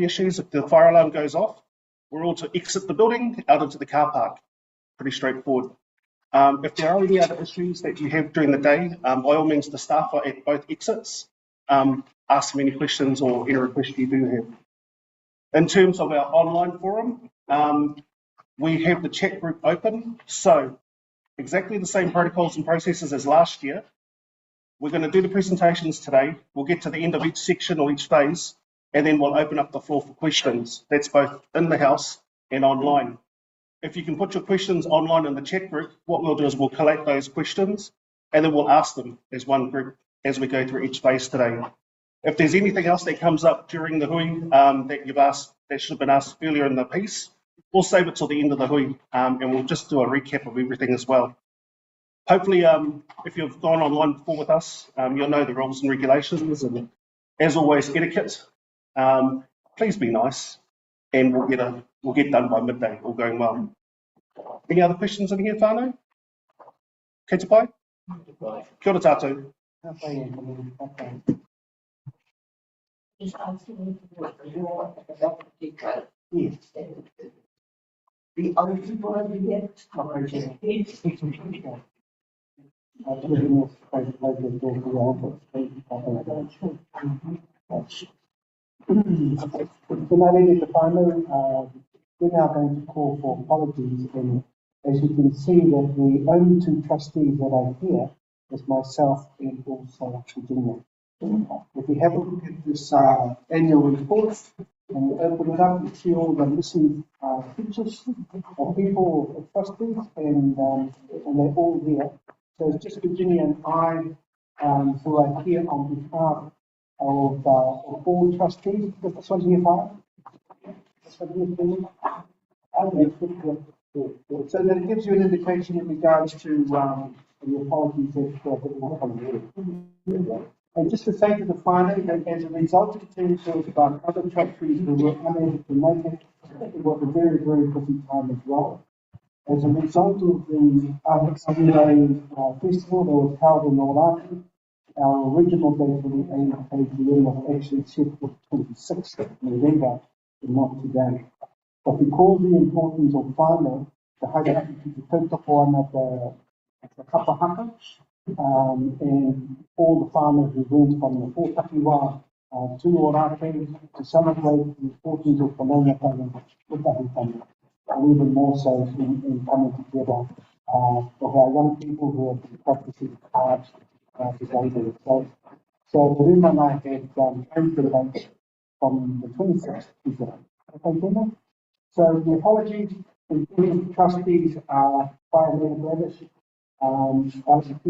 safety issues. If the fire alarm goes off, we're all to exit the building out into the car park. Pretty straightforward. If there are any other issues that you have during the day, by all means, the staff are at both exits. Ask them any questions or any requests you do have. In terms of our online forum, we have the chat group open. So exactly the same protocols and processes as last year. We're going to do the presentations today. We'll get to the end of each section or each phase, and then we'll open up the floor for questions. That's both in the house and online. If you can put your questions online in the chat group, what we'll do is we'll collate those questions and then we'll ask them as one group as we go through each phase today. If there's anything else that comes up during the hui that you've asked, that should have been asked earlier in the piece, we'll save it till the end of the hui and we'll just do a recap of everything as well. Hopefully, if you've gone online before with us, you'll know the rules and regulations, and as always, etiquette. Please be nice, and we'll get done by midday, all going well. Any other questions in here, whānau? Kei te pai? Kia ora tātou. The only one yet we're now going to call for apologies, and as you can see that the only two trustees that are here is myself and also Virginia. If we have a look at this annual report and we open it up, you see all the missing pictures of people, of trustees, and they're all there. So it's just Virginia and I who are here on behalf of all trustees. Does this one here fine? This one here fine? So that it gives you an indication in regards to the apologies that will come here. And just to say to the whānau that as a result in terms of other trustees who were unable to make it, it was a very, very busy time as well. As a result of the Sunday festival that was held in Ngāti, our original date for the AGM was actually set for 26th of November, and not today. But because the importance of whānau, the haere ki te tautoko ana the kapahaka, and all the farmers who went from the Pōtakiwā to Ōrākei to celebrate the importance of whanaungatanga, utahi, and even more so in coming together of our young people who have been practicing cards today. So the room and I had came to the lunch from the 26th to today. Okay, Gemma? So the apologies to the trustees are Fire Leader Gladys, Alex P.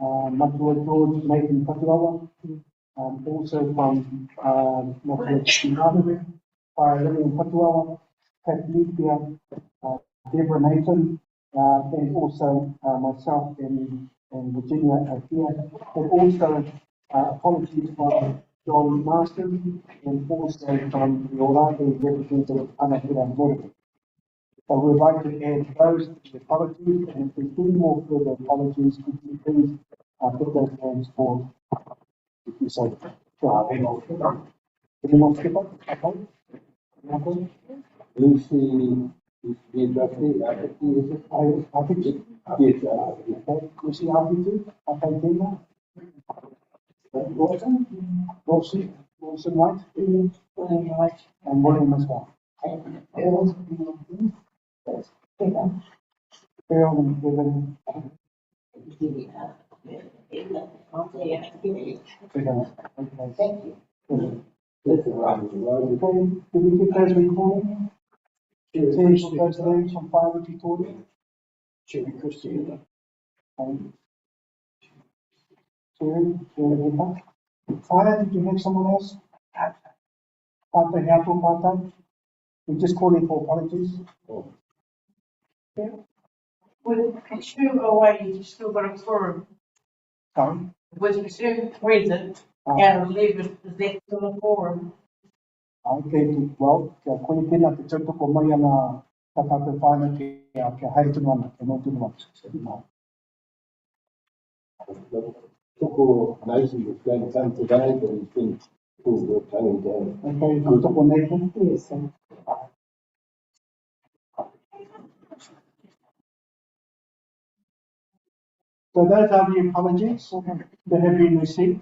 Matua George, Nathan Patuawa, also from Matua Ngāti, Fire Leader Patuawa, Pat Nipia, Deborah Nathan, and also myself and Virginia are here, and also apologies from John Marston and also from the Ōrākei representative Anahira Mori. So we'd like to add those to the apologies, and if there's any more further apologies, could you please put those hands forward if you say any more skip up? Okay. Lucy is being drafted. I think it. Yes. Okay. Lucy, happy to? Okay, Tina. Wilson, right? Right. And William as well. Bill and Given. Okay. Thank you. Okay, did we get those recording? Those names from fire recording? Cherry Christina. Fire, did you have someone else? Ngāti Whātua, we just call in for apologies. Oh. Yeah. With consumed away, you still got a forum. Sorry? With consumed present and 11, is that still a forum? Okay, well, koe tēnā te tautoko mai ana tātou whānau kia haere tunu ana, kia nō tunu ana. Toko Naisi was going to come today, but he's been Okay, Comfortable, Nathan? Yes. So those are the apologies that have been received.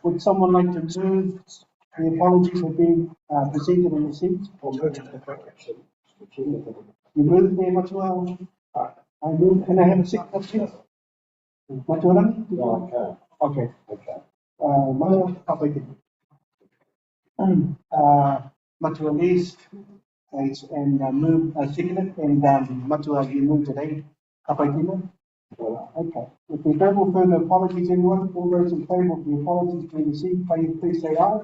Would someone like to move the apologies have been presented and received? You move there, Matua? I move, can I have a second, please? Matua? No, I can't. Okay. Okay. Matua, kapiti. Matua leaves and move, seconded, and Matua, you move today. Kapiti. Okay. If there's no more further apologies, anyone, all those in favour of the apologies being received, please say aye.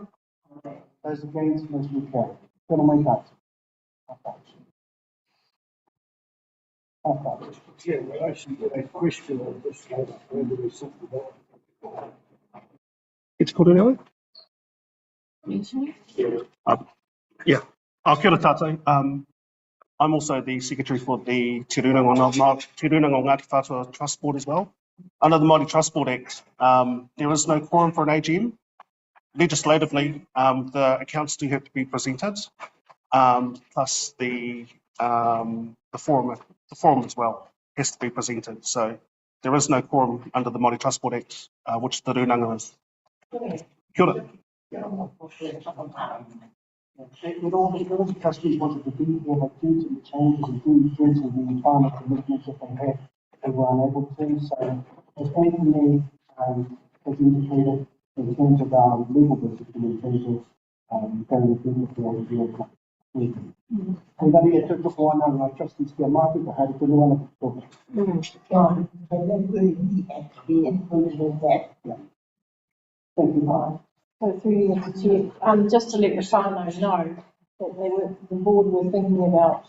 Those against, motion carried. Gentlemen, that. Okay. Yeah, in relation to that question on this, whether there's something about. It's called an hour? Yeah. Kia ora tātou. I'm also the secretary for the Te Rūnanga Ngāti Whātua Trust Board as well. Under the Māori Trust Board Act, there is no quorum for an AGM. Legislatively, the accounts do have to be presented, plus the forum as well has to be presented. So there is no quorum under the Māori Trust Board Act, which the Rūnanga is. Kia ora. With all the trustees wanted to be here, but due to the changes and due to the retirement commitments that they had, they were unable to. So, as Anthony has indicated, in terms of our legal business, in terms of going to the AGM. And that is a took one and I trustees to market, I had to do one of the books. So that really had to be included in that. Thank you, Mark. So through the chair, just to let the whānau know that the board were thinking about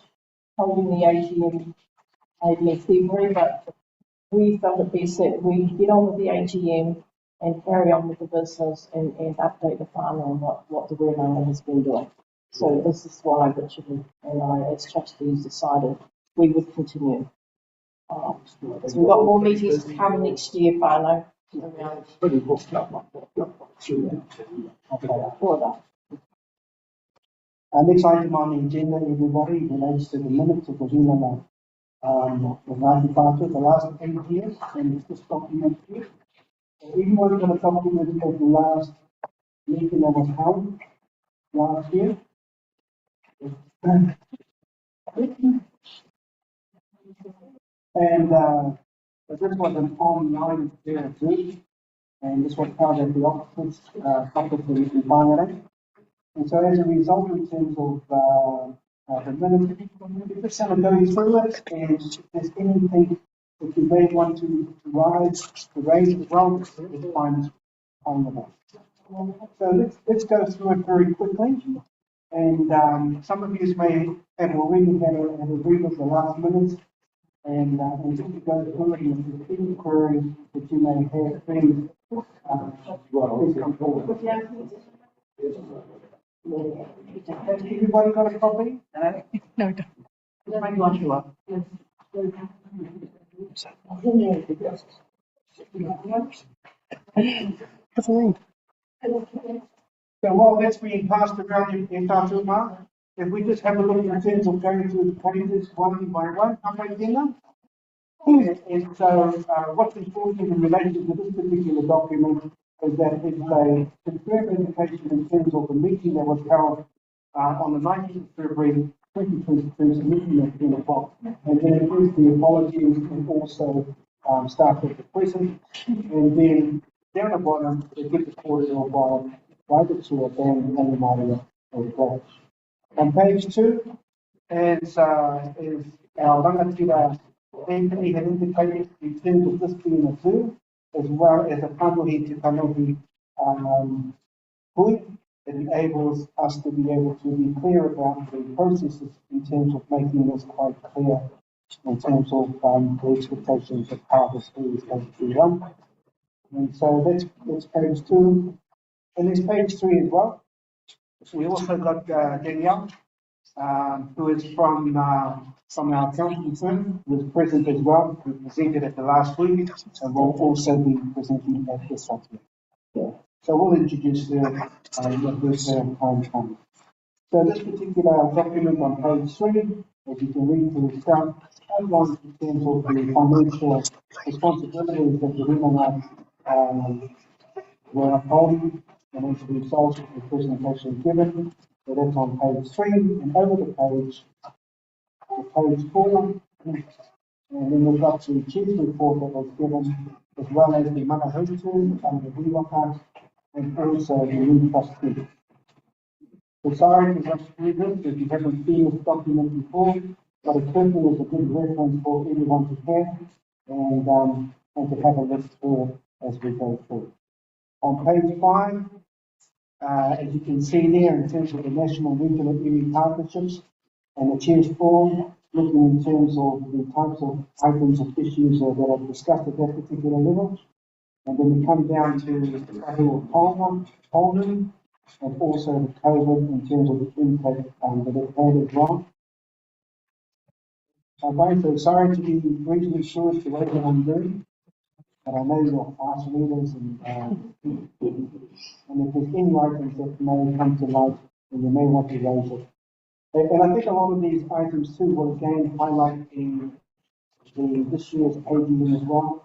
holding the AGM maybe in February, but we felt it best that we get on with the AGM and carry on with the business and update the whānau on what the Rūnanga has been doing. So this is why Richard and I, as trustees, decided we would continue. So we've got more meetings to come next year, whānau. Okay, For that. next item on the agenda, everybody, relates to the minutes of the Rūnanga, the Ngāti Whātua, the last 8 years, and it's this document here. Everyone's got a document of the last meeting that was held last year. And this was an online review, and this was part of the office, publicly invited. And so as a result, in terms of the minutes, we just kind of going through it, and if there's anything that you may want to raise as well, it's fine on the board. So let's go through it very quickly. And some of you may have already had a read of the last minutes. And just to go through it, and any queries that you may have, please come forward. Everybody got a copy? No. So while that's being passed around in Tātua, if we just have a look in terms of going through the pages one by one, and so what's important in relation to this particular document is that it's a confirmed indication in terms of the meeting that was held on the 19th of February 2022, meeting at 10 o'clock. And then it is the apologies and also staff at the present. And then down the bottom, they get the corridor by the chair and the moderator of the on page 2 is our rangatira Anthony had indicated in terms of this being a Zoom, as well as a kanohi to kanohi hui, that enables us to be able to be clear about the processes in terms of making this quite clear in terms of the expectations of how this is going to be run. And so that's page 2. And there's page 3 as well. So we also got Danielle, who is from our accounting firm, who is present as well, who presented at the last week, and will also be presenting at this one. So we'll introduce her with her time coming. So this particular document on page 3, as you can read for yourself, outlines in terms of the financial responsibilities that the Rūnanga were upholding, and as a result of the presentation given. So that's on page 3, and over the page, to page 4, and then we've got the chief's report that was given, as well as the mana hautu and the wīwaka, and also the new trustee. So sorry to rush through this if you haven't seen this document before, but it certainly is a good reference for everyone to have and to have a look through as we go through. On page 5, as you can see there, in terms of the national regional iwi partnerships and the Chair's forum, looking in terms of the types of items of issues that are discussed at that particular level. And then we come down to the travel of Poland, and also the COVID in terms of the impact that it had as well. I'm going to, sorry to be reasonably short to what I'm doing, but I know you're fast readers and if there's any items that may come to light, then you may want to raise it. And I think a lot of these items too will again highlight this year's AGM as well.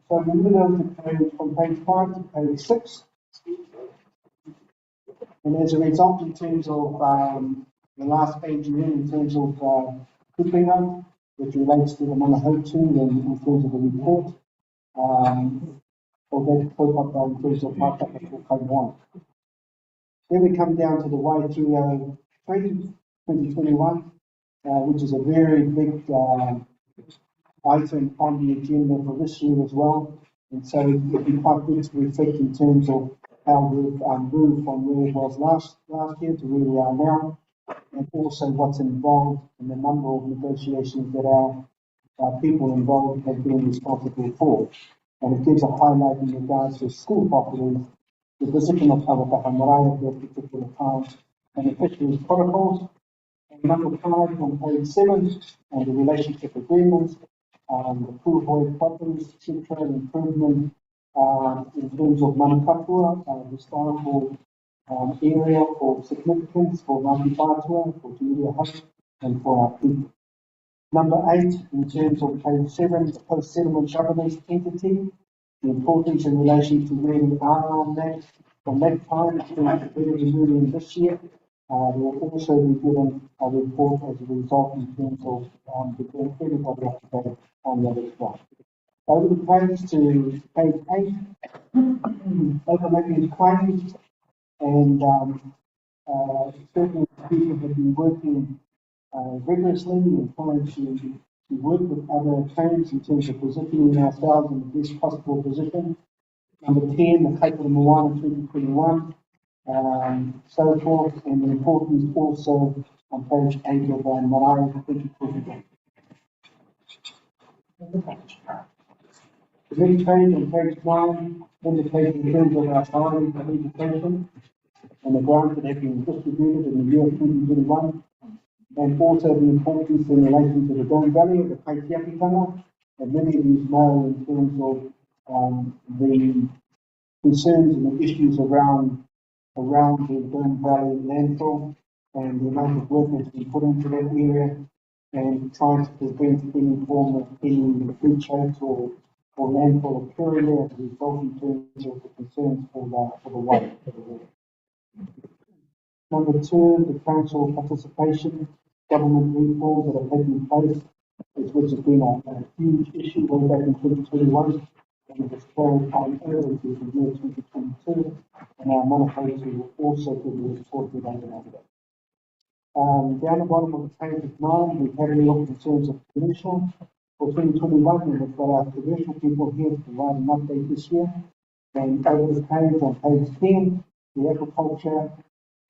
So we move on to from page 5 to page 6. And as a result, in terms of the last AGM, in terms of Rūnanga, which relates to the mana hautu and in terms of the report, or that kaupapa in terms of mātaka for Kaiwan. Then we come down to the Y303 2021, which is a very big item on the agenda for this year as well. And so it would be quite good to reflect in terms of how we've moved from where it was last year to where we are now, and also what's involved in the number of negotiations that our people involved have been responsible for. And it gives a highlight in regards to school properties, the position of Kawakaha Marae at that particular time, and the fisheries protocols. And number 5 on page 7, and the relationship agreements, the Pūhoi properties, etc., improvement in terms of Manakatua, historical area for significance for Ngāti Whātua, for Julia Hut, and for our people. Number 8, in terms of page 7, the post-settlement governance entity, the importance in relation to where we are on that. From that time to where we're moving this year, we'll also be given a report as a result in terms of getting everybody up to date on that as well. Over the page to page 8, overlapping claims, and certainly people have been working rigorously and trying to work with other claims in terms of positioning ourselves in the best possible position. Number 10, the Kaipara Moana 2021, so forth, and the importance also on page 8 of Marae 2021. The next page on page 9 indicates in terms of our priorities for education and the grants that have been distributed in the year 2021, and also the importance in relation to the Dome Valley of the Kaitiakitanga, and many of you know in terms of the concerns and the issues around the Dome Valley landfill and the amount of work that's been put into that area, and trying to prevent any form of any food chokes or landfill occurring there as a result in terms of the concerns for the water. Number 2, the council participation, government reforms that are taking place, which has been a huge issue way back in 2021, and it was carried on early into the year 2022, and our mana hautu will also give a report related on that. Down the bottom of the page of 9, we've had a look in terms of commercial for 2021, and we've got our commercial people here to provide an update this year. And over the page, on page 10, the agriculture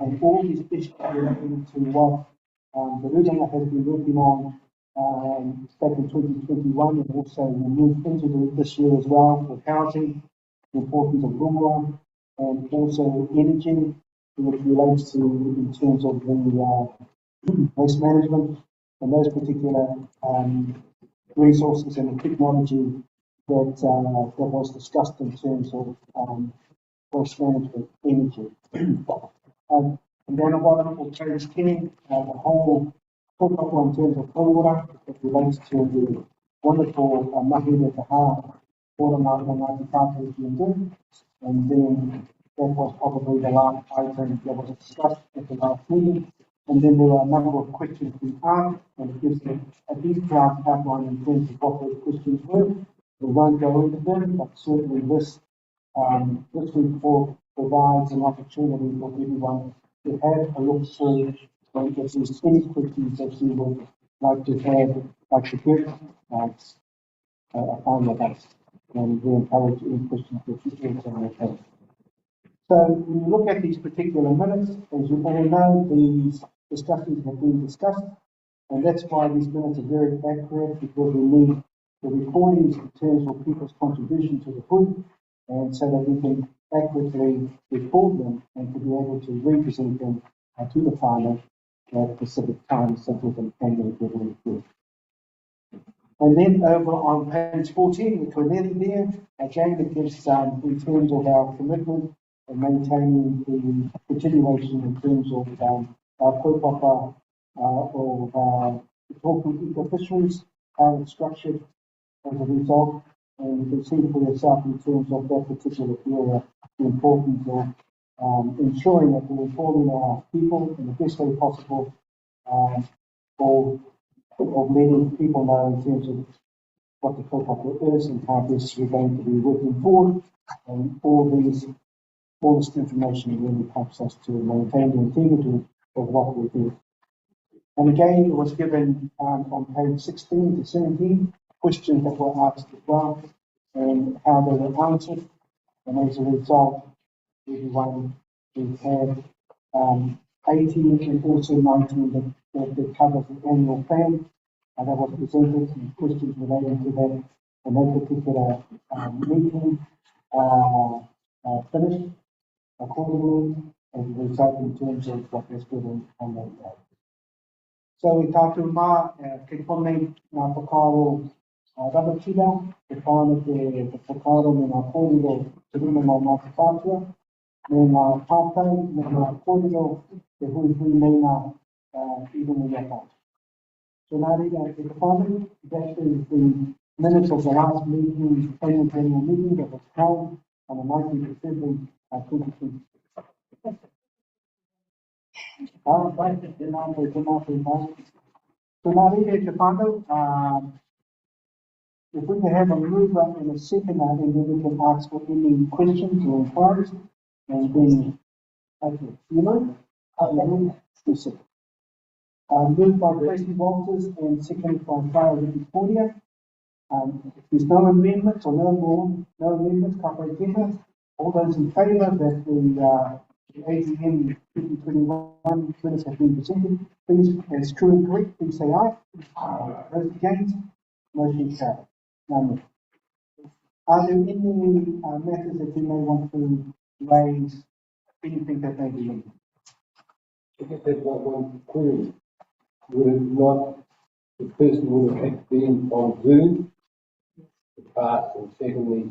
and all these issues relating to what the Rūnanga has been working on back in 2021, and also will move into this year as well, with housing, the importance of Rūnanga, and also energy, which relates to in terms of the waste management and those particular resources and the technology that was discussed in terms of waste management energy. And then one will change Kenny, the whole kaupapa in terms of water that relates to the wonderful mahi that the Hā water Ngāti Whātua has been doing. And then that was probably the last item that was discussed at the last meeting. And then there were a number of questions being asked, and it gives them a detailed outline in terms of what those questions were. We won't go into them, but certainly this report provides an opportunity for everyone to have a look through and if there's any questions that you would like to have, like to get, a final base. And we encourage any questions that you have. So when you look at these particular minutes, as you all know, these discussions have been discussed, and that's why these minutes are very accurate, because we need the recordings in terms of people's contribution to the hui, and so that we can accurately record them and to be able to represent them to the whānau at specific times, such as an annual general report. And then over on page 14, which we're nearly there, again it gives in terms of our commitment and maintaining the continuation in terms of our kaupapa of the talking eco-fisheries, how it's structured as a result, and you can see for yourself in terms of that particular area the importance of ensuring that we're informing our people in the best way possible, of letting people know in terms of what the kaupapa is and how best we're going to be working forward, and all this information really helps us to maintain the integrity of what we do. And again, it was given on page 16 to 17, questions that were asked as well, and how they were answered. And as a result, everyone we had 18 and also 19 that covers the annual plan that was presented, and questions relating to that, and that particular meeting finished accordingly as a result in terms of what was given on that day. So i tātou mā, ke kone ngā whakaaro ramatira, ke whānau te whakaaro me ngā kōrero te runa mā Ngāti Whātua, me ngā pātai, me ngā kōrero te hui nei ngā irunga iata. So nā reira, te whānau, that is the minutes of the last meeting, annual meeting that was held on the 19th of February 2020. So now we get if we can have a mover and a seconder, and then we can ask for any questions or inquiries, and then, okay, you know, moved by Tracy Walters and seconded by Clara Victoria. If there's no amendments or no amendments, all those in favour that the AGM 2021 minutes have been presented, please, as true and correct, please say aye. Those against, motion carried. None. Are there any matters that you may want to raise, anything that may be in? I get that one query. Would it not, the person would have been on Zoom, the part and secondly,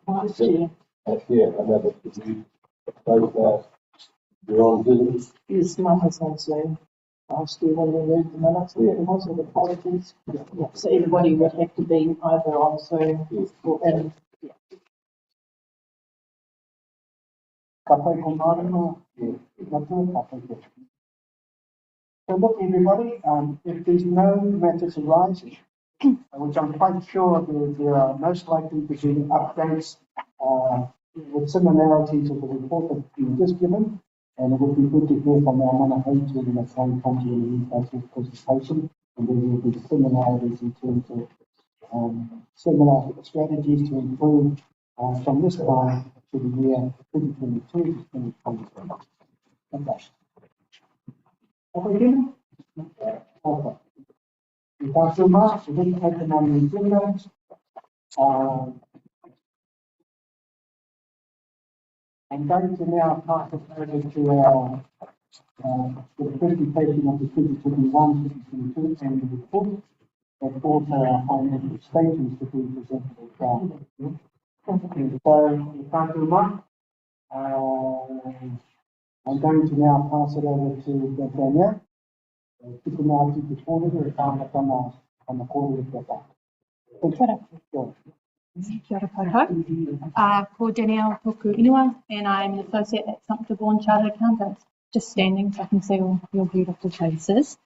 Last year. Yeah, I know that both you're on Zoom. His mum was on Zoom last year when we moved the minutes, and it was with apologies. Yeah, so everybody would have to be either on Zoom or in. Yeah. So look, everybody, if there's no matters arising, which I'm quite sure there are most likely to be updates with similarities of the report that you've just given, and it would be good to hear from our mana hautu in the same country in the presentation, and there will be similarities in terms of similar strategies to improve from this time to the year 2022 to 2023. Okay. Okay. Okay. In tātou mā, we didn't open on the agenda. I'm going to now pass it over to our the presentation of the 2021-2022 annual report, and also our financial statements to be presented as well. So you can't do much. I'm going to now pass it over to Danielle. Tuku Ngāti Whātua, on the quarter of the Kia ora koutou. Ko Danielle Toku Inua, and I'm an associate at Sumpter Bourne Chartered Accountants. Just standing so I can see all your beautiful faces.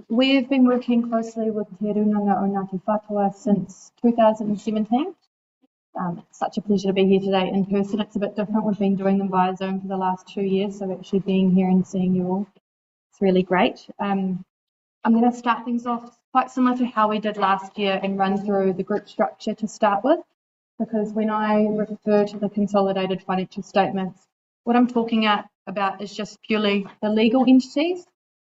We've been working closely with Te Rūnanga o Ngāti Whātua since 2017. It's such a pleasure to be here today in person. It's a bit different. We've been doing them via Zoom for the last 2 years, so actually being here and seeing you all, it's really great. I'm going to start things off quite similar to how we did last year and run through the group structure to start with, because when I refer to the consolidated financial statements, what I'm talking about is just purely the legal entities,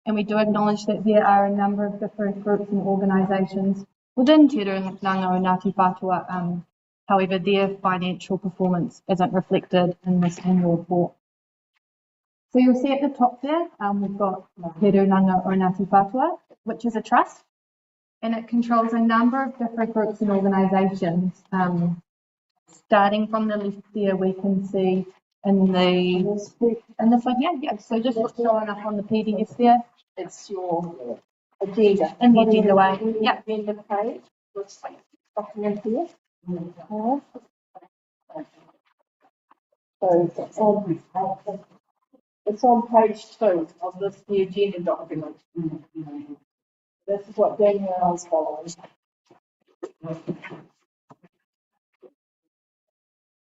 and we do acknowledge that there are a number of different groups and organisations within Te Rūnanga o Ngāti Whātua. However, their financial performance isn't reflected in this annual report. So you'll see at the top there, we've got Te Rūnanga o Ngāti Whātua, which is a trust, and it controls a number of different groups and organisations. Starting from the left there, we can see in this one here, yeah. So just what's showing up on the PDF there, it's your agenda. In the agenda way, yeah. Agenda page, looks like document here. So it's on page 2 of this the agenda document. This is what Danielle is following.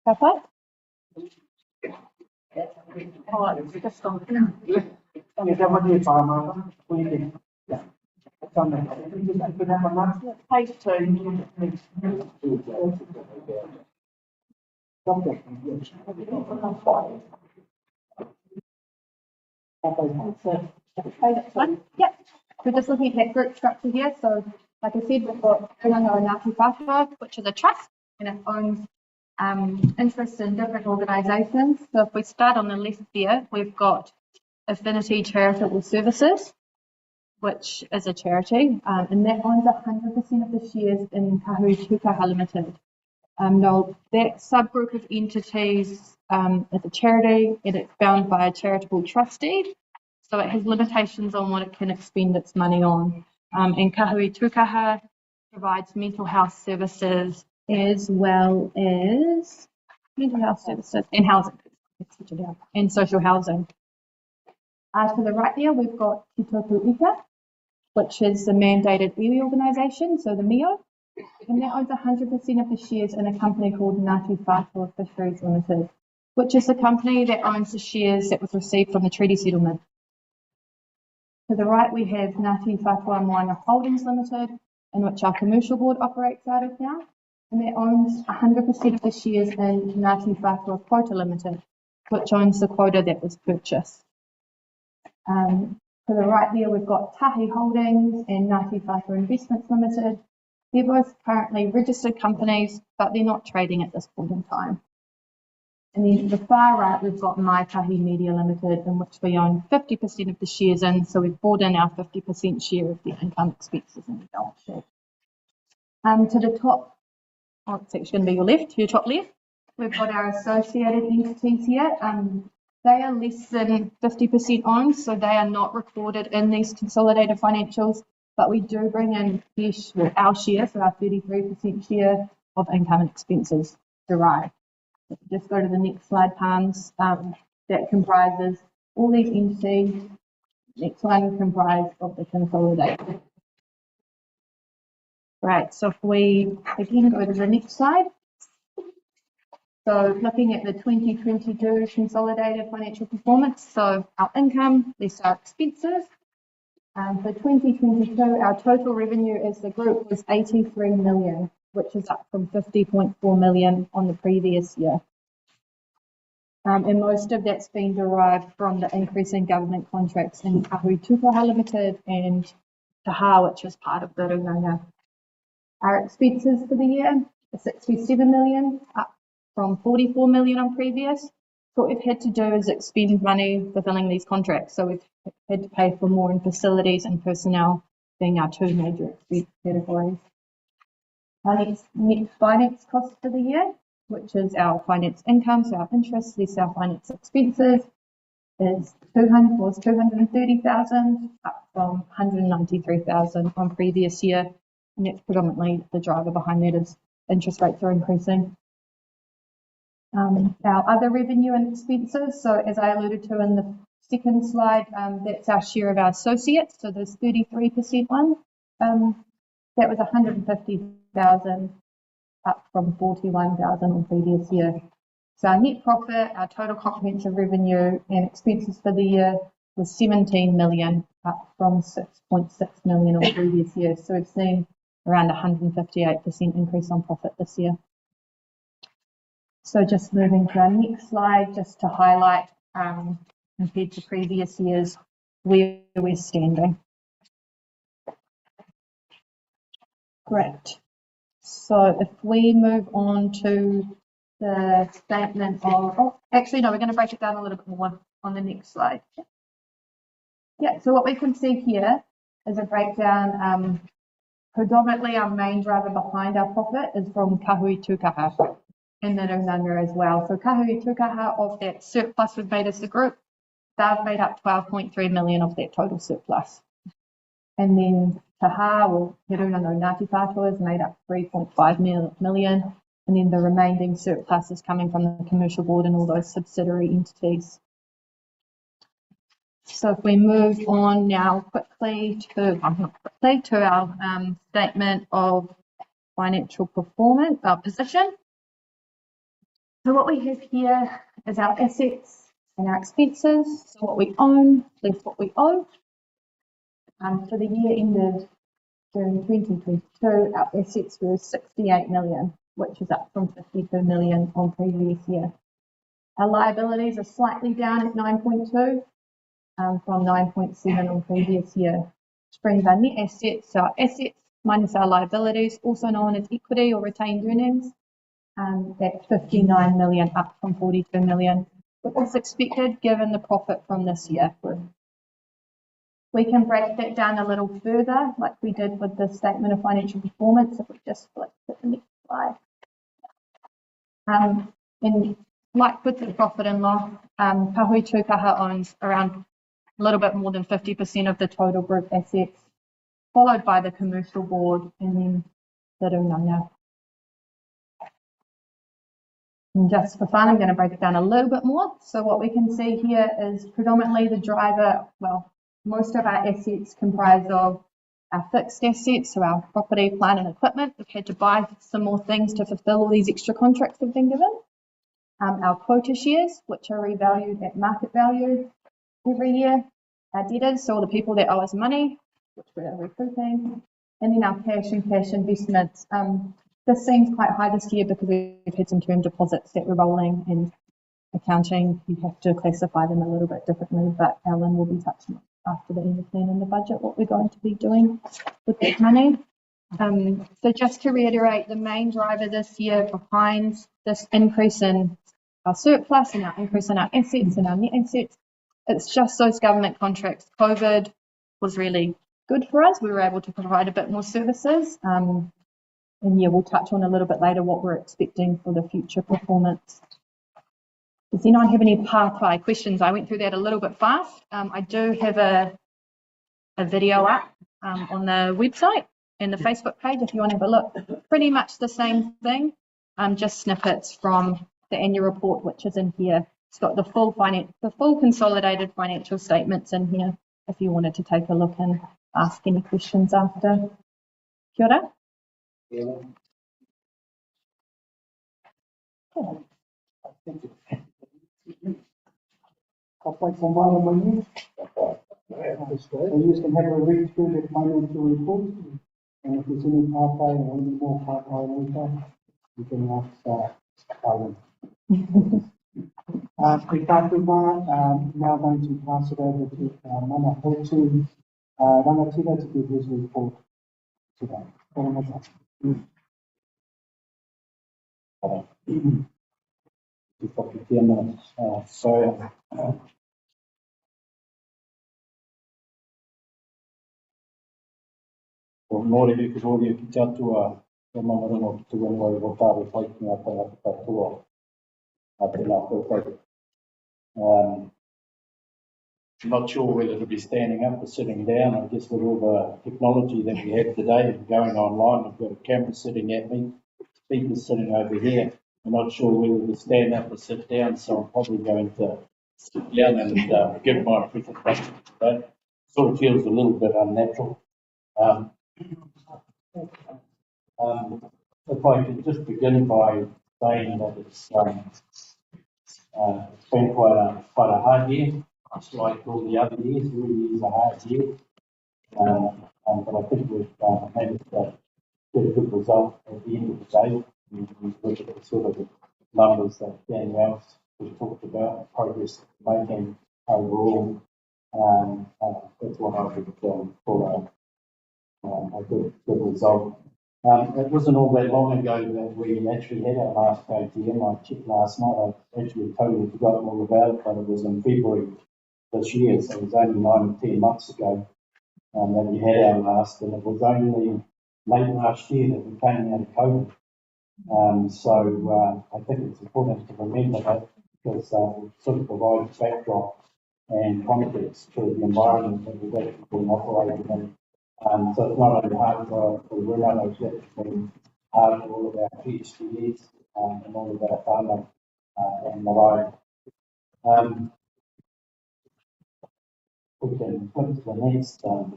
Papa? Oh, it's just on. Page 2. Yep. We're just looking at that group structure here. So, like I said, we've got Rūnanga o Ngāti Whātua, which is a trust, and it owns interests in different organisations. So if we start on the left there, we've got Affinity Charitable Services, which is a charity, and that owns 100% of the shares in Kahui Tukaha Limited. Now, that subgroup of entities is a charity, and it's bound by a charitable trustee, so it has limitations on what it can expend its money on. And Kahui Tukaha provides mental health services as well as mental health services and housing, and social housing. To the right there, we've got Te Toku Ika, which is the mandated iwi organisation, so the MIO, and that owns 100% of the shares in a company called Ngāti Whātua Fisheries Limited, which is the company that owns the shares that was received from the treaty settlement. To the right, we have Ngāti Whātua Moana Holdings Limited, in which our commercial board operates out of now, and that owns 100% of the shares in Ngāti Whātua Quota Limited, which owns the quota that was purchased. To the right there, we've got Tahi Holdings and Ngāti Whātua Investments Limited. They're both currently registered companies, but they're not trading at this point in time. And then to the far right, we've got Maitahi Media Limited, in which we own 50% of the shares in, so we've bought in our 50% share of the income expenses in the balance sheet. To the top, it's actually going to be your left, to your top left, we've got our associated entities here. They are less than 50% owned, so they are not recorded in these consolidated financials, but we do bring in our share, so our 33% share of income and expenses derived. Just go to the next slide, Pans. That comprises all these entities. Next one comprised of the consolidated. Right, so if we again go to the next slide. So looking at the 2022 consolidated financial performance, so our income less our expenses. For 2022, our total revenue as the group was 83 million, which is up from 50.4 million on the previous year. And most of that's been derived from the increase in government contracts in Kahui Tukaha Limited and Taha, which is part of the Rūnanga. Our expenses for the year are 67 million, up from 44 million on previous. So what we've had to do is expend money fulfilling these contracts. So we've had to pay for more in facilities and personnel, being our two major expense categories. Our next net finance costs for the year which is our finance income, so our interest, less our finance expenses, was 230,000, up from 193,000 on previous year, and that's predominantly the driver behind that is interest rates are increasing. Our other revenue and expenses, so as I alluded to in the second slide, that's our share of our associates, so there's 33% one. That was 150,000, up from 41,000 on previous year. So our net profit, our total comprehensive revenue and expenses for the year was 17 million, up from 6.6 million on previous year. So we've seen around 158% increase on profit this year. So just moving to our next slide, just to highlight compared to previous years where we're standing. Great. So if we move on to the statement of, oh, actually, no, we're going to break it down a little bit more on the next slide. Yeah, so what we can see here is a breakdown. Predominantly, our main driver behind our profit is from kahui tukaha and the Rūnanga as well. So kahui tukaha of that surplus we've made as the group, they've made up 12.3 million of that total surplus. And then taha, or He Rūnanga Ngāti Whātua, is made up 3.5 million. And then the remaining surplus is coming from the commercial board and all those subsidiary entities. So if we move on now quickly to our statement of financial performance, our position. So what we have here is our assets and our expenses. So what we own less what we owe. For the year ended June 2022, our assets were 68 million, which is up from 52 million on previous year. Our liabilities are slightly down at 9.2 from 9.7 on previous year, which brings our net assets, so our assets minus our liabilities, also known as equity or retained earnings, at 59 million, up from 42 million, which was expected given the profit from this year. We can break that down a little further, like we did with the statement of financial performance, if we just flip to the next slide. And like with the profit and loss, kahui tukaha owns around a little bit more than 50% of the total group assets, followed by the commercial board and then the Rūnanga. And just for fun, I'm going to break it down a little bit more. So what we can see here is predominantly the driver, well, most of our assets comprise of our fixed assets, so our property, plant and equipment. We've had to buy some more things to fulfill all these extra contracts we've been given. Our quota shares, which are revalued at market value every year. Our debtors, so all the people that owe us money, which we're recouping. And then our cash and cash investments. This seems quite high this year because we've had some term deposits that we're rolling, and accounting, you have to classify them a little bit differently, but Alan will be touching on after the end of plan and the budget what we're going to be doing with that money. So just to reiterate, the main driver this year behind this increase in our surplus and our increase in our assets and our net assets, it's just those government contracts. COVID was really good for us. We were able to provide a bit more services. And yeah, we'll touch on a little bit later what we're expecting for the future performance. Does anyone have any pathway questions? I went through that a little bit fast. I do have a video up on the website and the Facebook page if you want to have a look. Pretty much the same thing, just snippets from the annual report, which is in here. It's got the full consolidated financial statements in here if you wanted to take a look and ask any questions after. Kia ora. Yeah. Oh, thank you. Halfway from one of my news. So you can have a read through the financial report, and if there's any pathway or any more pathway later, you can ask Alan. Now going to pass it over to Mana Hotu Rangatira to give his report today. Mōrere ki rōria ki te atua the Mamarino to when we were probably taking up a tour. I've been up with I'm not sure whether to be standing up or sitting down. I guess with all the technology that we have today, going online, I've got a camera sitting at me, speakers sitting over here. I'm not sure whether to stand up or sit down, so I'm probably going to sit down and give my presentation today. Sort of feels a little bit unnatural. If I could just begin by saying that it's been quite a hard year. It's like all the other years, really is a hard year. But I think we've managed to get a good result at the end of the day. We look at the sort of numbers that Danielle was talked about, progress making overall. That's what I would call a good result. It wasn't all that long ago that we actually had our last AGM. I checked last night. I actually totally forgotten all about it, but it was in February this year, so it was only 9 or 10 months ago that we had our last, and it was only late last year that we came out of COVID. So I think it's important to remember that because it sort of provides backdrop and context to the environment that we've actually been operating in. So it's not only hard for Rūnanga, it's actually been hard for all of our PhDs and all of our whānau and marae. We can flip to the next slide.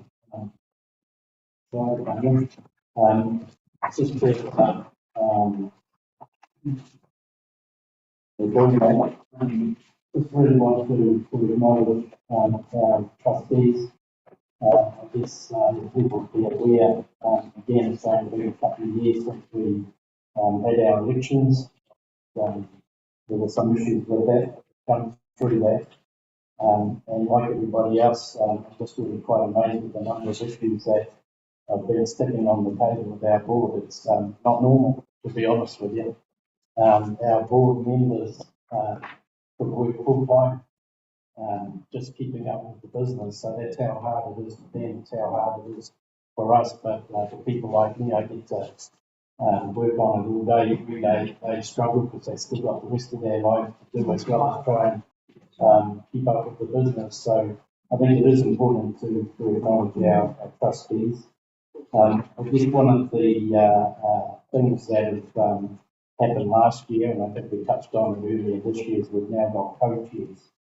Just to just really want to acknowledge our trustees. I guess people be aware, again, it's only been a couple of years since we had our elections. There were some issues with that, come through that. And like everybody else, I'm just really quite amazed with the number of issues that have been sticking on the table with our board. It's not normal, to be honest with you. Our board members could work full time, just keeping up with the business. So that's how hard it is for them. It's how hard it is for us. But for people like me, I get to work on it all day, every day. They struggle because they still got the rest of their life to do as well as try and keep up with the business. So I think it is important to acknowledge our trustees. I guess one of the things that have happened last year, and I think we touched on it earlier this year, is we've now got co-chairs.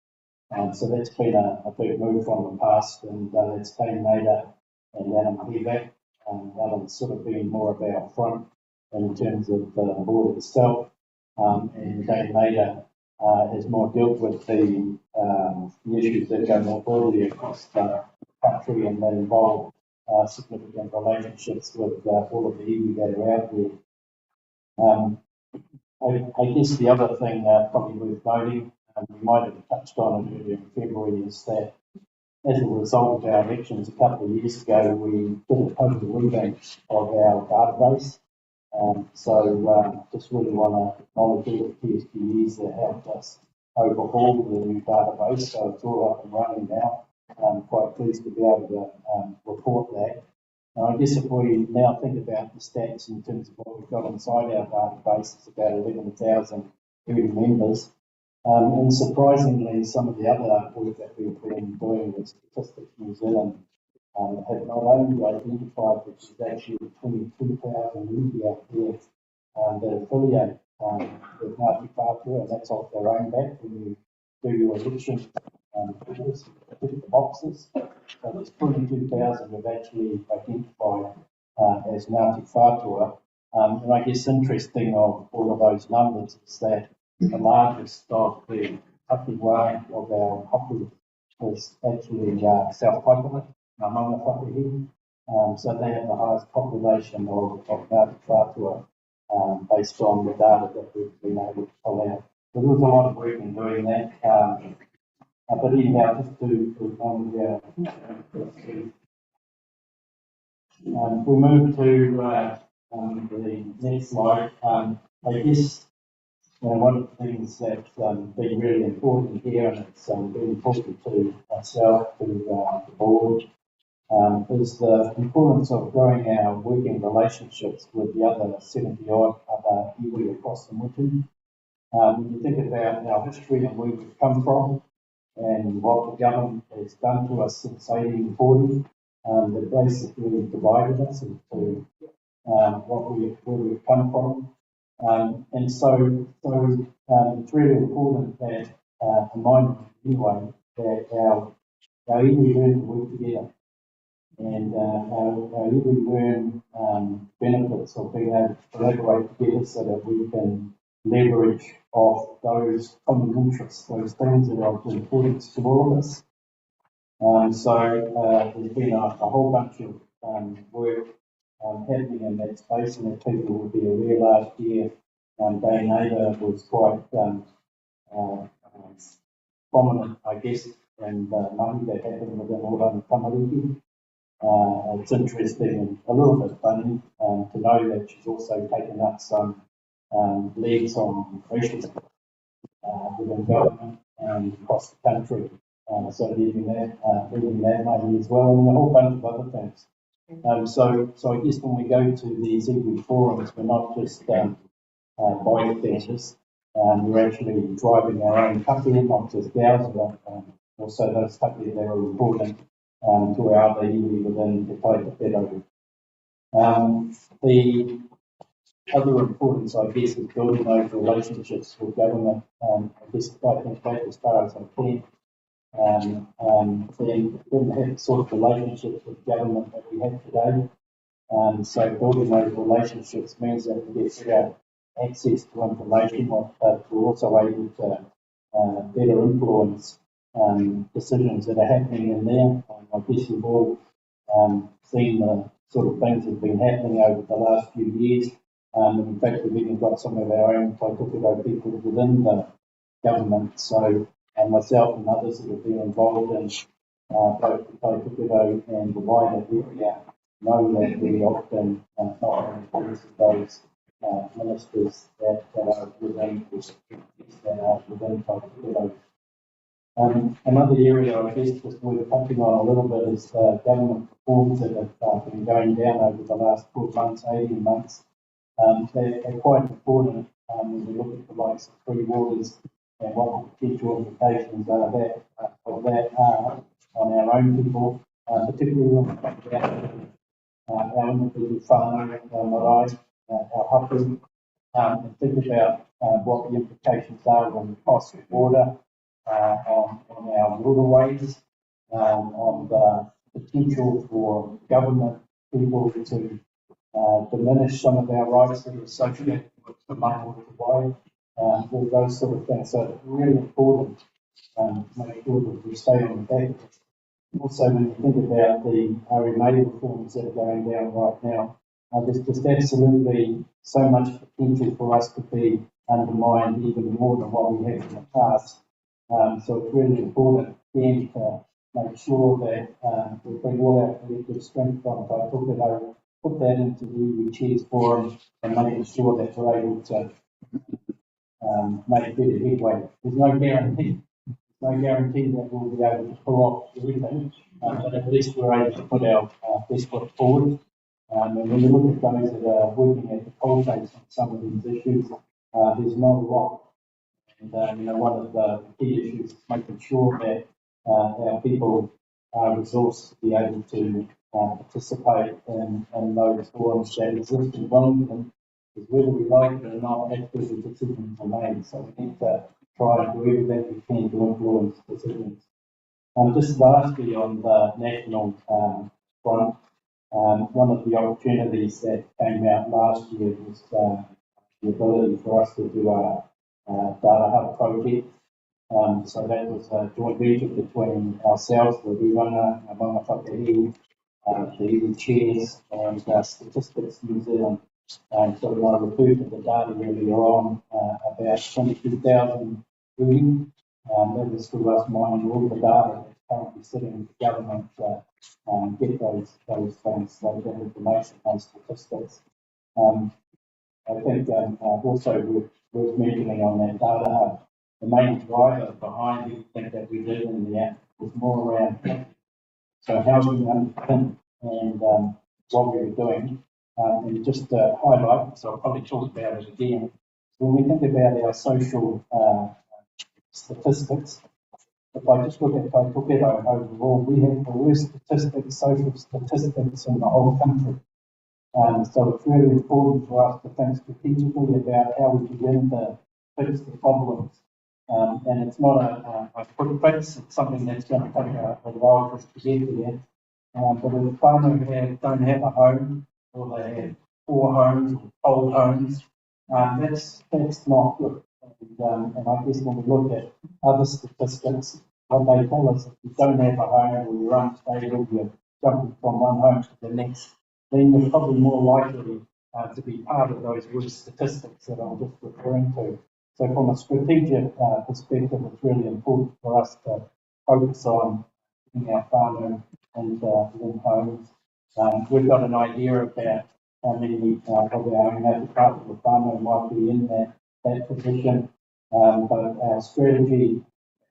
So that's been a big move from the past, and that's Dane Nader and Adam Hebeck. Adam's sort of been more about front in terms of the board itself, and Dane Nader has more dealt with the issues that go more broadly across the country and that involve significant relationships with all of the iwi that are out there. I guess the other thing probably worth noting, we might have touched on it earlier in February, is that as a result of our elections a couple of years ago, we did a total revamp of our database. So just really want to acknowledge all the PSPEs that helped us overhaul the new database. So it's all up and running now. I'm quite pleased to be able to report that. And I guess if we now think about the stats in terms of what we've got inside our database, it's about 11,000 members. And surprisingly, some of the other work that we've been doing with Statistics New Zealand have not only identified that there's actually 22,000 iwi out there that affiliate with Ngāti Whātua, and that's off their own back when you do your election figures, tick the boxes. So there's 22,000 we've actually identified as Ngāti Whātua. And I guess interesting of all of those numbers is that the largest of the takiwā of our hapu is actually South Paikana, Ngāmanga Whakahi. So they have the highest population of Ngāti Whātua based on the data that we've been able to pull out. So there was a lot of work in doing that. But anyhow, just to we move to the next slide. I guess one of the things that's been really important here, and it's been important to myself, to the board, is the importance of growing our working relationships with the other 70 odd other iwi across the Mutu. When you think about our history and where we've come from and what the government has done to us since 1840, they basically divided us into where we've come from. And so it's really important that, in my mind anyway, that our iwi learn to work together. And our iwi learn benefits of being able to collaborate together so that we can leverage off those common interests, those things that are of importance to all of us. There's been a whole bunch of work happening in that space, and that people will be aware last year, Day Neighbour was quite prominent, I guess, and mahi that happened within Oranga Tamariki. It's interesting and a little bit funny to know that she's also taken up some leads on issues within government and across the country. So leading that money as well, and a whole bunch of other things. So I guess when we go to these iwi forums, we're not just bystanders. We're actually driving our own kapi, not just ours, but also those kapi that are important to our other iwi within the Taitawhero. The other importance, I guess, is building those relationships with government. I guess I think back as far as I can. We didn't have the sort of relationships with government that we have today. So building those relationships means that we get better access to information, but we're also able to better influence decisions that are happening in there. I guess you've all seen the sort of things that have been happening over the last few years. In fact, we've even got some of our own Taitawhero people within the government. So myself and others that have been involved in both the Taitawhero and the wider area know that we often not only visit those ministers that are within Taitawhero. Another area, I guess, just we're touching on a little bit is government reforms that have been going down over the last 12 months, 18 months. They're quite important when we look at the likes of free waters and what the potential implications are of that on our own people, particularly when we talk about our individual whānau, our marae, our hapu, and think about what the implications are on the cost of water, on our waterways, on the potential for government people to diminish some of our rights that are associated with the Māori Way, all those sort of things. So it's really important to make sure that we stay on the back. Also, when you think about the RMA reforms that are going down right now, there's just absolutely so much potential for us to be undermined even more than what we have in the past. So it's really important, again, to make sure that we bring all our collective strength from Taitawhero, put that into the iwi Chairs Forum, and making sure that we're able to make better headway. There's no guarantee that we'll be able to pull off everything, but at least we're able to put our best foot forward. And when you look at those that are working at the coal face on some of these issues, there's not a lot. And one of the key issues is making sure that our people are resourced to be able to participate in those forums that exist in Wellington, because whether we like it or not, that's where the decisions are made. So we need to try and do everything we can to influence decisions. Just lastly, on the national front, one of the opportunities that came out last year was the ability for us to do a data hub project. So that was a joint venture between ourselves, the Rūnanga, Ngāti Whātua, the iwi Chairs, and Statistics New Zealand. So when I referred to the data earlier on, about 22,000 hui, that was through us mining all the data that's currently sitting with the government to get those things, that information, those statistics. I think also worth mentioning on that data hub, the main driver behind everything that we did in the app was more around So housing underpin and what we were doing. And just to highlight, so I'll probably talk about it again, when we think about our social statistics, if I just look at Taitokedo overall, we have the worst statistics, social statistics in the whole country. So it's really important for us to think strategically about how we begin to fix the problems. And it's not a quick fix, it's something that's going to take a while for us to get there. But if farmers don't have a home, or they have poor homes or old homes, that's not good. And I guess when we look at other statistics, what they tell us, if you don't have a home or you're unstable, you're jumping from one home to the next, then you're probably more likely to be part of those worst statistics that I'm just referring to. So from a strategic perspective, it's really important for us to focus on getting our farmers and within homes. We've got an idea about how many of our own agricultural of the farmer might be in that position, but our strategy,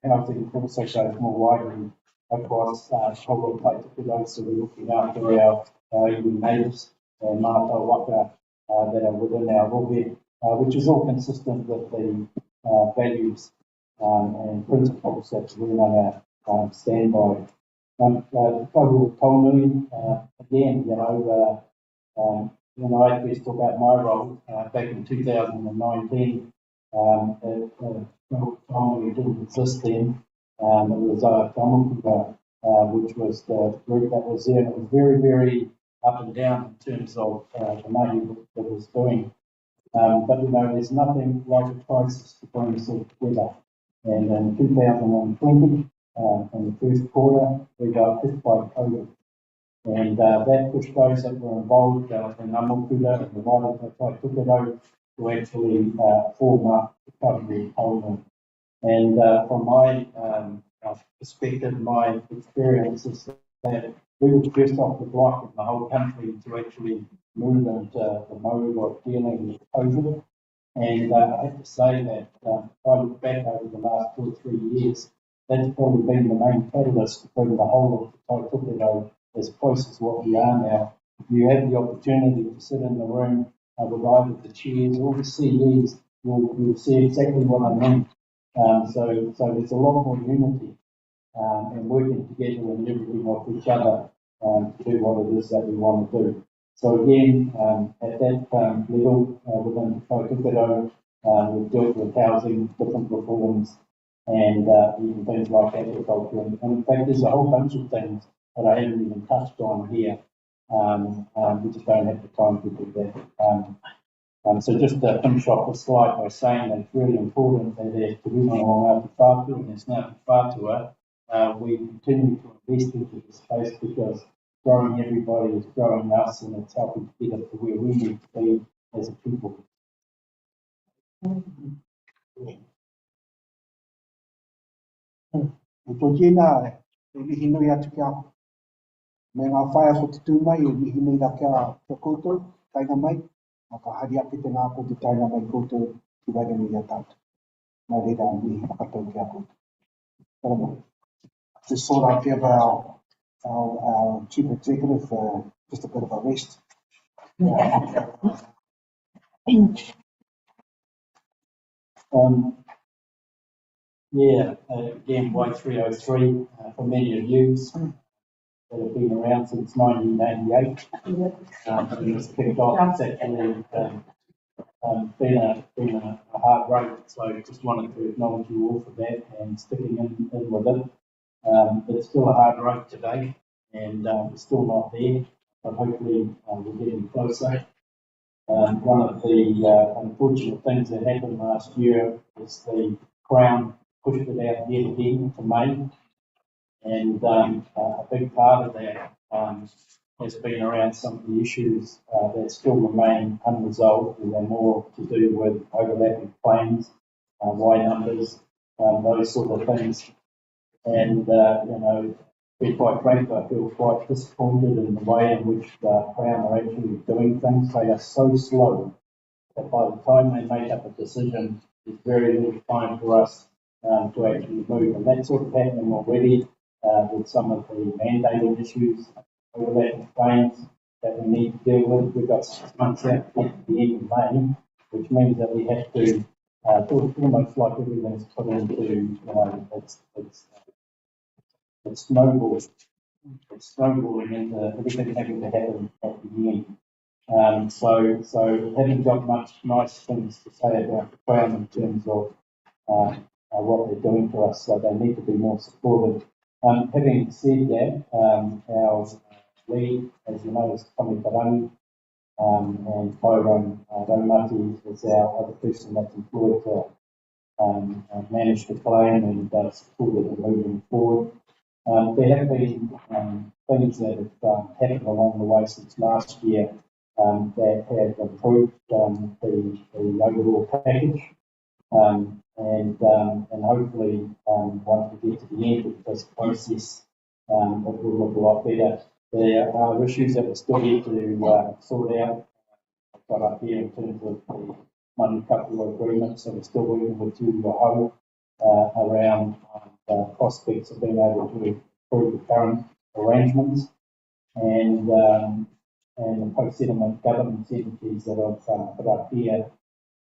housing also goes more widely across whole Taitokedo, so we're looking after our iwi neighbours and Ngāti Whātua that are within our rohe, which is all consistent with the values and principles that Rūnanga stand by. The total tonui, again, when I first took out my role back in 2019, tonui didn't exist then. It was Tamukuga, which was the group that was there, and it was very, very up and down in terms of the money that was doing. But there's nothing like a crisis to bring us all together. And in 2020, in the first quarter, we got hit by COVID. And that pushed those that were involved in Namukuda and the wider Taitokedo to actually form up recovery holding. And from my perspective, my experience is that we were first off the block in the whole country to actually move into the mode of dealing with COVID. And I have to say that if I look back over the last 2 or 3 years, that's probably been the main catalyst to bring the whole of Taitokedo as close as what we are now. If you have the opportunity to sit in the room with either the chairs or the CEs, you'll see exactly what I mean. So there's a lot more unity and working together and leveraging off each other to do what it is that we want to do. So again, at that level within Taitokedo, we've dealt with housing, different reforms, and even things like agriculture. And in fact, there's a whole bunch of things that I haven't even touched on here. We just don't have the time to do that. So just to finish off the slide by saying that it's really important that as Te Rūnanga Ngāti Whātua and as Ngāti Whātua, we continue to invest into this space because growing everybody is growing us and it's helping to get us to where we need to be as a people. Tōjina, e mihi nui atu ki ako. Me ngā whaia ko te tūmai, e mihi nui la kia koutou, taina mai, a ka hari ake te ngā koutou taina mai koutou ki waira nui a tātou. Nā reira mihi whakatau ki a koutou. Just thought I'd give our chief executive just a bit of a rest. Again, Way 303 for many of you that have been around since 1988. It was kicked off. It's actually been a hard road, so just wanted to acknowledge you all for that and sticking in with it. It's still a hard road today, and we're still not there, but hopefully we're getting closer. One of the unfortunate things that happened last year is the Crown pushed it out yet again to May, and a big part of that has been around some of the issues that still remain unresolved, and they're more to do with overlapping claims, Y numbers, those sort of things. And, to be quite frank, I feel quite disappointed in the way in which the Crown are actually doing things. They are so slow that by the time they make up a decision, there's very little time for us to actually move. And that's sort of happening already. with some of the mandated issues, overlapping claims that we need to deal with. We've got 6 months out to the end of May, which means that we have to, almost like everything's put into, it's snowballing. It's snowballing into everything having to happen at the end. So haven't got much nice things to say about the Crown in terms of what they're doing for us, so they need to be more supportive. Having said that, our lead, as you know, is Tommy Tarangi, and Tyrone Raumati is our other person that's employed to manage the claim and support it moving forward. There have been things that have happened along the way since last year that have improved the overall package. And hopefully, once we get to the end of this process, it will look a lot better. There are issues that we still need to sort out. I've got up here in terms of the money couple agreement, so we're still working with Ngāti Whātua around the prospects of being able to improve the current arrangements and the post-settlement governance entities that I've put up here.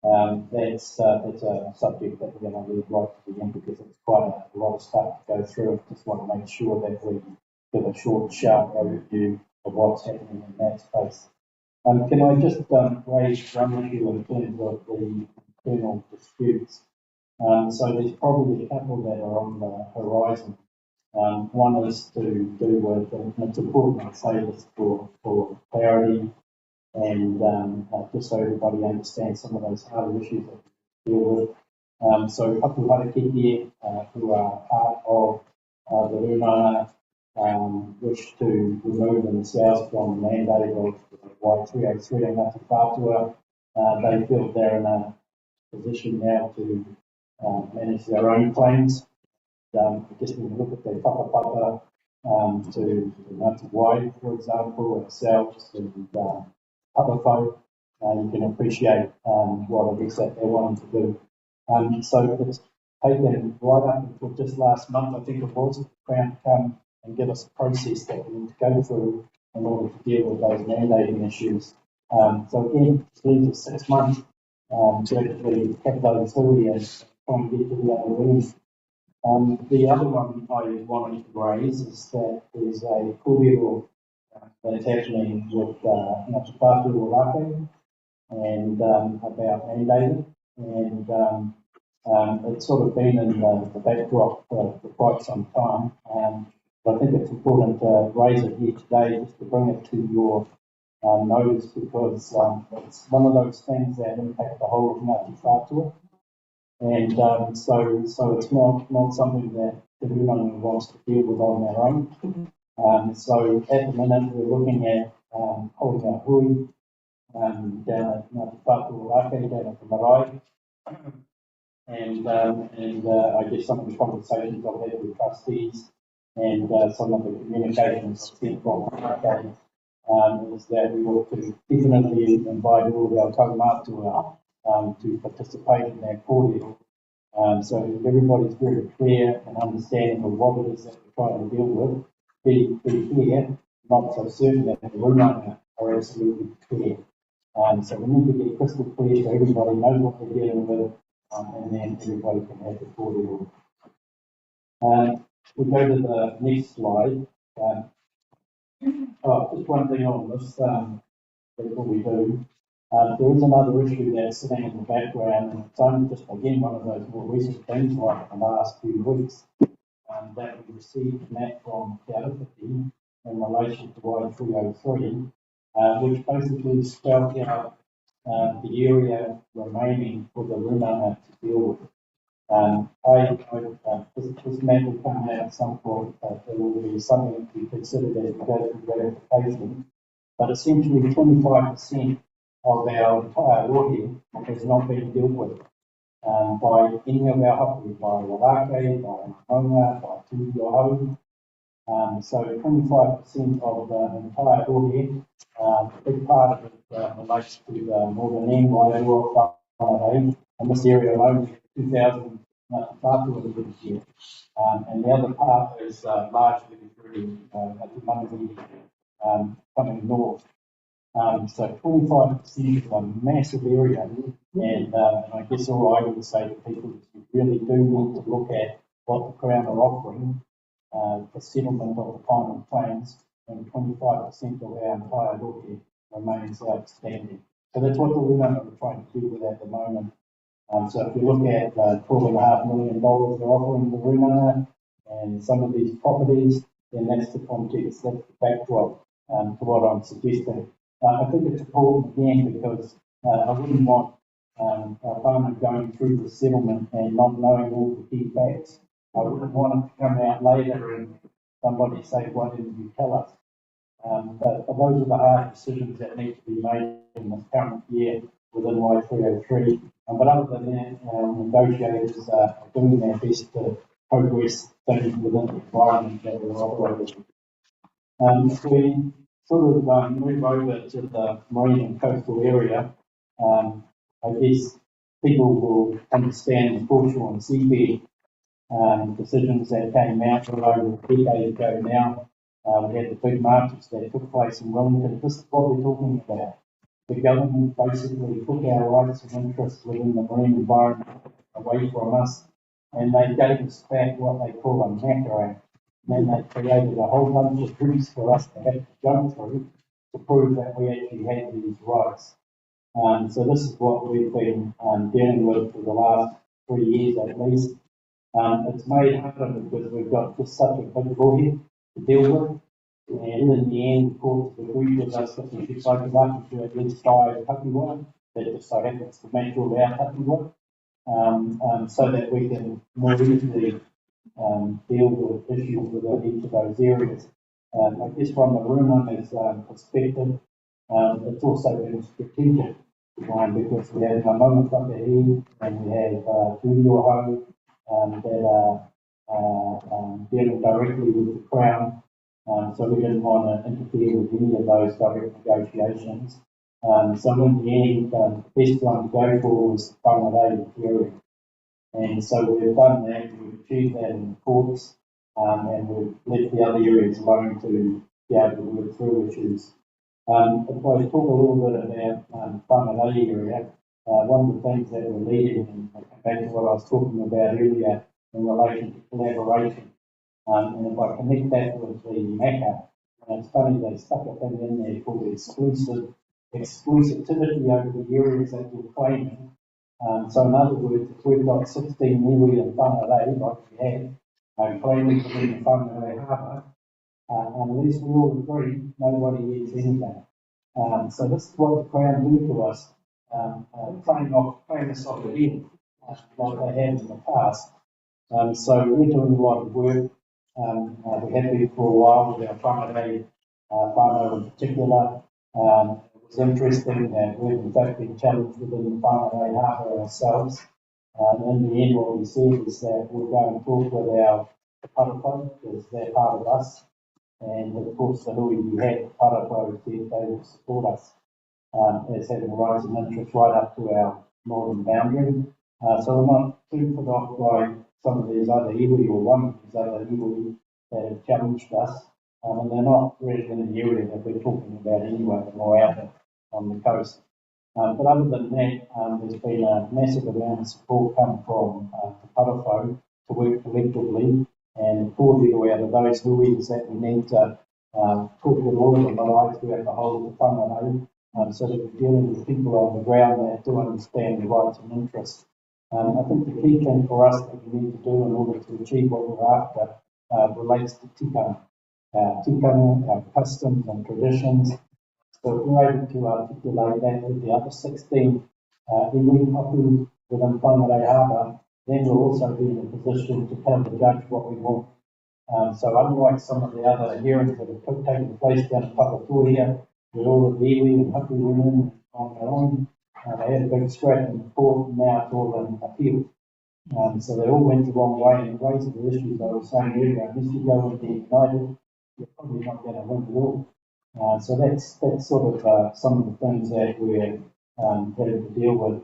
That's a subject that we're going to leave right to the end because it's quite a lot of stuff to go through. I just want to make sure that we give a short, sharp overview of what's happening in that space. Can I just raise one issue in terms of the internal disputes? So there's probably a couple that are on the horizon. One is to do with, and it's important to say this for clarity, and just so everybody understands some of those harder issues that we deal with. So Ngāti Whātua who are part of the Rūnanga, wish to remove themselves from the mandate of Y303 and Ngāti Whātua. They feel they're in a position now to manage their own claims. I guess when you look at their whakapapa to Ngāti Wai, for example, ourselves and Papafo, you can appreciate what it is that they're wanting to do. So it's taken right up until just last month, I think it was, for the Crown to come and give us a process that we need to go through in order to deal with those mandating issues. So again, it leaves us 6 months to actually have those early and try and get to the other rooms. The other one I wanted to raise is that there's a kōrero that's happening with Ngāti Whātua and about mandating, and it's sort of been in the backdrop for quite some time. But I think it's important to raise it here today just to bring it to your notice because it's one of those things that impact the whole of Ngāti Whātua. And so it's not something that everyone wants to deal with on their own. So at the minute we're looking at holding a hui down at Ngāti Whātua down at the marae. And I guess some of the conversations I've had with trustees and some of the communications I've sent from Rūnanga is that we ought to definitely invite all of our kaumātua to participate in that kōrero. So everybody's very clear and understanding of what it is that we're trying to deal with. Be clear, not so certain that the Rūnanga are absolutely clear. So we need to get crystal clear so everybody knows what they're dealing with, and then everybody can have the kōrero. We'll go to the next slide. Just one thing on this, before we do. There is another issue that's sitting in the background, and it's only just, again, one of those more recent things, like the last few weeks, that we received that from Te in relation to Y303, which basically spelled out the area remaining for the Rūnanga to deal with. This map will come out at some point, there will be something to be considered as we go through ratification, but essentially 25% of our entire rohe has not been dealt with by any of our hapu, by Wārake, by Rūnanga, by Tū So 25% of the entire rohe, a big part of it relates to the northern end, Wairua, and this area alone, 2,000 Ngāti Whātua lives here. And the other part is largely through Ngāti Whātua coming north. So 25% is a massive area, and I guess all I would say to people is you really do need to look at what the Crown are offering for settlement of the final claims, and 25% of our entire look remains outstanding. So that's what the Rūnanga are trying to deal with at the moment. So if you look at $12.5 million they're offering the Rūnanga and some of these properties, then that's the context, that's the backdrop to what I'm suggesting. I think it's important again because I wouldn't want a farmer going through the settlement and not knowing all the key facts. I wouldn't want it to come out later and somebody say, why didn't you tell us? But those are the hard decisions that need to be made in this current year within Y303. But other than that, negotiators are doing their best to progress things within the environment that we're operating. If we sort of move over to the marine and coastal area, I guess people will understand the foreshore and seabed decisions that came out well over a decade ago now. We had the big marches that took place in Wellington. This is what we're talking about. The government basically took our rights and interests within the marine environment away from us, and they gave us back what they call a MACA Act. Then they created a whole bunch of hoops for us to have to jump through to prove that we actually had these rights. So this is what we've been dealing with for the last 3 years at least. It's made harder because we've got just such a big body to deal with. And in the end, the courts have agreed with us that we should focus up to at least 5 takiwa that just so happens to match all our takiwa, so that we can more easily deal with issues within each of those areas. I guess from the Rūnanga's perspective, it's also been strategic because we have Ngāti Whātua and we have Tūrioho that are dealing directly with the Crown. So we didn't want to interfere with any of those direct negotiations. So in the end, the best one to go for was the Whangarei area. And so we've done that, we've achieved that in the courts, and we've left the other areas alone to be able to work through issues. If I talk a little bit about Whangarei area, one of the things that we're leading, and I come back to what I was talking about earlier in relation to collaboration, and if I connect that with the MACA, it's funny they stuck a thing in there called exclusivity over the areas that you're claiming. So in other words, if we've got 16 iwi in Whangarei, like we have, claiming to be in Whangarei Harbour, unless we all agree, nobody gets anything. So this is what the Crown do to us, claim us off the head, like they have in the past. So we're doing a lot of work. We have been for a while with our Whangarei whānau in particular. It was interesting that we've in fact been challenged within the Whangarei Harbour ourselves. In the end, what we said is that we'll go and talk with our Parapho, because they're part of us. And of course, the hui we had, the Parapho, said they will support us as having rights and interests right up to our northern boundary. So we're not too put off by some of these other iwi, or one of these other iwi that have challenged us, and they're not really in the area that we're talking about anyway, more out on the coast. But other than that, there's been a massive amount of support come from the Parapho to work collectively and cordial out of those huis that we need to talk with all of them alive throughout the whole of the whangarei, so that we're dealing with people on the ground that do understand the rights and interests. I think the key thing for us that we need to do in order to achieve what we're after relates to tikanga. Our customs and traditions. So if we're able to articulate that with the other 16 iwi hapu within Whangarei Harbour, then we'll also be in a position to tell the judge what we want. So unlike some of the other hearings that have taken place down in Papatoria, where all of the iwi and hapu women on their own, they had a big scrap in the court, and now it's all in appeal. So they all went the wrong way, and raised the issues I was saying earlier. Unless you go into United, you're probably not going to win at all. So that's sort of some of the things that we're having to deal with.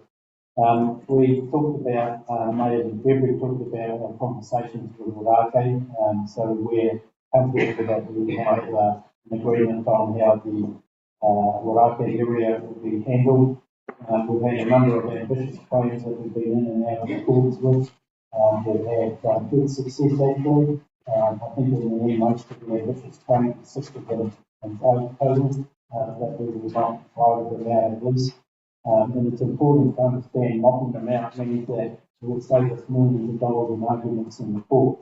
We talked about, May and February, talked about our conversations with Rūnanga, so we're comfortable that we now have an agreement on how the Rūnanga area will be handled. We've had a number of ambitious plans that we've been in and out of accordance with. We've had good success actually. I think in the end, most of the ambitious plans consisted of proposals that we will not provide them out at least. And it's important to understand knocking them out means that it will save us millions of dollars in arguments in the court.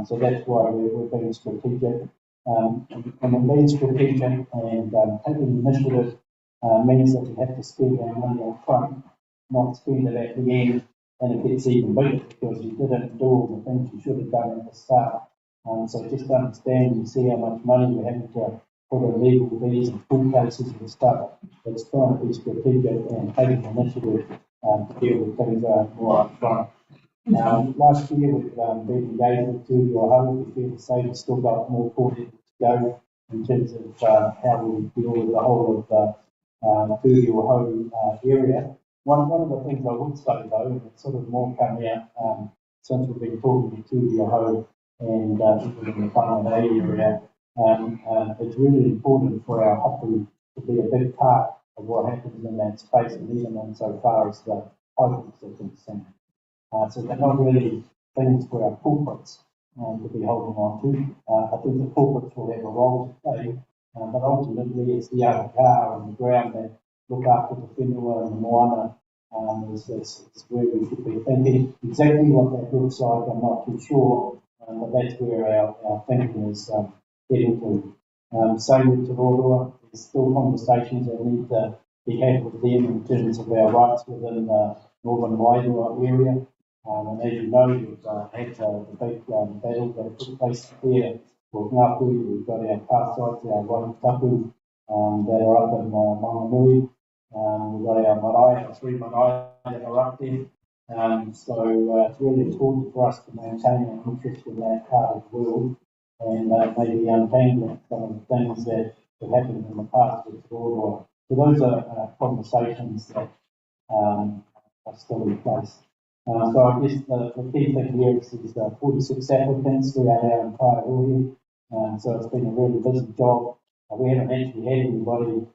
So that's why we're being strategic. And being strategic and taking initiative means that we have to spend our money up front, not spend it at the end, and it gets even bigger because you didn't do all the things you should have done at the start. So just understand and see how much money we're having to put in legal fees and court cases and stuff. It's trying to be strategic and taking initiative to deal with things more up front. Last year we've been engaged with Ngāti Whātua. We feel to say we've still got more court to go in terms of how we deal with the whole of the Ngāti Whātua area. One of the things I would say though, and it's sort of more come out since we've been talking to Ngāti Whātua and people in the Whangarei area, it's really important for our hapu to be a big part of what happens in that space, and even insofar as the openings are concerned. So they're not really things for our corporates to be holding on to. I think the corporates will have a role to play, but ultimately it's the AGM on the ground that look after the whenua and the moana. Is where we should be thinking. Exactly what that looks like, I'm not too sure, but that's where our thinking is getting to. Same with Te Rōrua, there's still conversations that need to be had with them in terms of our rights within the Northern Wairua area. And as you know, we've had the big battle that took place there with Ngāpuhi. We've got our parasites, our waitapu that are up in Manganui. We've got our marae, our three marae that are up there. So it's really important for us to maintain our interest in that part of the world and maybe untangling some of the things that have happened in the past with Te Rōrua. So those are conversations that are still in place. So I guess the key thing here is 46 applicants throughout our entire area. So it's been a really busy job. We haven't actually had anybody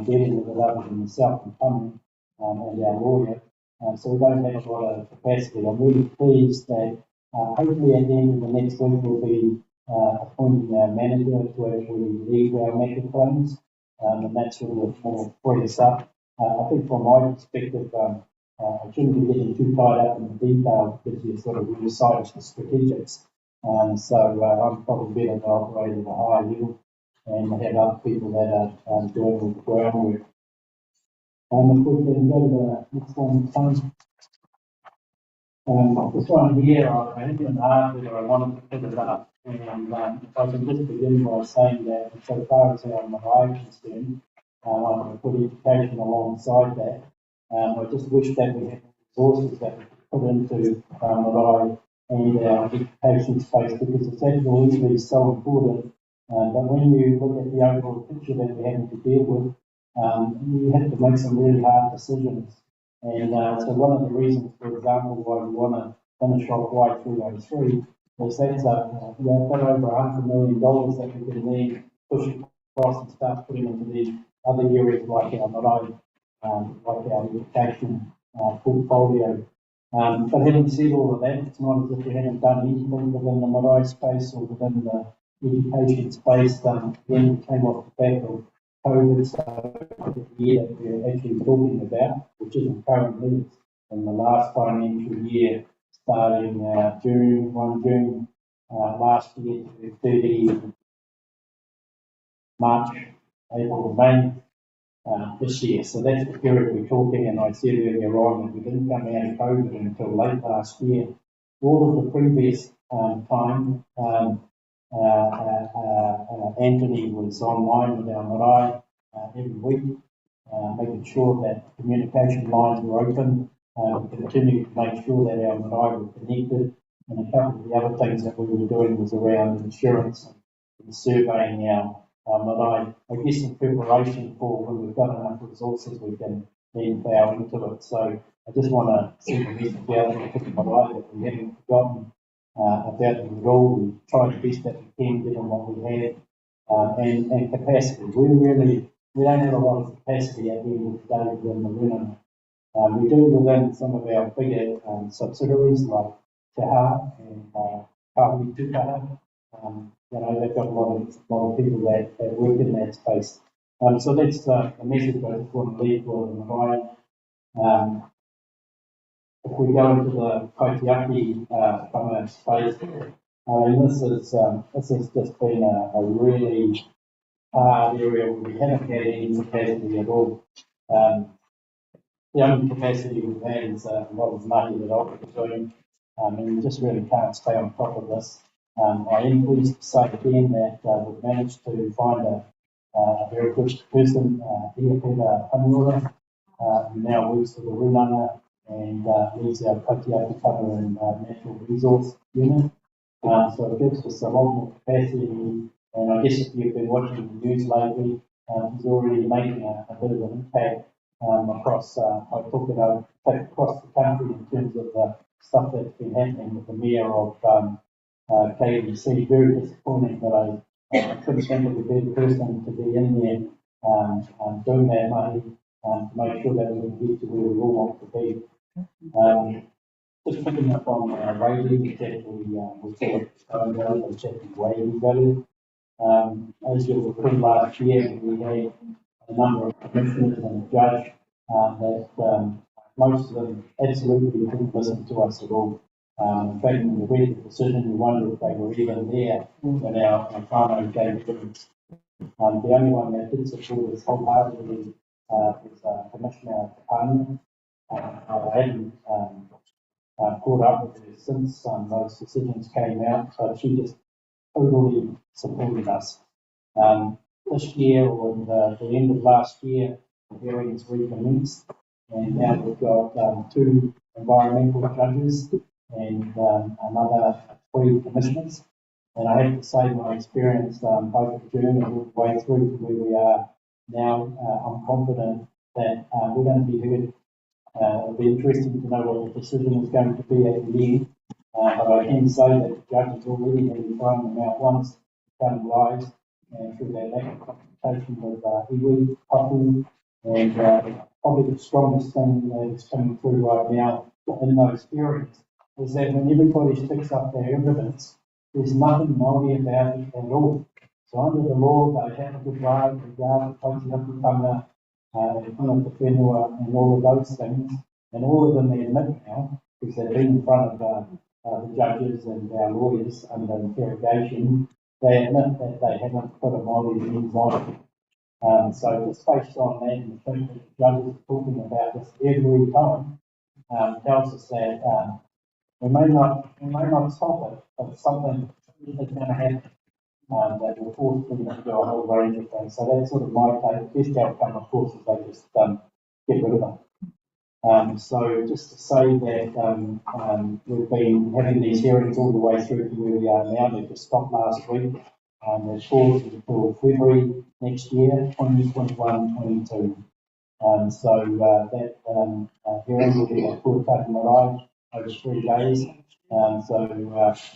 dealing with it other than myself and Tommy and our lawyer. So we don't have a lot of capacity. I'm really pleased that hopefully at the end of the next week we'll be appointing our manager to actually lead our matter claims. And that's really more free us up. I think from my perspective, I shouldn't be getting too tied up in the detail because you sort of recite the strategics. So I'm probably better to operate at a higher level and have other people that are doing all the groundwork. If we can go to the next one, Tom. This one here, I had an art that I wanted to put it up. And if I can just begin by saying that so far as our marae is concerned, I want to put education alongside that. I just wish that we had resources that we could put into marae and our education space because it's absolutely so important. But when you look at the overall picture that we're having to deal with, you have to make some really hard decisions. And so one of the reasons, for example, why we want to finish off Y303 is that's a bit over $100 million that we can then push across and start putting into these other areas like our marae, like our education portfolio. But having said all of that, it's not as if we haven't done anything within the marae space or within the education space. Again, we came off the back of COVID, so the year that we're actually talking about, which isn't currently, in the last financial year, starting June last year to 30 March, April, May this year. So that's the period we're talking, and I said earlier on that we didn't come out of COVID until late last year. All of the previous time, Anthony was online with our marae every week, making sure that communication lines were open. We continued to make sure that our marae were connected, and a couple of the other things that we were doing was around insurance and surveying our marae, I guess in preparation for when we've got enough resources we can then plough into it. So I just want to send a message out to the marae that we haven't forgotten about them at all. We tried the best that we can given what we had, and capacity. We don't have a lot of capacity at the end of the day within the Rūnanga. We do within some of our bigger subsidiaries like Te Ha and Kahui Tukaha. They've got a lot of people that work in that space. So that's the message I just want to leave for the marae. If we go into the Kaitiaki whanga space, this has just been a really hard area where we haven't had any capacity at all. The only capacity we've had is what was money that I was doing, and we just really can't stay on top of this. I am pleased to say again that we've managed to find a very good person, Peter Paniora, who now works for the Rūnanga and leads our Kaitiaki Whātua and Natural Resource Unit. So it gives us a lot more capacity, and I guess if you've been watching the news lately, he's already making a bit of an impact across the country in terms of the stuff that's been happening with the mayor of KMC. Very disappointing that I couldn't think of a better person to be in there doing that money to make sure that we can get to where we all want to be. Just picking up on Rayleigh, which actually we call it Stone Valley, but it's actually Wavy Valley. As you'll recall, last year we had a number of commissioners and a judge that most of them absolutely didn't listen to us at all. In fact, when we read the decision, we wondered if they were even there when our whānau gave evidence. The only one that did support us wholeheartedly was Commissioner Parliament. I hadn't caught up with her since those decisions came out, so she just totally supported us. This year, or the end of last year, the hearings recommenced, and now we've got 2 environmental judges and another 3 commissioners. And I have to say, my experience both at June and all the way through to where we are now, I'm confident that we're going to be heard. It'll be interesting to know what the decision is going to be at the end. But I can say that the judge has already been throwing them out once, become lies, and through their lack of consultation with iwi, papu, and probably the strongest thing that's coming through right now in those hearings is that when everybody sticks up their evidence, there's nothing Māori about it at all. So under the law, they have a good right regard to Kaitiaki whenua and all of those things, and all of them they admit now, because they've been in front of the judges and our lawyers under interrogation, they admit that they haven't put a Māori lens on it. So just based on that and the fact that the judges are talking about this every time, tells us that we may not solve it, but something is going to happen. That will force them to do a whole range of things. So that's sort of my take. The best outcome, of course, is they just get rid of them. So just to say that we've been having these hearings all the way through to where we are now. They just stopped last week. They're paused until February next year, 2021-22. So that hearing will be at Tuatara Marae over 3 days. So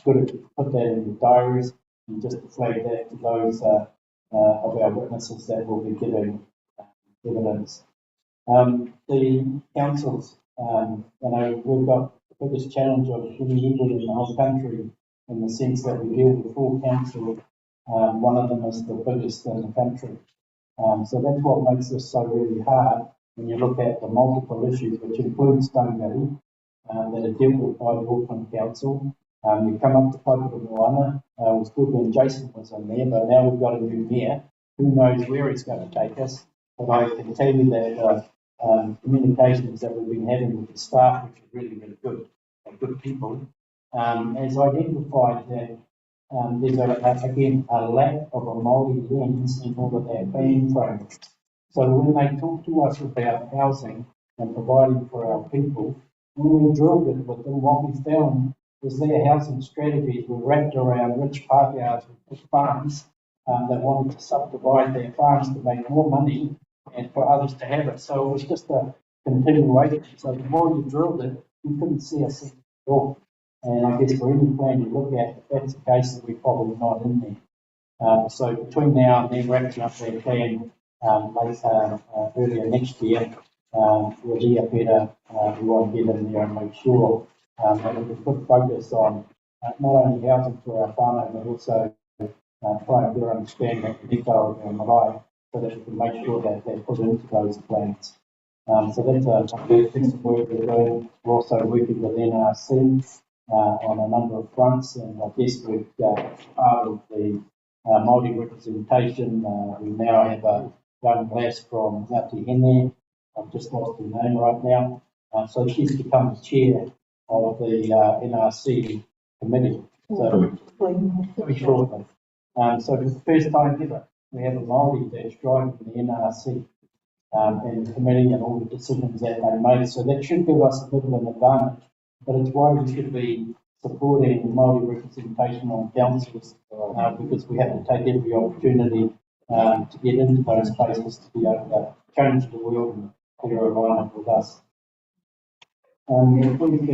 good to put that in the diaries. And just to flag that to those of our witnesses that will be giving evidence. The councils, we've got the biggest challenge of any iwi in the whole country in the sense that we deal with 4 councils. One of them is the biggest in the country. So that's what makes this so really hard when you look at the multiple issues, which include Stone Valley, that are dealt with by the Auckland Council. You come up to Paipura Moana, it was good when Jason was in there, but now we've got a new mayor. Who knows where it's going to take us? But I can tell you that communications that we've been having with the staff, which is really, really good, good people, has identified that there's again a lack of a Māori lens in all of their plan frameworks. So when they talk to us about housing and providing for our people, when we drilled it with them, what we found is their housing strategies were wrapped around rich Pākehās with farms that wanted to subdivide their farms to make more money and for others to have it. So it was just a continuation. So the more you drilled it, you couldn't see a single door. And I guess for any plan you look at, if that's the case, then we're probably not in there. So between now and then, wrapping up their plan earlier next year, we'll be a better, we want to get in there and make sure that we can put focus on not only housing for our whānau, but also try and better understand the detail of our marae, so that we can make sure that they're put into those plans. So that's a big piece of work we're doing. We're also working with NRC on a number of fronts, and I guess we've part of the Māori representation. We now have a young lass from Ngāti Whātua. I've just lost her name right now. So she's become the chair of the NRC committee. So very shortly. So for the first time ever, we have a Māori that's driving the NRC and the committee and all the decisions that they make. So that should give us a bit of an advantage. But it's why we should be supporting Māori representation on councils, because we have to take every opportunity to get into those places to be able to change the world and better align it with us. Again,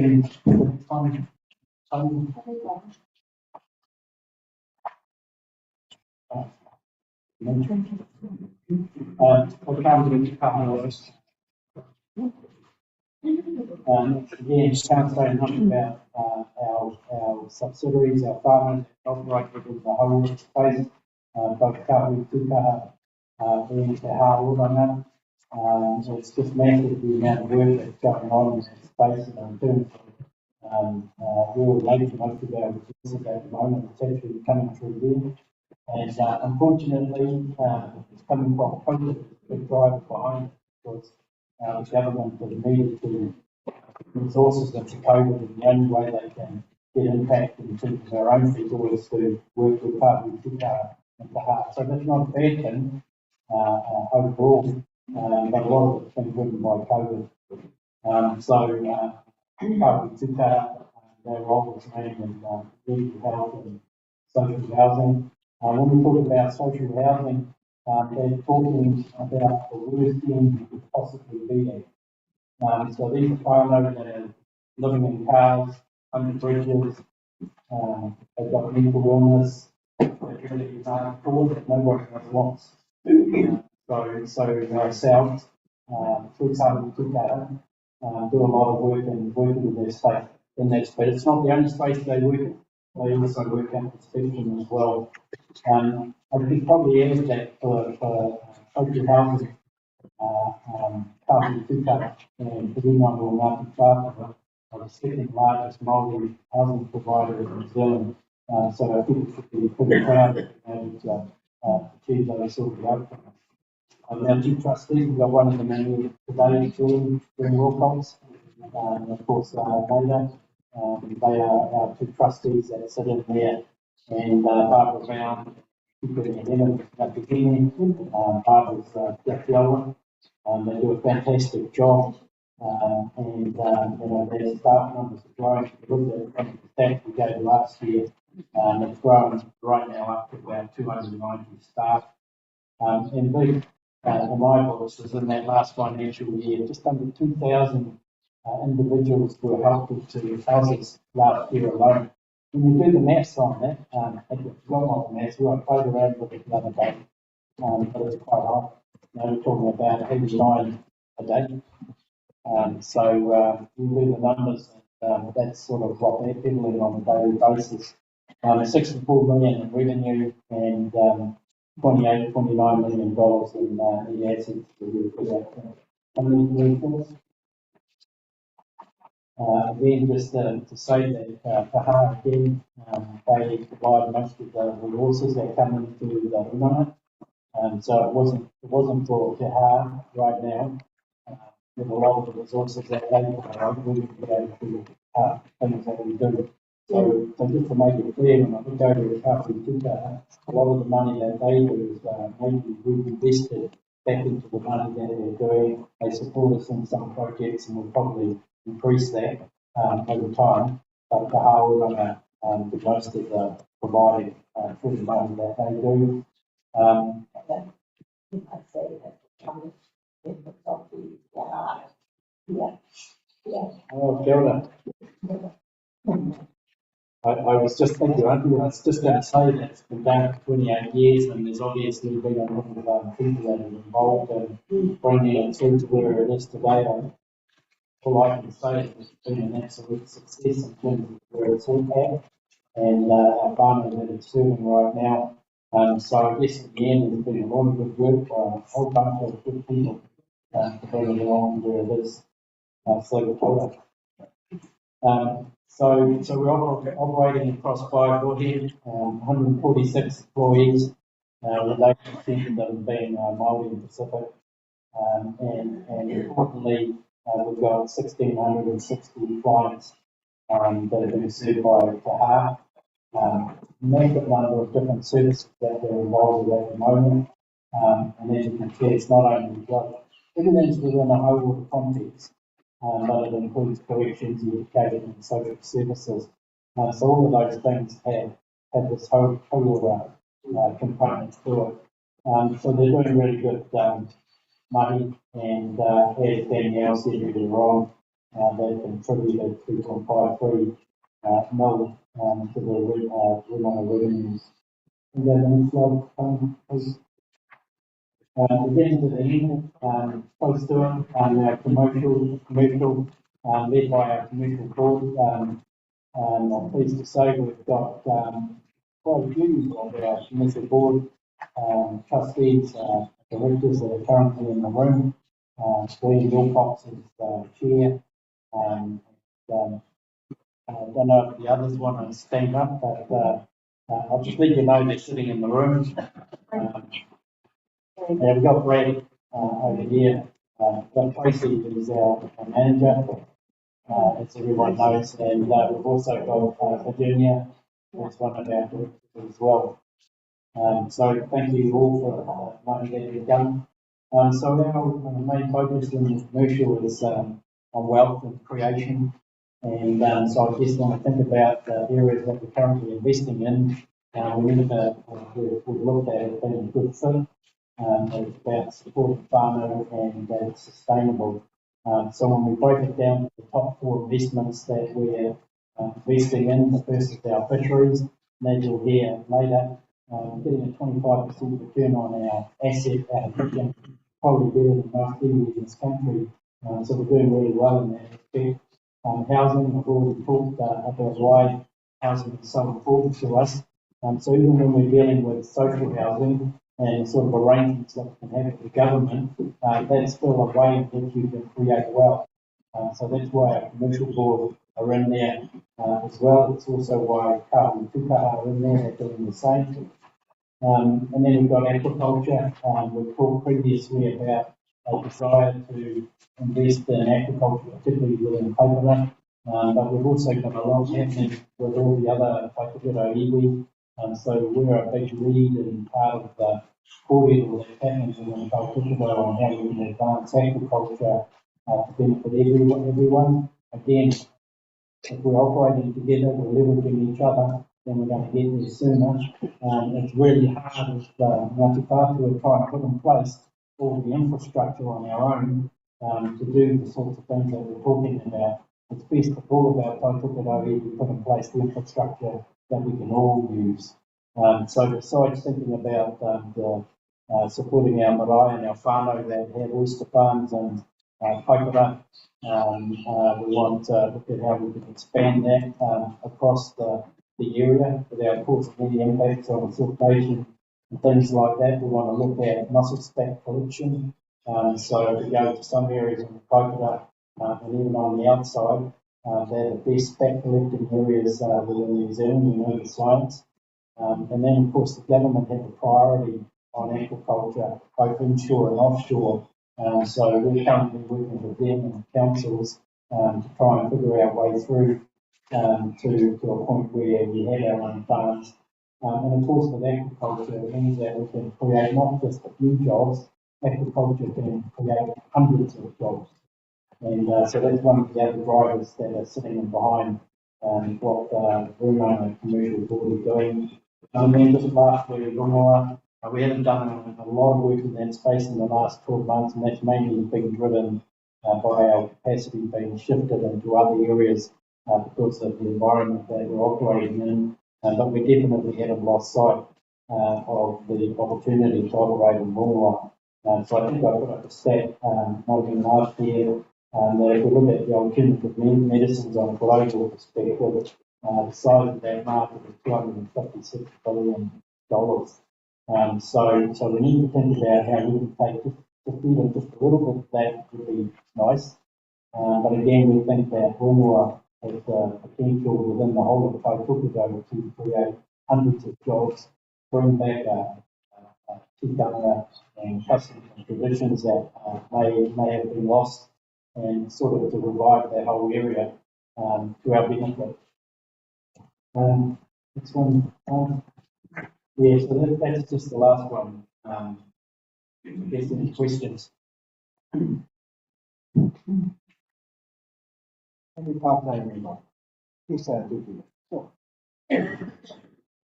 can't say enough about our subsidiaries, our farmers that operate within the whole space, both Ngāti Whātua and Te Rūnanga. So it's just massive the amount of work that's going on in that space, and in terms of rural labour, most of our resources at the moment is actually coming through there. And unfortunately, it's coming from COVID, the big driver behind it, because the government has needed to resources into COVID, and the only way they can get impact in terms of our own people is to work with Ngāti Whātua and Te Rā. So that's not a bad thing overall, but a lot of it's been driven by COVID. Ngāti Whātua, their role is mainly in mental health and social housing. When we talk about social housing, they're talking about the worst thing you could possibly be at. So these are whānau that are living in cars, under bridges, they've got mental illness, they really can't afford it, nobody wants. So ourselves, through Ngāti Whātua, do a lot of work and working in their space, in that space. It's not the only space they work in, they also work at inspection as well. I could probably add that for social housing, Ngāti Whātua and Rūnanga or Ngāti Whātua are the second largest Māori housing provider in New Zealand. So I think we should be pretty proud of being able to achieve those sort of outcomes. Our two trustees, we've got one of them in today, June Wilcox, and of course Maida. They are our two trustees that sit in there, and Barbara Brown, Barbara's Jack Yellow. They do a fantastic job, and their staff numbers are growing. If you look at the stats we gave last year, it's grown right now up to about 290 staff. Indeed, in my books, was in that last financial year, just under 2,000 individuals were helped to houses last year alone. When you do the maths on that, if you've got the maths, we won't play around with it another day, but it's quite high. We're talking about 89 a day. So you do the numbers, and that's sort of what they're peddling on a daily basis. 64 million in revenue and $29 million in the assets again, just to say that Te Rā again, they provide most of the resources that come into the Rūnanga. So it wasn't for Te Rā right now. With a lot of the resources that they provide, we would be able to do things that we do. So just to make it clear, when I look over at Ngāti Whātua, a lot of the money that they do is maybe reinvested back into the money that they're doing. They support us in some projects, and we'll probably increase that over time. But Te Rā do most of the providing for the money that they do. I'd say that Oh, kia ora. I was just thinking, I was just going to say that it's been going for 28 years and there's obviously been a lot of people that are involved in bringing it through to where it is today. All I can say is it's been an absolute success in terms of where it's all at and our farmers that it's serving right now. So I guess at the end there's been a lot of good work by a whole bunch of good people to bring it along where it is. So we're operating across 5 buildings, 146 employees, with 80% of them being Māori and Pacific. And importantly, we've got 1,660 clients that are being served by Taha. Massive number of different services that they're involved with at the moment. And as you can see, it's not only everything's within a whole context. But it includes corrections, education and social services. So all of those things have this whole component to it. So they're doing really good money, and as Danielle said earlier on, they've contributed 2.53 mil to the Rūnanga revenues. And then the next slide, please. Getting to the end, close to it, our commercial, led by our commercial board. I'm pleased to say we've got quite a few of our commercial board trustees, directors that are currently in the room. Glenn Wilcox is chair. I don't know if the others want to stand up, but I'll just let you know they're sitting in the room. Yeah, we've got Brad over here. We've got Tracy, who's our manager, as everyone knows, and we've also got Virginia, who's one of our directors as well. So thank you all for letting that be done. So our main focus in the commercial is on wealth and creation, and so I just want to think about the areas that we're currently investing in. We've looked at it being a good fit. It's about supporting the farmer and that it's sustainable. So when we break it down to the top 4 investments that we're investing in, the first is our fisheries, and as you'll hear later, getting a 25% return on our asset allocation, probably better than most areas in this country. So we're doing really well in that respect. Housing, I've already talked about why housing is so important to us. So even when we're dealing with social housing and sort of arrangements that we can have with the government, that's still a way in which you can create wealth. So that's why our commercial board are in there as well. It's also why Kaha and Tukaha are in there, they're doing the same. And then we've got agriculture. We've talked previously about a desire to invest in agriculture, particularly within coconut. But we've also got a lot happening with all the other whaikato iwi. So we're a big lead and part of the corridor that's happening within whaikato on how we can advance agriculture to benefit everyone. Again, if we're operating together, we're leveraging each other, then we're going to get there sooner. It's really hard with Ngāti Whātua trying to put in place all the infrastructure on our own to do the sorts of things that we're talking about. It's best for all of our whaikato we put in place the infrastructure that we can all use. So besides thinking about supporting our marae and our whānau that have oyster farms and paipara, we want to look at how we can expand that across the area without causing any impacts on siltation and things like that. We want to look at mussel stack collection. So we go to some areas in the coconut and even on the outside, they're the best stack collecting areas within New Zealand. We know the science. And then, of course, the government have a priority on agriculture, both inshore and offshore. So we're currently working with them and councils to try and figure our way through to a point where we have our own farms. And of course, with agriculture, it means that we can create not just a few jobs, agriculture can create hundreds of jobs. And so that's one of the other drivers that are sitting behind what Rūnanga Commercial Board is doing. And then just lastly, Rūnanga, we haven't done a lot of work in that space in the last 12 months, and that's mainly been driven by our capacity being shifted into other areas because of the environment that we're operating in. But we definitely haven't lost sight of the opportunity to operate in Rūnanga. So I think I put up a stat noting last year that if we look at the alternative medicines on a global perspective, the size of that market is $256 billion. So we need to think about how we can take just even just a little bit of that would be nice. But again, we think that Rūnanga has potential within the whole of Tautoko to create hundreds of jobs, bring back tikanga and customs and traditions that may have been lost, and sort of to revive that whole area to our benefit. Next one. Yeah, so that's just the last one. I guess any questions? Any part-time anymore? Yes, I do. Sure.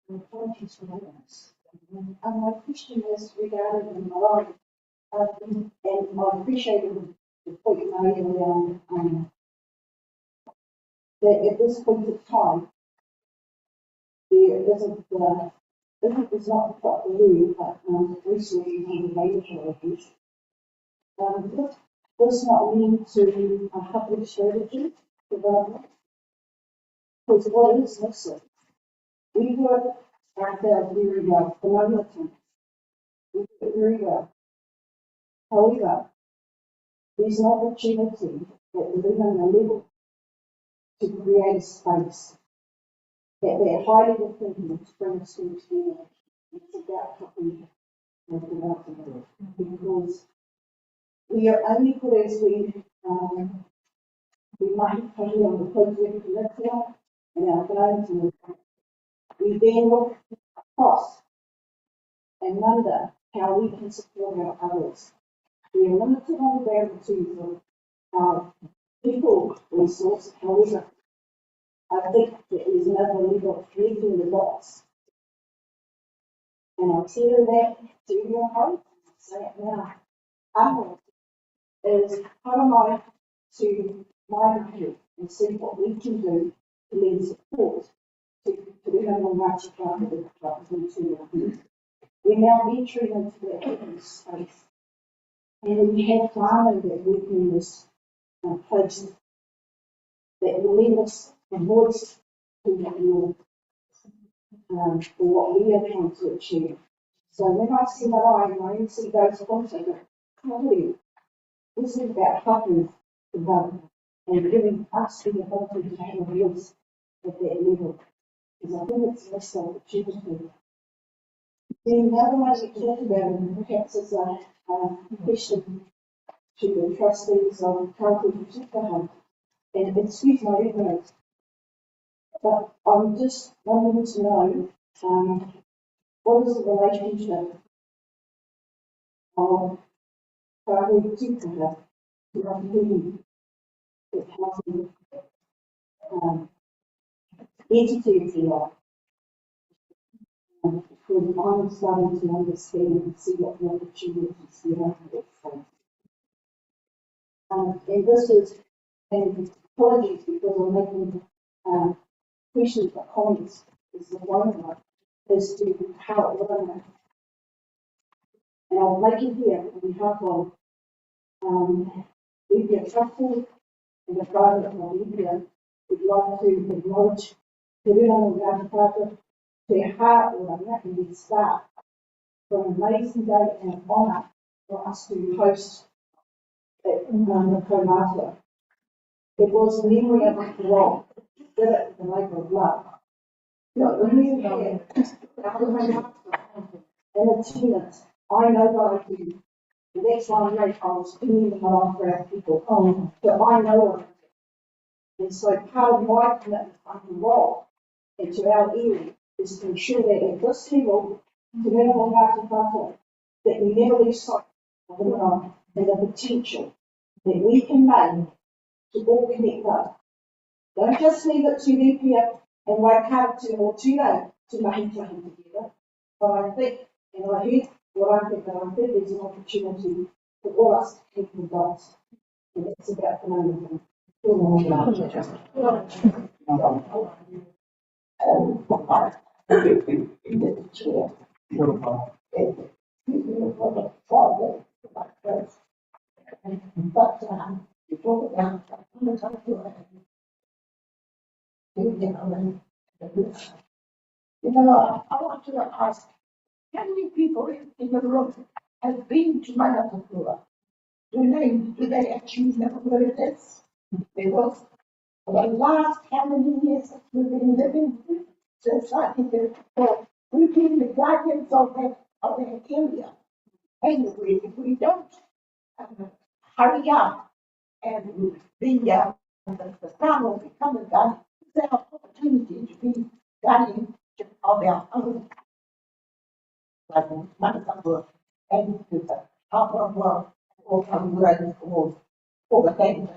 Apologies for this. My question is regarding the Māori, and I appreciate the point you made around that at this point of time, there is not quite the rule, but resources and available issues. Does not lead to a public strategy development, because what is missing, we work ourselves very well, phenomenal. We work very well. However, there's an opportunity at the level to create a space that they're highly dependent to bring us to together. It's about helping development, because we are only good as we might put on the project curriculum and our guidance, and we then look across and wonder how we can support our others. We are limited on the gratitude of our people resource. However, I think there is another level of connecting the dots. And I'll tell you that to your heart, say it now. Is how am I to my view and see what we can do to lend support to the Ngāti Whātua. We're now entering into that open space, and we have whānau that work in this place that will lend us a voice to what we are trying to achieve. So when I see that I MC goes on to the this is about helping development and giving us the ability to have a voice at that level. Because I think it's less opportunity. Then the other one we talked about, and perhaps as a question to the trustees of Ngāti Whātua, and excuse my ignorance, but I'm just wanting to know what is the relationship of Ngāti Whātua to the housing entity, if you like. Because I'm starting to understand and see what the opportunities there are. And this is, and apologies because I'm making questions or comments, is the one one, as to how it will. And I'll make it here on behalf of India Truffle and the private of India. Would like to acknowledge the Rūnanga Ngāti Whātua, their heart and their staff for an amazing day and an honour for us to host at the Kaumātua. It was the memory of a parole, did it with the labour of love. But when you hear and attendance, I know what I do. And that's why I'm very doing the life for our people. But I know what I do. And so part of my commitment under law and to our area is to ensure that at this level, to Ngāti Whātua, that we never lose sight of the mind and the potential that we can make to all connect up. Don't just leave it to the here and wake up to or too late to make something together. But I think, and I heard what I think, that I think there's an opportunity for all us to connect the dots It's about the moment. You talk about you know, I want to ask, how many people in the room have been to Ngāti Whātua? Do they actually never heard this? Because for the last how many years that we've been living society, we've been the guardians of that area. And if we don't hurry up and the town will become a guardian, it's our opportunity to be guardian of our own Ngāti and to the Harbor world, or from Rome, or the things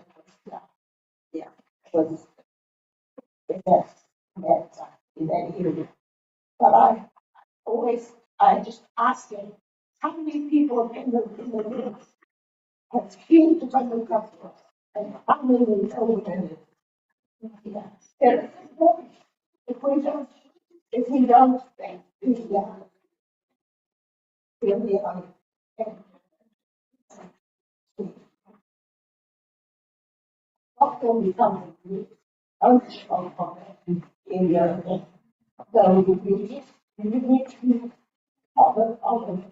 yeah, was in that area. But I just ask him, how many people in the room have been to Ngāti Whātua, and how many know what it is? Yeah. It's important. If we don't, then we are. Not only something ownership of area, so you need to be on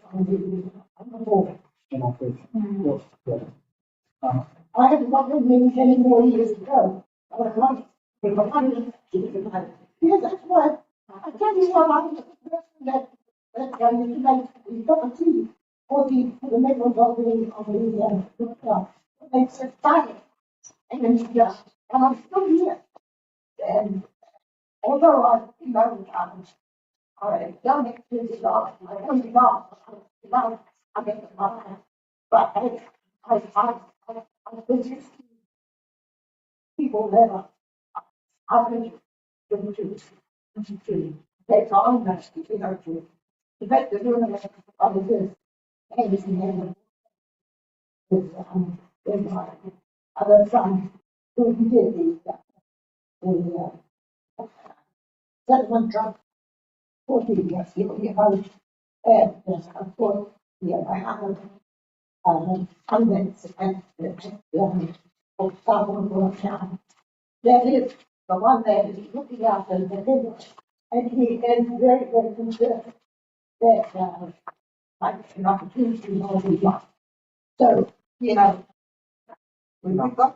the board. I have not been many more years ago. I was like, yes, that's why I tell you what, I'm the person that you make the cup of tea for the members of the they said fire. And then and I'm still here. And although I don't actually love, I don't love, I get the money. But I think people that are going to take on that, to make the Rūnanga of this, everything with my other son, who did the settlement drug 14 years, and of course, I have convents and of Southern town. That is the one that is looking after the village, and he is very, very concerned that an opportunity will be lost. So, we got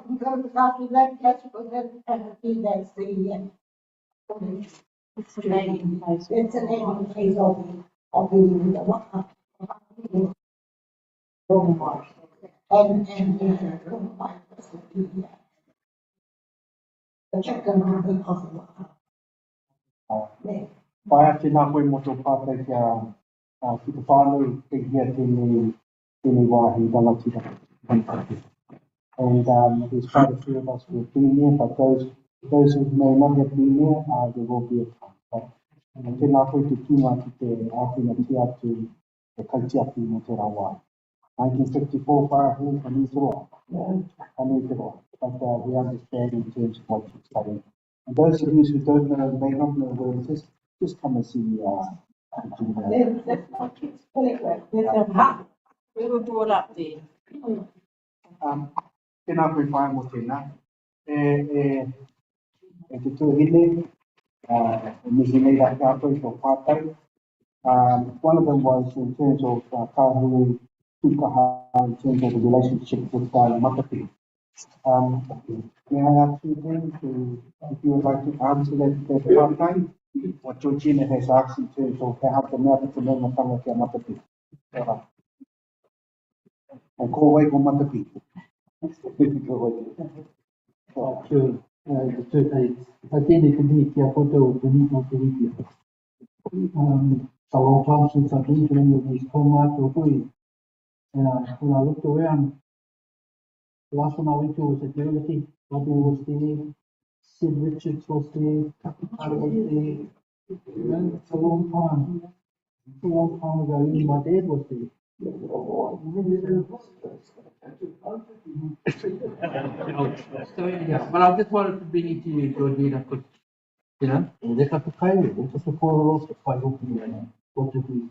to go to South Lake, yes, and see that's the it's an ending phase of the the chicken of Paia te nā koe moto pātai kia ki te whānui te hia tēnei wāhi rangatira. And there's quite a few of us who have been there, but those who may not have been there, there will be a time. And tēnā koe te kima ki te āwhina ki atu e kaitiaki mo te rawai. 1954 whāhu Kanitoro, but we understand in terms of what you're studying. And those of you who don't know, may not know where it is, just come and see me. We were brought up there. Tēnā koe whae mo tēnā. E te tūhine, mihi nei rā kāpoi ko whātai. One of them was in terms of kāhui, tukaha, in terms of the relationship with Matapi. May I ask you then if you would like to answer that part time? What Georgina has asked in terms of how to mea te mea matanga kia Matapi. And ko wai ko Matapi. I tēnei te mihi kia koutou te mihi o te wiki. So a long time since I've been to any of these kaumātua hui. And when I looked around, the last one I went to was at University. Robbie was there, Sid Richards was there, I was there. You know, it's a long time. It's a long time ago. Even my dad was there. So anyhow, but I just wanted to bring it to you, Georgina, because, you know, they have to pay you, they have to follow rules to pay you, what to do.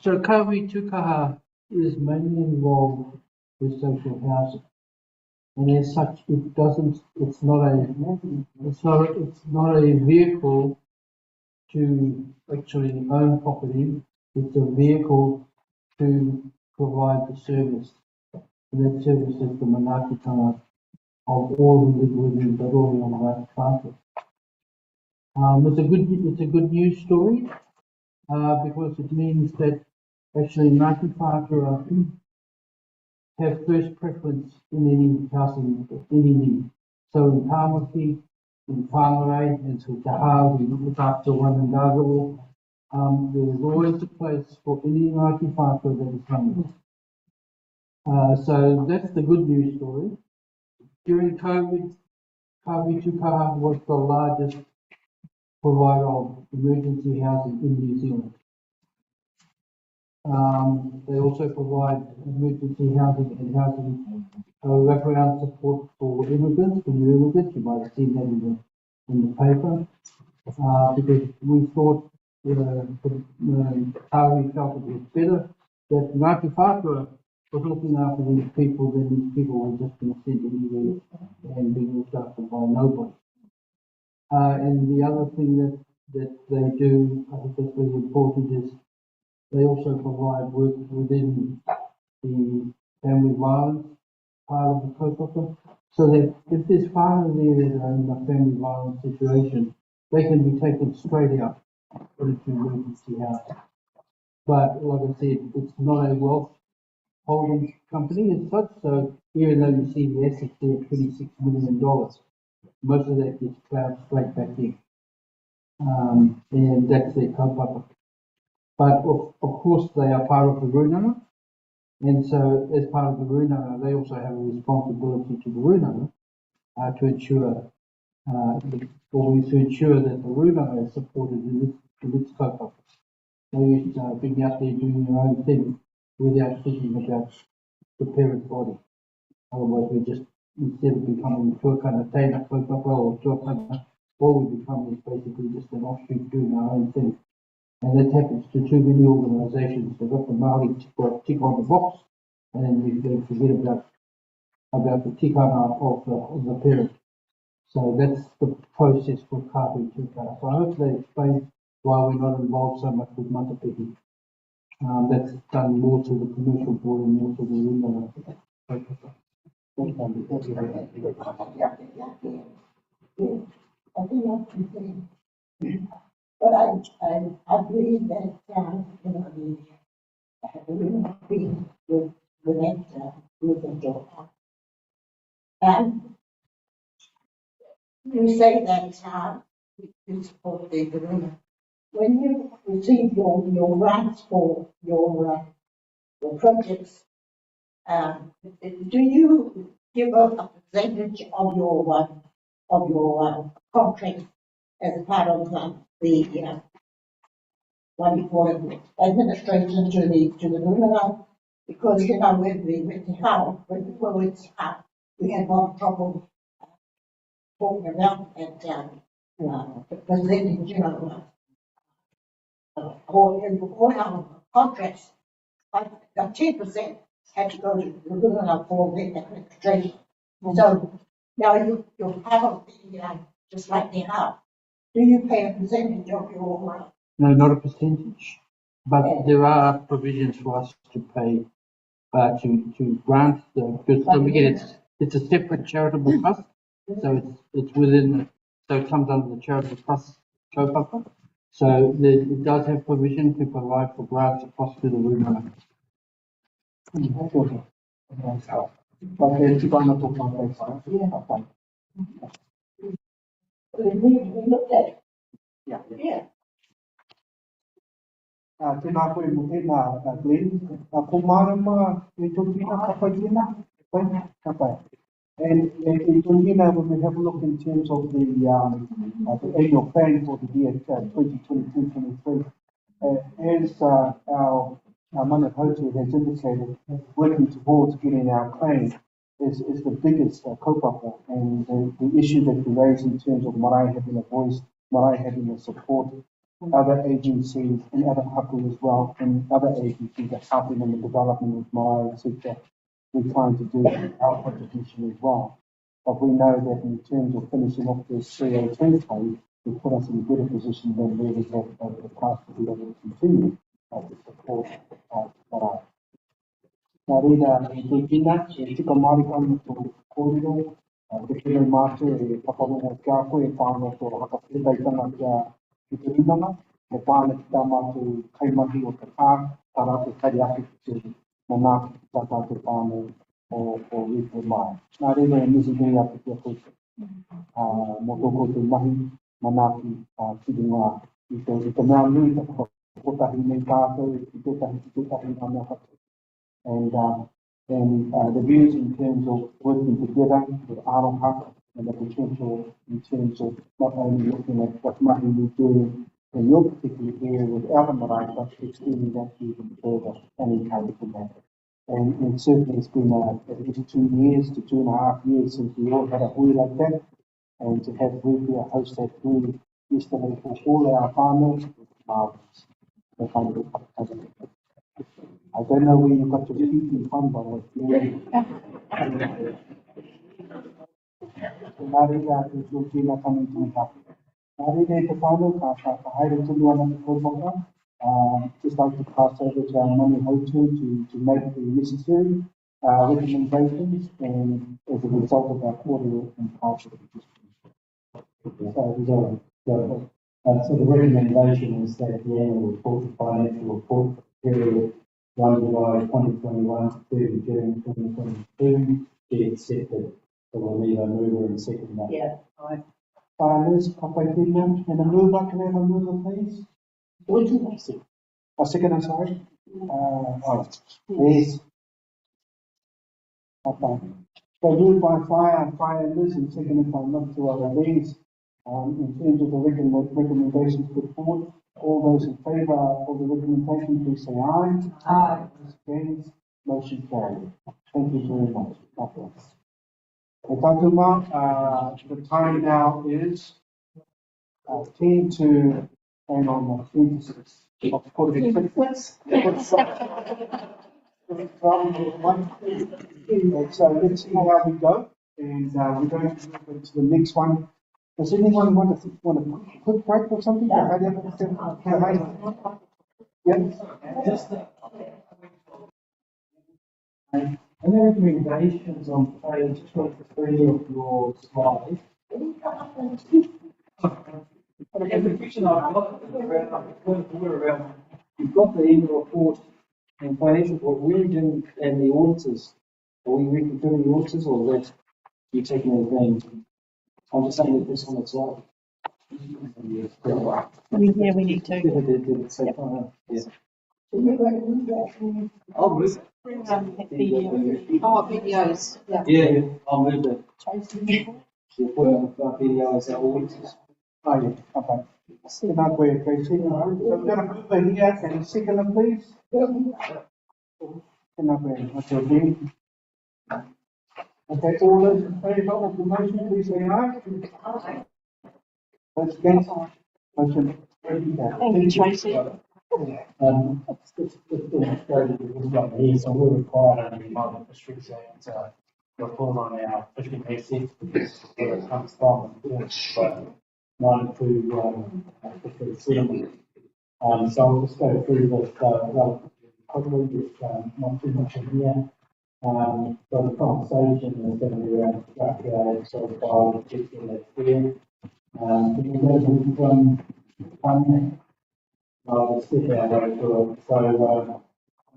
So Kawi Tukaha is mainly involved with social housing. And as such, it's not a vehicle to actually own property, it's a vehicle to provide the service. And that service is the manaakitanga of all who live within the Rūnanga on Ngāti Whātua. It's a good news story, because it means that actually Ngāti Whātua have first preference in any housing, any need. So in Tāmaki, in Whāngai, and so Taha, we look after one another. There is always a place for any Ngāti Whātua that is hungry. So that's the good news story. During COVID, Kawi Tukaha was the largest provider of emergency housing in New Zealand. They also provide emergency housing and housing wraparound support for immigrants, for new immigrants. You might have seen that in the paper, because we thought, how we felt it was better that Ngāti Whātua was looking after these people, then these people were just going to sit anywhere and being looked after by nobody. And the other thing that they do, I think that's really important, is they also provide work within the family violence part of the kaupapa, so that if there's whānau there that are in a family violence situation, they can be taken straight out, put into emergency housing. But like I said, it's not a wealth holding company as such, so even though you see the assets there at $26 million, most of that gets plowed straight back in. And that's their kaupapa. But of course they are part of the Rūnanga, and so as part of the Rūnanga, they also have a responsibility to the Rūnanga to ensure that the Rūnanga is supported in its kaupapa. They being out there doing their own thing without thinking about the parent body. Otherwise, we just, instead of becoming tuakana teina kaupapa or tuakana, all we become is basically just an offshoot doing our own thing. And that happens to too many organisations. They've got the Māori tick on the box, and then they forget about the tikanga of the parent. So that's the process for Kawi Tukaha. So I hope that explains why we're not involved so much with Matapeki. That's done more to the commercial board and more to the Rūnanga. But I believe that, you know, the being with that, with the job. And you say that, you support the agreement. When you receive your grants for your projects, do you give a percentage of your contract as part of the what do you call it, administration to the Rūnanga? Because you know with the how we had one trouble talking about that percentage, you know, all our contracts, like 10% had to go to the Rūnanga for the administration. So now you have just like the how. Do you pay a percentage of your No, not a percentage, but there are provisions for us to pay, to grant because don't forget it's a separate charitable trust, so it's within, so it comes under the charitable trust kaupapa. So it does have provision to provide for grants across to the Rūnanga. we looked at it. Yeah. Tēnā koe mo tēnā Glenn, ko marama e tōkina kapaina, kapai. And in Tongina, when we have a look in terms of the annual plan for the year 2022-23, as our Mana Whātua has indicated, working towards getting our claim is the biggest kaupapa, and the issue that we raise in terms of marae having a voice, marae having a support, other agencies and other hapu as well, and other agencies that helping in the development of marae, etc. We're trying to do our contribution as well. But we know that in terms of finishing off this 302 phase, will put us in a better position than where we have over the past to be able to continue to support marae. Nā reira, e tui pina, e tika marikana tō kōrero, te kere mātu e whakarongo kia koe, e whānau tō hakawhetaitanga ki te Rūnanga, e whānau ki tā mātu kaimahi o te pā, tā rā te kari ake ki te manāki ki tā tātou whānau o Rīko Mai. Nā reira e misi nui ake kia koe, mō tōko te mahi manāki ki runga i te mea nui, te whakakotahi nei tātou, i tētahi ngā mea katoa. And the views in terms of working together with Aroha and the potential in terms of not only looking at what mahi we're doing in your particular area with our marae, but extending that even further and encouraging that. And certainly it's been at least 2 years to 2.5 years since we all had a hui like that, and to have Rūpia host that hui yesterday for all our whānau was marvellous. The kind of I don't know where you got your feet from, but nā reira e tō tēnā coming to me hapu. Nā reira e te whānau, ka haere tunu ana te kōpaka. Just like to pass over to our Ngāti Whātua to make the necessary recommendations, and as a result of our quarterly and partial So the recommendation is that the annual report, the financial report, period 1 July 2021 to 30 June 2022 be accepted. So we'll need a mover and second that. Yeah. Liz, papai tēnā, and a mover, can I have a mover please? A second, I'm sorry. Yes. Okay. So moved by Fire Liz, and seconded by Ngāti Whātua. In terms of the recommendations put forward, all those in favour of the recommendation, please say aye. Aye. Against, motion carried. Thank you very much. E tātou mā, the time now is 10 to, hang on, 10 to 6. Of course, so let's see how we go, and we're going to move into the next one. Does anyone want a quick break or something? Yes. Any recommendations on page 23 of your slide? The question I've got around, you've got the annual report and financial report, where are you doing, and the auditors? Are we reconfirming the auditors, or is that you taking everything? I'm just saying that this on its own. Yeah, we need to. Yeah. I'll move it. Videos. Yeah, I'll move it. You'll put on videos our auditors. Oh, yeah, okay. Tēnā koe, Tracy. So we're going to move in here, and a second, please. Tēnā koe, what's your name? Okay, all those in favour of the motion, please say aye. Those against, motion carried. Thank you, Tracy. It's illustrated with this one here, so we're required under the environment restriction to report on our fishing assets, because where it comes from, but 92 57. So I'll just go through this quickly, just not too much in here. So the conversation is going to be around structure, so file, getting that clear. Can you go to one? I'll stick out right through it. So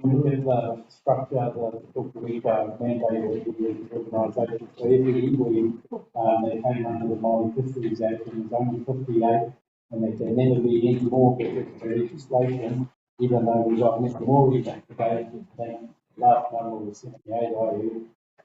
when we look at the structure, the week mandate of the organisation, so every year they came under the Māori Fisheries Act, and it's only 58, and there can never be any more legislation, even though we've got Mr. Māori Act today, the last number was 78, I heard.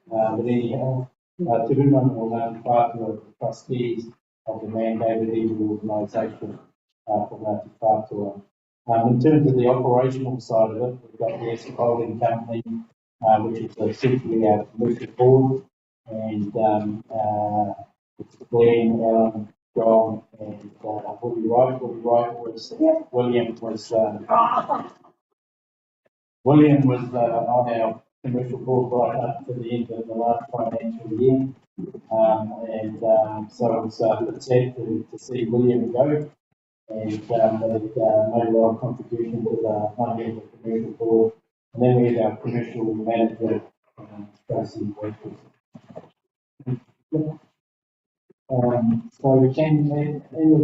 But anyhow, Te Rūnanga will Ngāti Whātua trustees of the mandated legal organisation for Ngāti Whātua. In terms of the operational side of it, we've got the asset holding company, which is essentially our commercial board, and it's Glenn, Alan, John, and Willie Wright. William was on our commercial board right up to the end of the last financial year, so it's sad to see William go. And they've made a lot of contribution to the money of the commercial board. And then we have our commercial manager, Tracy Wakefield. So we can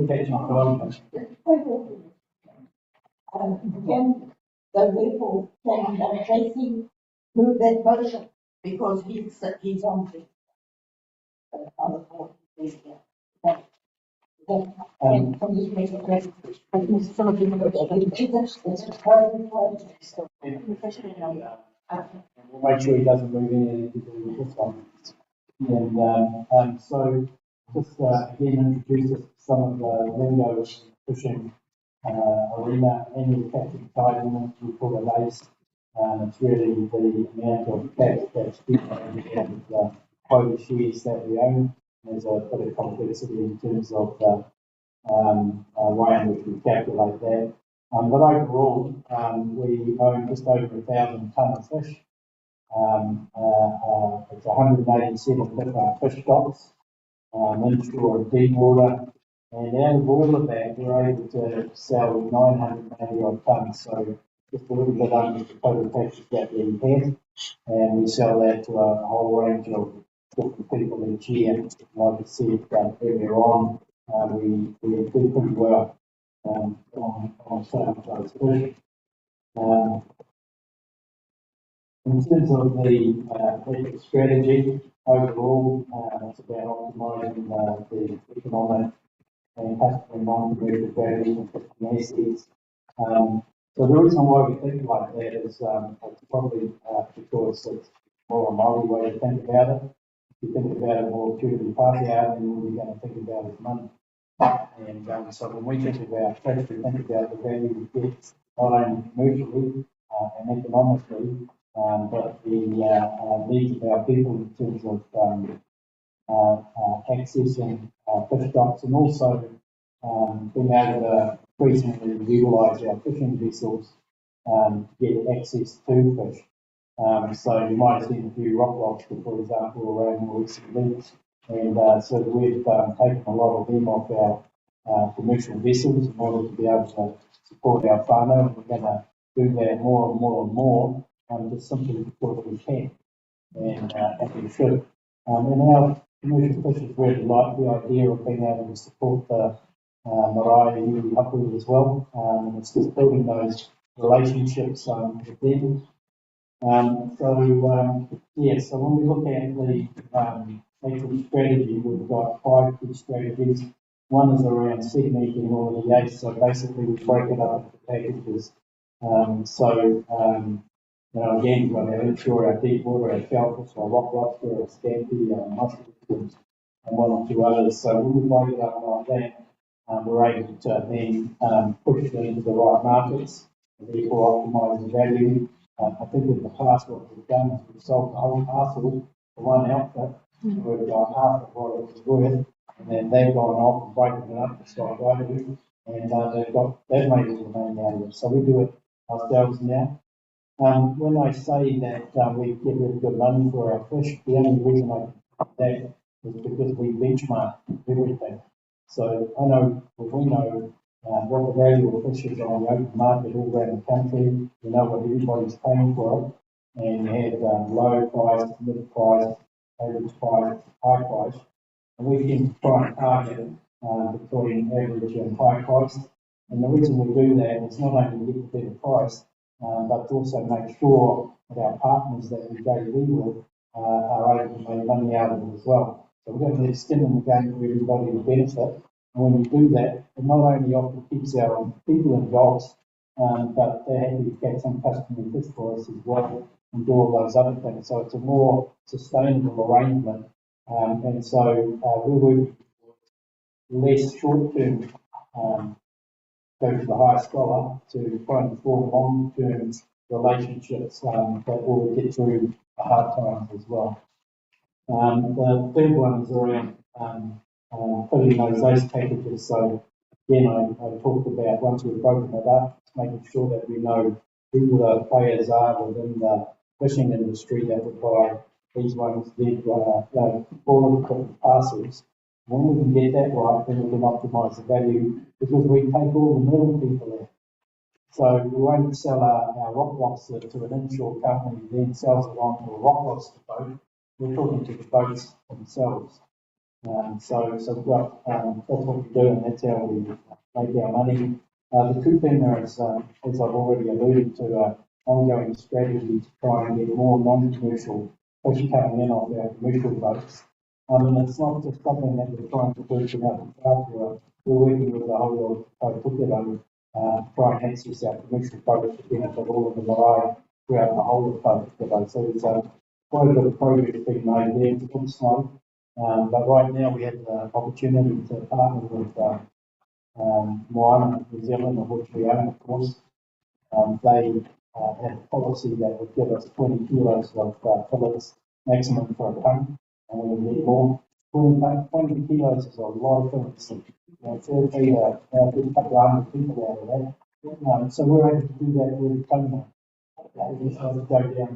catch my time. Can the people, can Tracy move that motion because he's on the other board. From this meeting, some of you know We'll make sure he doesn't move anything to do with this one. And so just again introduce us to some of the lingo fishing arena annual captive entitlement we call it ACE. It's really the amount of catch that's given the quota shares that we own. There's a bit of complexity in terms of the way in which we calculate that. But overall, we own just over 1,000 tonne of fish. It's 187 different fish stocks, inshore and deep water. And out of all of that, we're able to sell 980 odd tonnes, so just a little bit under the total catches that we have. And we sell that to a whole range of different people each year. Like I said earlier on, we do pretty well on sale of those fish. In terms of the strategy, overall, it's about optimising the economic and customer non-commercial value and customer assets. So the reason why we think like that is it's probably because it's more a Māori way to think about it. If you think about it more purely Pākehā, then all you're going to think about is money. And so when we think about fish, we think about the value we get not only commercially and economically, but the needs of our people in terms of accessing fish stocks and also being able to increasingly utilise our fishing vessels to get access to fish. So you might have seen a few rock lobster, for example, around the recent weeks, and so we've taken a lot of them off our commercial vessels in order to be able to support our whānau, and we're going to do that more and more and more, just simply because we can, and we should. And our commercial fishers really like the idea of being able to support the marae and Ngāti Whātua as well. It's just building those relationships with them. So when we look at the actual strategy, we've got 5 key strategies. One is around segmenting all of the ACE, so basically we break it up into packages. Again, we've got our inshore, our deep water, our shellfish, our rock lobster, our scampi, our mussels, and one or two others. So when we break it up like that, we're able to then push them into the right markets, and therefore optimise the value. I think in the past what we've done is we've sold the whole parcel for one outfit, we've got half of what it was worth, and then they've gone off and broken it up to stock value, and they've made all the money out of it. So we do it ourselves now. When I say that we get really good money for our fish, the only reason I do that is because we benchmark everything. So we know what the value of fish is on the open market all around the country. We know what everybody's paying for it, and you have low price, mid price, average price, high price, and we can try and target between average and high price. And the reason we do that is not only to get the better price, but to also make sure that our partners that we JV with are able to make money out of it as well. So we've got to let skin in the game for everybody to benefit. And when we do that, it not only often keeps our people in jobs, but they're happy to get some customary fish for us as well and do all those other things. So it's a more sustainable arrangement. And so we're working less short-term go to the higher scholar to try and form long-term relationships that will get through the hard times as well. The third one is around putting those packages. So again, I talked about once we've broken it up, making sure that we know who the players are within the fishing industry that would buy these ones, all of the different parcels. When we can get that right, then we can optimise the value because we take all the middle people there. So we won't sell our rock lobster to an inshore company who then sells it on to a rock lobster boat. We're talking to the boats themselves. So that's what we do, and that's how we make our money. The two thing there is, as I've already alluded to, ongoing strategy to try and get more non-commercial fish coming in off our commercial boats. And it's not just something that we're trying to do in Ngāti Whātua. We're working with the whole of Tokyo to try and access our commercial boats to benefit all of the marae throughout the whole of Tokyo. So there's quite a bit of progress being made there. It's a bit slow. But right now we have the opportunity to partner with Moana, New Zealand, of which we own, of course. They have a policy that would give us 20 kilos of fillets maximum for a tonne, and we would need more. 20 kilos is a lot of fillets. It's a good couple of hundred people out of that. So we're able to do that with a tonne now. We decided to go down.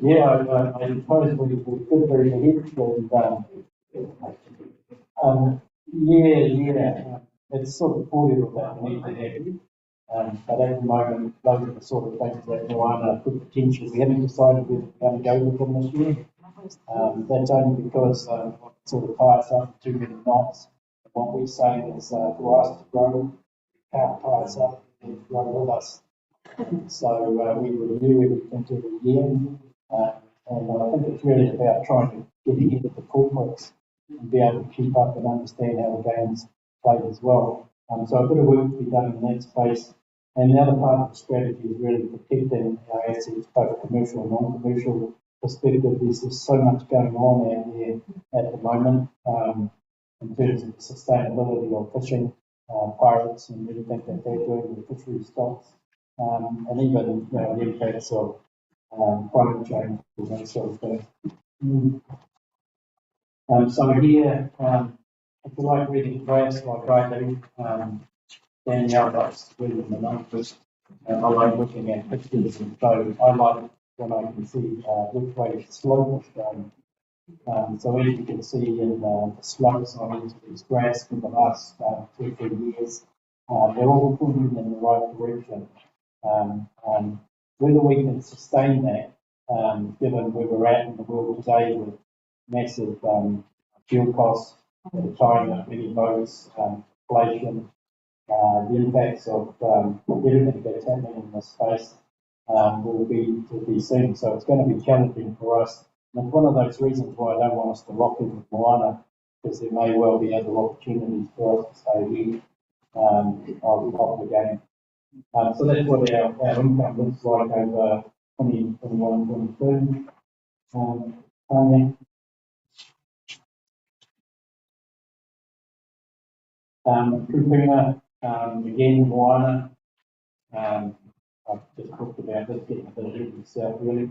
Yeah, I suppose we could very ahead and it's sort of supportive of that we need to have. But at the moment, those are the sort of things that Moana could potentially. We haven't decided whether we're going to go with them this year. That's only because it sort of ties up too many knots. What we're saying is for us to grow, can't tie us up and grow with us. So we review everything every year, and I think it's really about trying to get ahead of the corporates and be able to keep up and understand how the game's played as well. So a bit of work to be done in that space. And the other part of the strategy is really protecting our assets, both commercial and non-commercial perspective. There's just so much going on out there at the moment in terms of the sustainability of fishing, pirates and everything that they're doing with fishery stocks. And even the impacts of climate change and that sort of thing. So here, if you like reading graphs like I do, Danielle likes reading the numbers, and I like looking at pictures, and so I like when I can see which way the slope is going. So as you can see in the slopes on each of these graphs for the last 2 or 3 years, they're all pointing in the right direction. Whether we can sustain that, given where we're at in the world today with massive fuel costs, the time of many boats, inflation, the impacts of everything that's happening in this space will be seen. So it's going to be challenging for us. And it's one of those reasons why I don't want us to lock in with Moana, because there may well be other opportunities for us to stay ahead of the game. So that's what our income looks like over 2021, 2022. Kupuna, again, Moana. I've just talked about this, getting a bit ahead of yourself, really.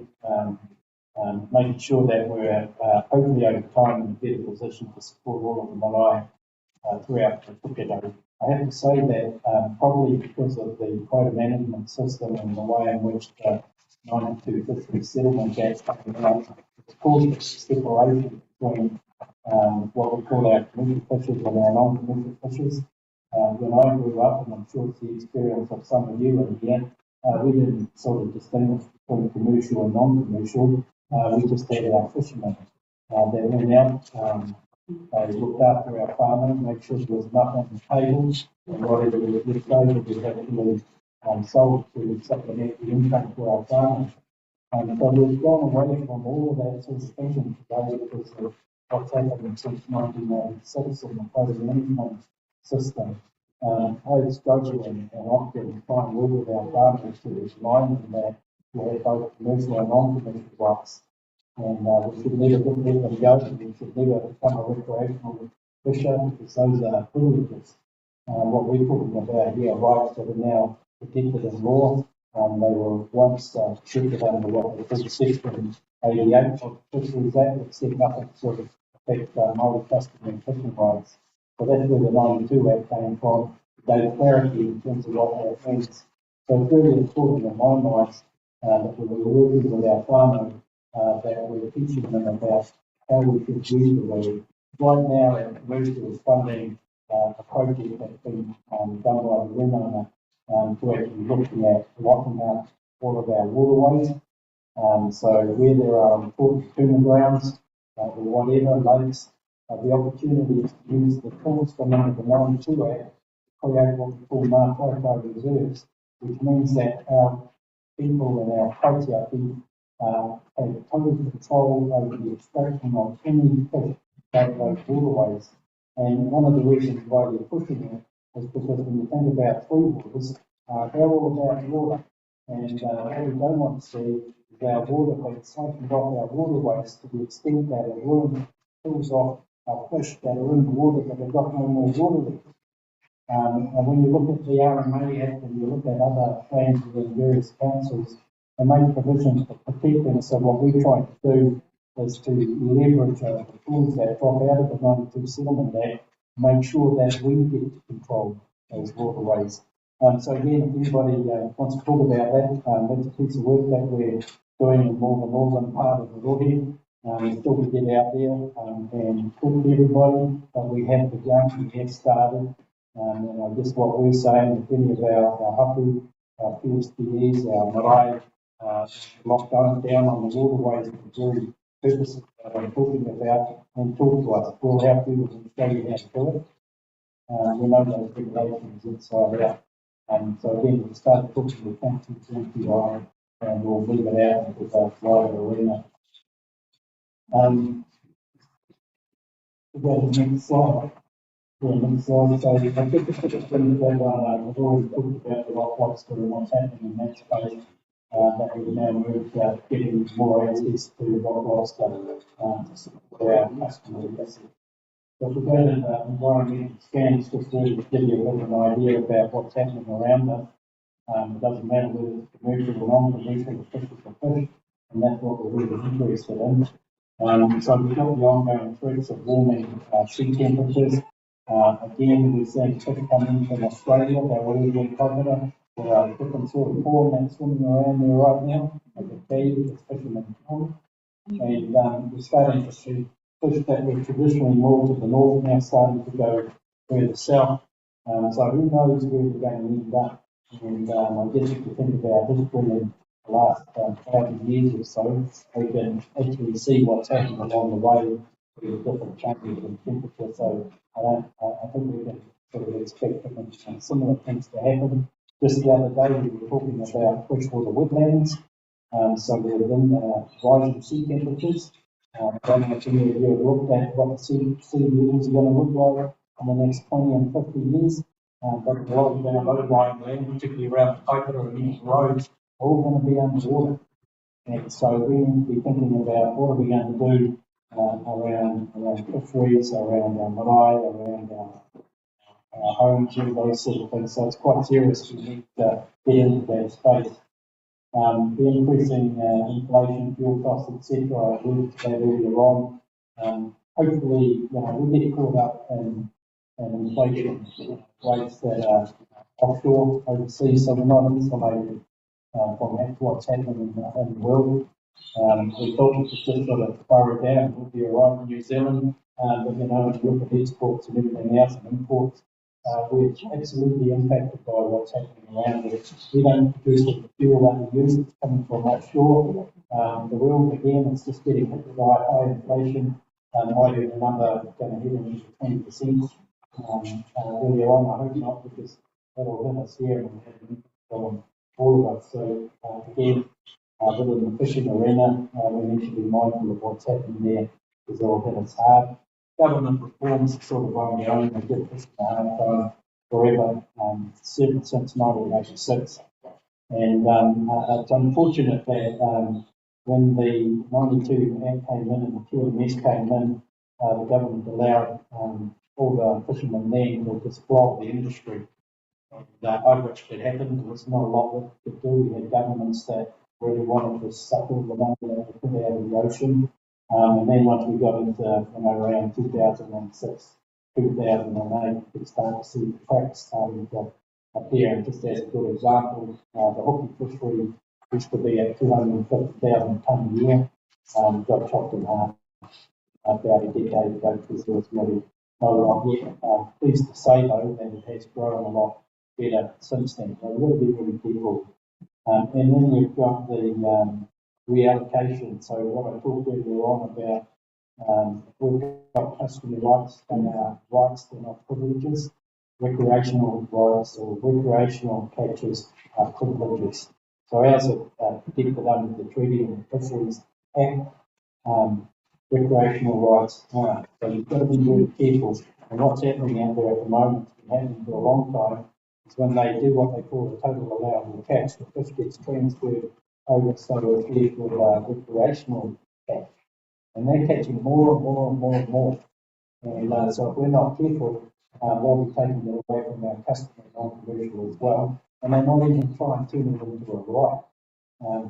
Making sure that we're hopefully over time in a better position to support all of the marae throughout the Tokyo. I have to say that probably because of the quota management system and the way in which the 92 fishery settlement acts coming out, it's caused a separation between what we call our commercial fishers and our non-commercial fishers. When I grew up, and I'm sure it's the experience of some of you in here, we didn't sort of distinguish between commercial and non-commercial. We just had our fishermen that went out. They looked after our farming, make sure there was enough on the tables, and whatever was left over was actually sold to supplement the income for our farmers. So we've gone away from all of that sort of thinking today because of what's happened since 1986 in the quota management system. I struggle and often try and work with our farmers to remind them that we have both commercial and non-commercial rights. And we should never let them go, and we should never become a recreational pressure, because those are privileges. What we're talking about here are rights that are now protected in law. They were once protected under what they call Section 88 of the Fisheries Act, that set up to sort of affect Māori customary and fishing rights. So that's where the 92 Act came from, gave clarity in terms of what that means. So it's really important in my mind that we were working with our whānau, that we're teaching them about how we should use the word. Right now, our commercial is funding a project that's been done by the Rūnanga to actually looking at locking up all of our waterways. So where there are important tuna grounds or whatever lakes, the opportunity is to use the tools from under the 92 Act to create what we call Ngāti Whātua reserves, which means that our people and our patriarchy have total control over the extraction of any fish out of those waterways. And one of the reasons why we're pushing it is because when you think about free waters, they're all about water. And what we don't want to see is our water being siphoned off our waterways to the extent that it ruins, kills off our fish that are in the water that have got no more water left. And when you look at the RMA Act and you look at other plans within various councils, they make provisions for protecting. So what we're trying to do is to leverage the tools that drop out of the 92 Settlement Act, make sure that we get to control those waterways. So again, if anybody wants to talk about that, that's a piece of work that we're doing in more the northern part of the Rohe. We still to get out there and talk to everybody, but we have begun, we have started. And I guess what we're saying, if any of our hapu, our PSPEs, our marae, locked down on the waterways for the very purposes that I'm talking about, and talk to us. We'll help you and show you how to do it. We know those regulations inside out. So again, we'll start talking to the council to and we'll leave it out with our wider arena. We'll go to the next slide. Yeah, next slide. So I think the biggest thing that we've already talked about the rock lobster and what's happening in that space, that we've now moved getting more access to the rock lobster to support our customers. So if we go to the environmental scans, just to give you a bit of an idea about what's happening around us. It doesn't matter whether it's commercial or non-commercial, the fish is the fish, and that's what we're really interested in. So we've got the ongoing threats of warming sea temperatures. Again, we're seeing fish come in from Australia, they're already being popular. There are different sort of prawn that's swimming around there right now, like the cave, it's fishermen prawn. And we're starting to see fish that were traditionally more to the north now starting to go further south. So who knows where we're going to end up. And I guess if you think about history in the last 1,000 years or so, we can actually see what's happening along the way with different changes in temperature. So I think we can sort of expect different similar things to happen. Just the other day we were talking about freshwater wetlands. So we're within rising sea temperatures. I don't know if any of you have looked at what the sea levels are going to look like in the next 20 and 50 years. But a lot of our low-lying land, particularly around the Kaipara and these roads, are all going to be underwater. And so we need to be thinking about what are we going to do around fisheries, around our marae, around our homes, and those sort of things. So it's quite serious. We need to get into that space. The increasing inflation, fuel costs, etc. I alluded to that earlier on. Hopefully, we get caught up in inflation rates that are offshore, overseas, so we're not insulated from what's happening in the world. We thought we could just sort of burrow down, we'll be all right in New Zealand, but when you look at exports and everything else and imports, we're absolutely impacted by what's happening around it. We don't produce the fuel that we use, it's coming from offshore. The world, again, it's just getting hit by high inflation. Might have a number going to hit into 20% earlier on. I hope not, because that'll hit us here and have an impact on all of us. So again, within the fishing arena, we need to be mindful of what's happening there, because it'll hit us hard. Government reforms are sort of on their own. They get this forever, since 1986. And it's unfortunate that when the 92 Act came in and the QMS came in, the government allowed all the fishermen then will just flog the industry. I watched it happen. There was not a lot that we could do. We had governments that really wanted to suck all the money that we put out of the ocean. And then once we got into, around 2006, 2008, we could start to see the cracks starting to appear. And just as a good example, the hookey fishery used to be at 250,000 tonne a year. Got chopped in half about a decade ago because there was really no lot yet. Pleased to say though that it has grown a lot better since then. So we've got to be really careful. And then you've got the reallocation. So what I talked earlier on about, we've got customary rights and our rights, they're not privileges. Recreational rights or recreational catches are privileges. So ours are protected under the Treaty and Fisheries Act. Recreational rights are. So you've got to be really careful. And what's happening out there at the moment, it's been happening for a long time, is when they do what they call a total allowable catch, the fish gets transferred over so it's there for recreational catch. And they're catching more and more and more and more. And so if we're not careful, they'll be taking it away from our customers on commercial as well. And they might even try and turn it into a right.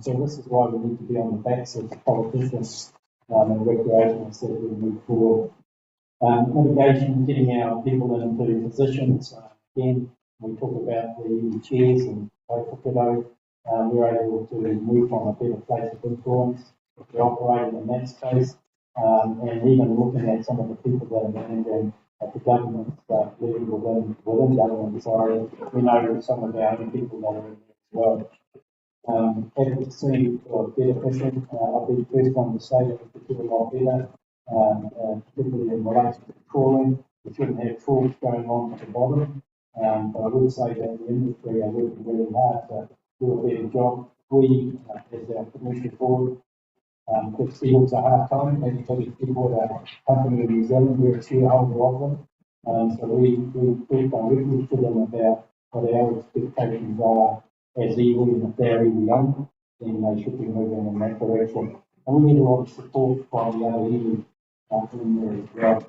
So this is why we need to be on the backs of the politicians and recreationalists as we move forward. Mitigation, getting our people into positions. Again, we talk about the chairs and Waikato. We're able to move from a better place of influence. We operate in that space. And even looking at some of the people that are managing at the government level within government, sorry, we know some of our own people that are in there as well. Advocacy for better fishing, I'll be the first one to say that we could do a lot better, particularly in relation to trawling. We shouldn't have trawls going on at the bottom, but I would say that the industry are working really hard to do a better job. We, as our commercial board, give seals a hard time. Everybody people at our company in New Zealand, we're a shareholder of them. So we talk directly to them about what our expectations are as iwi, and if they're really young, then they should be moving in that direction. And we need a lot of support from the other iwi in there as well.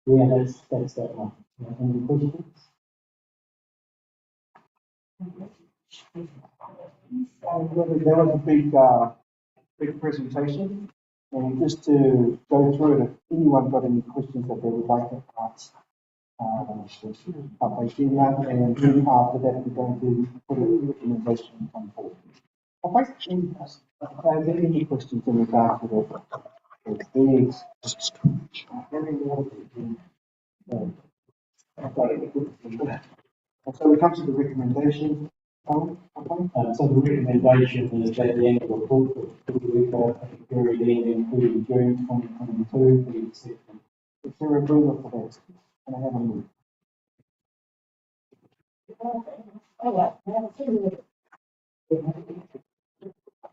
Yeah, that's that one. Any questions? There was a big presentation, and just to go through it, if anyone got any questions that they would like to ask, by doing that, and then after that, we're going to put a recommendation on board. Are there any questions in regard to that? So we come to the recommendation. So the recommendation is that the annual report for the period ending 30 June 2022 be accepted. Is there a approval for that? Can I have a move?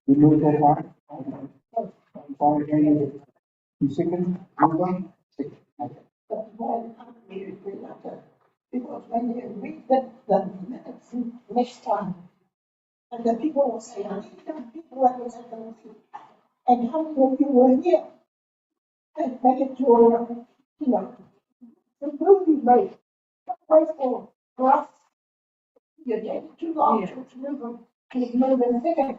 You move that right? Fine, again, you second? Move on? Second. Okay. Because when you read the minutes next time, and the people will say, how many people represent the meeting? And how many of you were here? And make it to a, the movie made. Wait for us. You're taking too long to move and figure.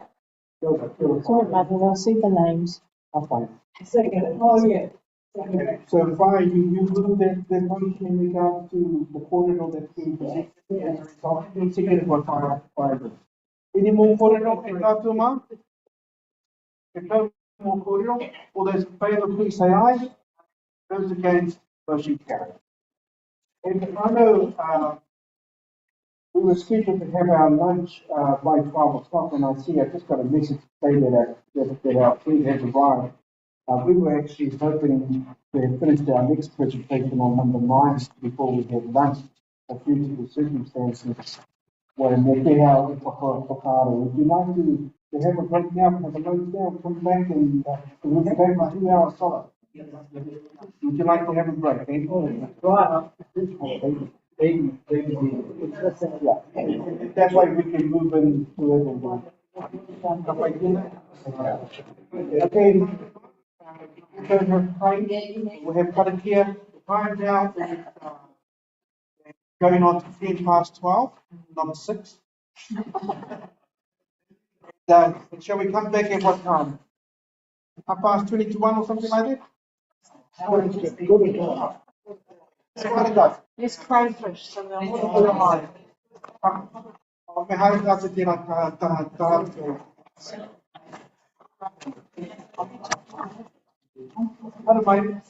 Sorry, Martin, I'll see the names. I'm fine. Second, oh yeah. So fine, you move that motion in regard to the corridor that's being presented. Second for five. Any more corridor in Ngāti? If no more corridor, all those in favour, please say aye. Those against, motion carried. And I know we were scheduled to have our lunch by 12 o'clock, and I see I just got a message to say that our food has arrived. We were actually hoping to have finished our next presentation on number 9 before we had lunch, due to the circumstances. Would you like to have a break now, have a lunch now, come back and we'll go for 2 hours solid? Would you like to have a break? That way we can move into it and Okay. We have Paddock here. The time now is going on to 12:10, number 6. Shall we come back at what time? 1:20 to 1 or something like that? There's crayfish, so they'll put it on. Me hari rasa kira tahap. Hello, mate.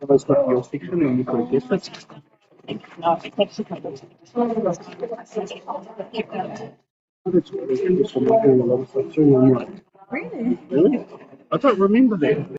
Almost got your section and you could have guessed it. Really? I don't remember that.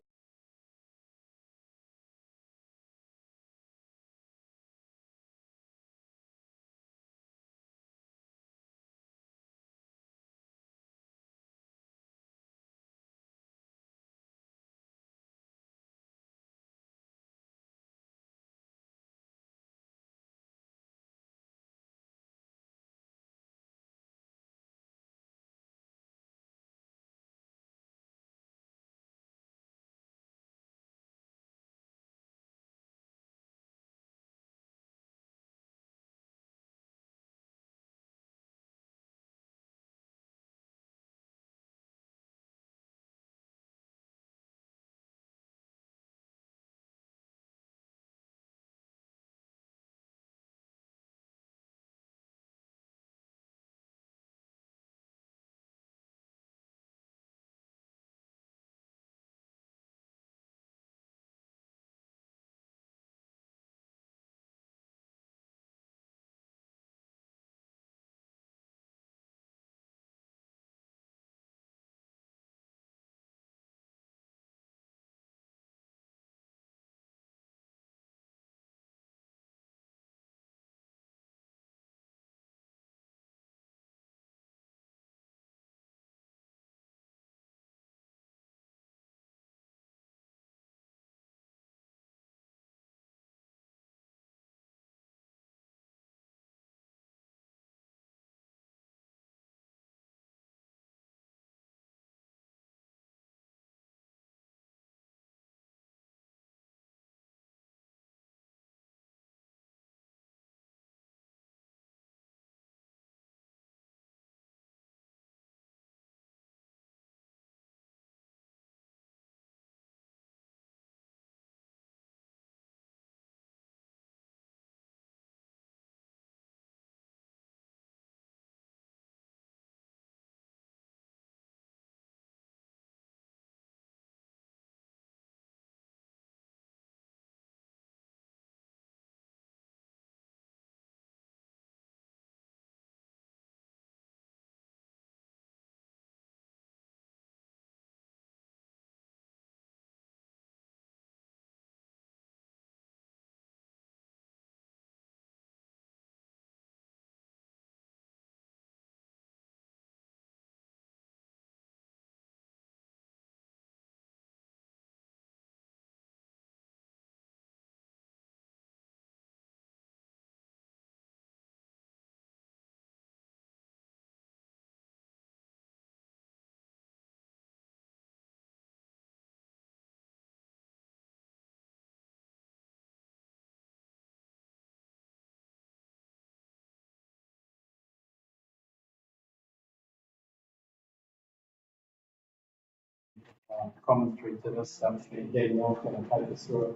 Commentary to this, again, Neil's going to take us through it.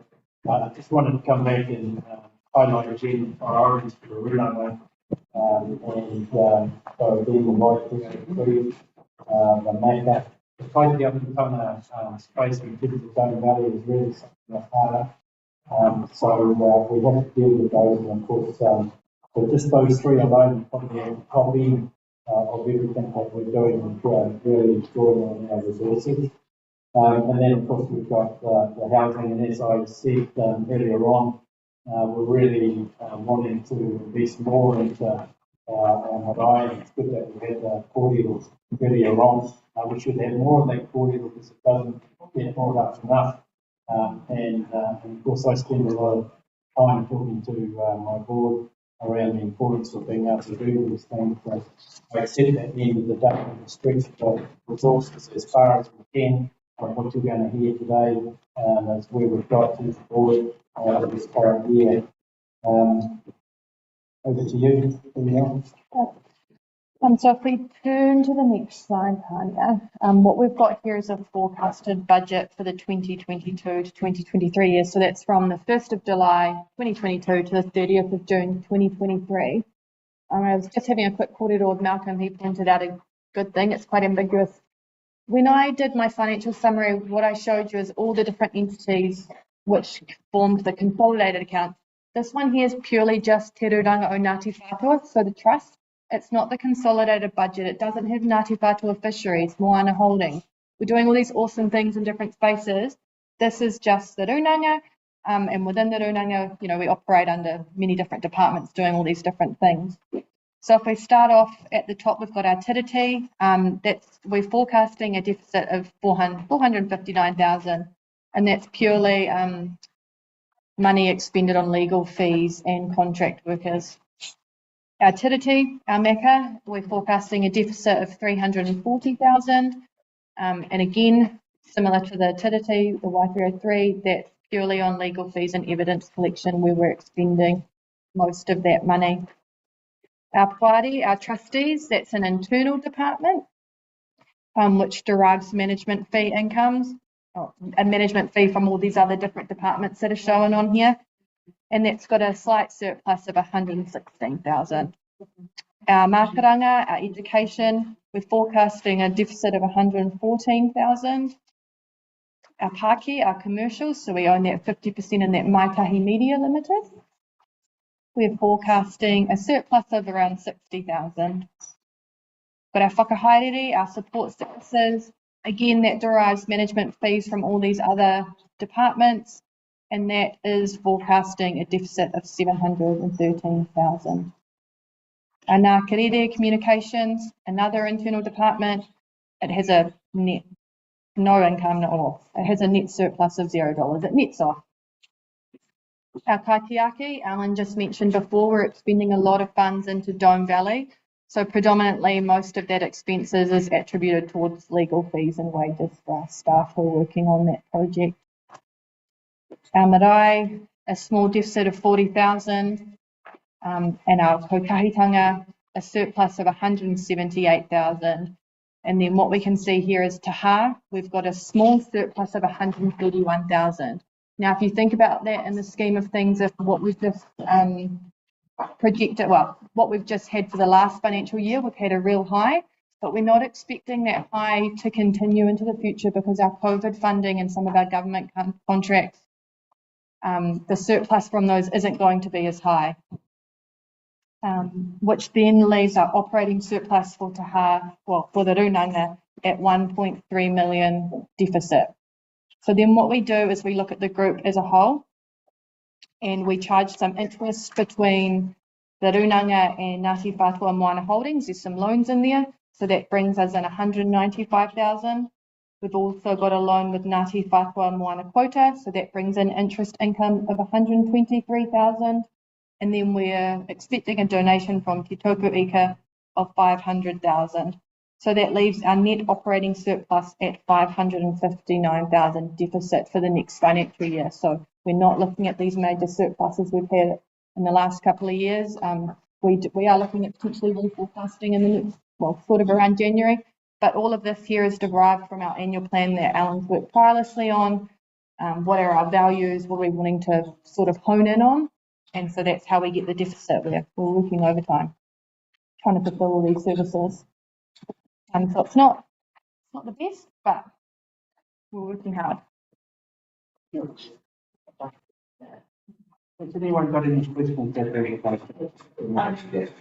I just wanted to come back and highlight again priorities for the Rūnanga, so again, the right to include the makeup. The Kaiti Aputanga space we did the Dome Valley is really something that's harder. So we have to deal with those, and of course, so just those three alone, probably at the top end of everything that we're doing, and really drawing on our resources. And then, of course, we've got the housing, and as I said earlier on, we're really wanting to invest more into our marae. It's good that we had the cordials earlier on. We should have more of that cordial because it doesn't get brought up enough. And of course, I spend a lot of time talking to my board around the importance of being able to do these things. But I accept that at the end of the day, we stretch the resources as far as we can. What you're going to hear today is where we've got to the board this current year. Over to you, Danielle. So if we turn to the next slide, Tanya, what we've got here is a forecasted budget for the 2022 to 2023 years. So that's from the 1st of July 2022 to the 30th of June 2023. I was just having a quick corridor with Malcolm. He pointed out a good thing. It's quite ambiguous. When I did my financial summary, what I showed you is all the different entities which formed the consolidated account. This one here is purely just Te Rūnanga o Ngāti Whātua, so the trust. It's not the consolidated budget. It doesn't have Ngāti Whātua Fisheries, Moana Holdings. We're doing all these awesome things in different spaces. This is just the Rūnanga, and within the Rūnanga, you know, we operate under many different departments doing all these different things. So if we start off at the top, we've got our tiriti. We're forecasting a deficit of 459,000, and that's purely money expended on legal fees and contract workers. Our tiriti, our meka, we're forecasting a deficit of 340,000, and again, similar to the tiriti, the Y303, that's purely on legal fees and evidence collection where we're expending most of that money. Our whāri, our trustees, that's an internal department which derives management fee incomes, a management fee from all these other different departments that are shown on here, and that's got a slight surplus of 116,000. Our mākaranga, our education, we're forecasting a deficit of 114,000. Our pāki, our commercials, so we own that 50% in that Maitahi Media Limited. We're forecasting a surplus of around 60,000. But our whakahaere, our support services, again, that derives management fees from all these other departments, and that is forecasting a deficit of 713,000. Our Ngākarere Communications, another internal department, it has a net, no income at all. It has a net surplus of $0. It nets off. Our kaitiaki, Alan just mentioned before, we're expending a lot of funds into Dome Valley. So predominantly most of that expenses is attributed towards legal fees and wages for our staff who are working on that project. Our marae, a small deficit of 40,000, and our kokahitanga, a surplus of 178,000. And then what we can see here is taha, we've got a small surplus of 131,000. Now, if you think about that in the scheme of things, if what we've just projected, well, what we've just had for the last financial year, we've had a real high, but we're not expecting that high to continue into the future because our COVID funding and some of our government contracts, the surplus from those isn't going to be as high, which then leaves our operating surplus for taha, well, for the Rūnanga at 1.3 million deficit. So then what we do is we look at the group as a whole and we charge some interest between the Rūnanga and Ngāti Whātua Moana Holdings. There's some loans in there, so that brings us in 195,000. We've also got a loan with Ngāti Whātua Moana Quota, so that brings in interest income of 123,000. And then we're expecting a donation from Te Taupu Ika of 500,000. So that leaves our net operating surplus at 559,000 deficit for the next financial year. So we're not looking at these major surpluses we've had in the last couple of years. We are looking at potentially reforecasting in the next, well, sort of around January. But all of this here is derived from our annual plan that Alan's worked tirelessly on. What are our values? What are we wanting to sort of hone in on? And so that's how we get the deficit. We're working overtime, trying to fulfill all these services. So it's not the best, but we're working hard. Has anyone got any questions? I think that's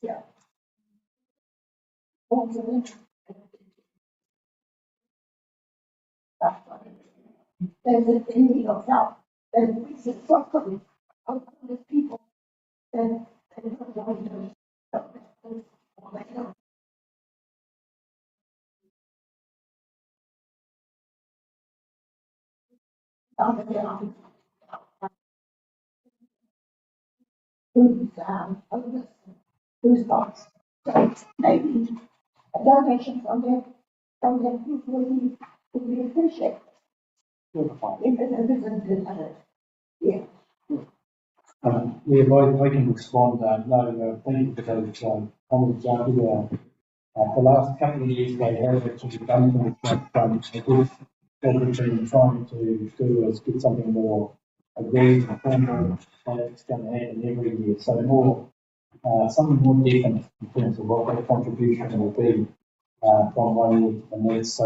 Yeah. Also, there's a thing of help, and we see suffering of the people, and who's boss. So maybe a donation from them would be appreciated. Yeah. Yeah, I can respond. No, thank you for those comments, Jackie. The last couple of years they have actually done things like what we've been trying to do is get something more agreed and formal that's going to happen every year. So more something more definite in terms of what that contribution will be from one year to the next. So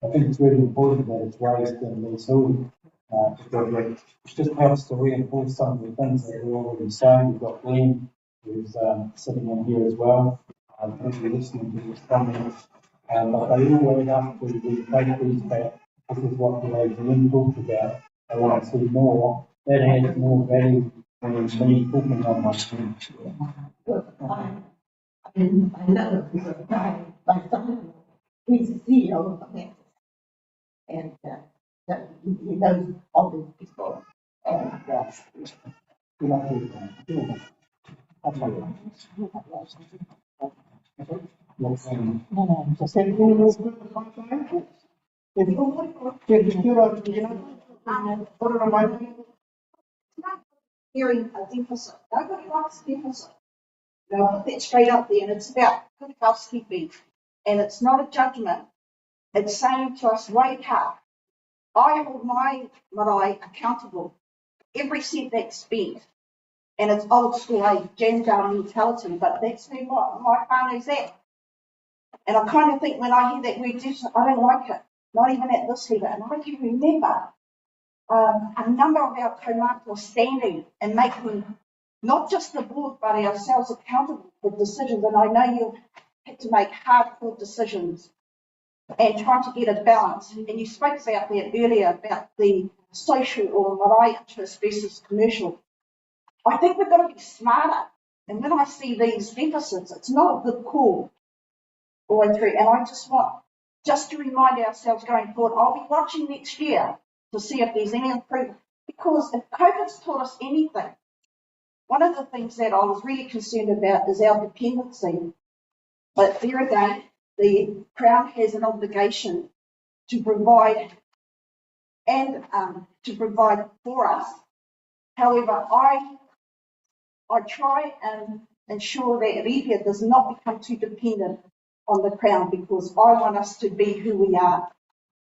I think it's really important that it's raised in these hills. It just helps to reinforce some of the things that we're already saying. We've got Glenn, who's sitting in here as well. We're listening to his comments, but they all add up to we take these back. This is what the AGM talked about. I want to see more. That has more value than me talking on my screen. I know my son, he's the CEO of the and he knows all these people. And Just anything more good with my phone? If what am I? hearing a deficit, nobody likes deficit. I'll put that straight up there, and it's about good housekeeping, and it's not a judgment. It's saying to us, wake up. I hold my marae accountable every cent that's spent, and it's old school gender mentality, but that's who my whānau's at. And I kind of think when I hear that word deficit, I don't like it, not even at this level. And I can remember a number of our kaumātua standing and making not just the board, but ourselves accountable for decisions. And I know you've had to make hardcore decisions and trying to get a balance. And you spoke about that earlier about the social or marae interest versus commercial. I think we've got to be smarter. And when I see these deficits, it's not a good call all the way through. And I just want to remind ourselves going forward, I'll be watching next year to see if there's any improvement. Because if COVID's taught us anything, one of the things that I was really concerned about is our dependency. But there again, the Crown has an obligation to provide and to provide for us. However, I try and ensure that Rīpia does not become too dependent on the Crown, because I want us to be who we are.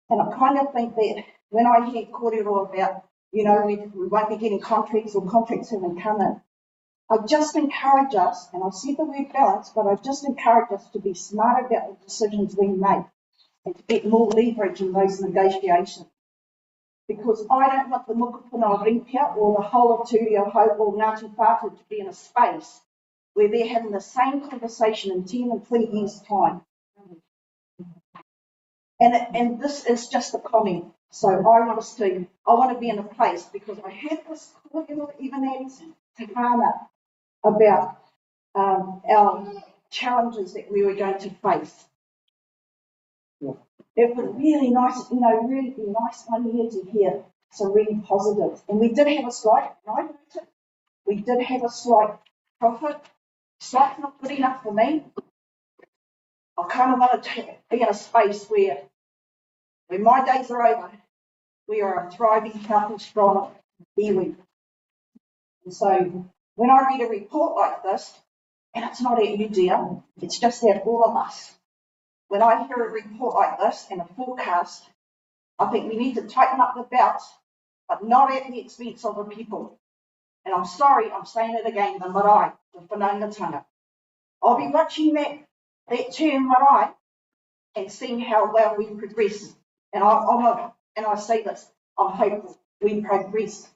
And I kind of think that when I hear kōrero about, we won't be getting contracts or contracts haven't come in, I just encourage us, and I'll see the word balance, but I just encourage us to be smart about the decisions we make and to get more leverage in those negotiations. Because I don't want the mokopuna of Rīpia or the whole of Tūrio or Ngāti Whātua to be in a space where they're having the same conversation in 10 and 20 years' time. And this is just a comment. So I want to be in a place, because I had this even at Te Hana about our challenges that we were going to face. Yeah. It would be really nice, really be nice one year to hear some really positives. And we did have a slight, we did have a slight profit. Slight's not good enough for me. I kind of want to be in a space where when my days are over, we are a thriving, healthy, strong iwi. And so when I read a report like this, and it's not at you, dear, it's just at all of us. When I hear a report like this and a forecast, I think we need to tighten up the belts, but not at the expense of the people. And I'm sorry, I'm saying it again, the marae, the whanaungatanga. I'll be watching that term marae and seeing how well we progress. And I say this, I'm hopeful we progress.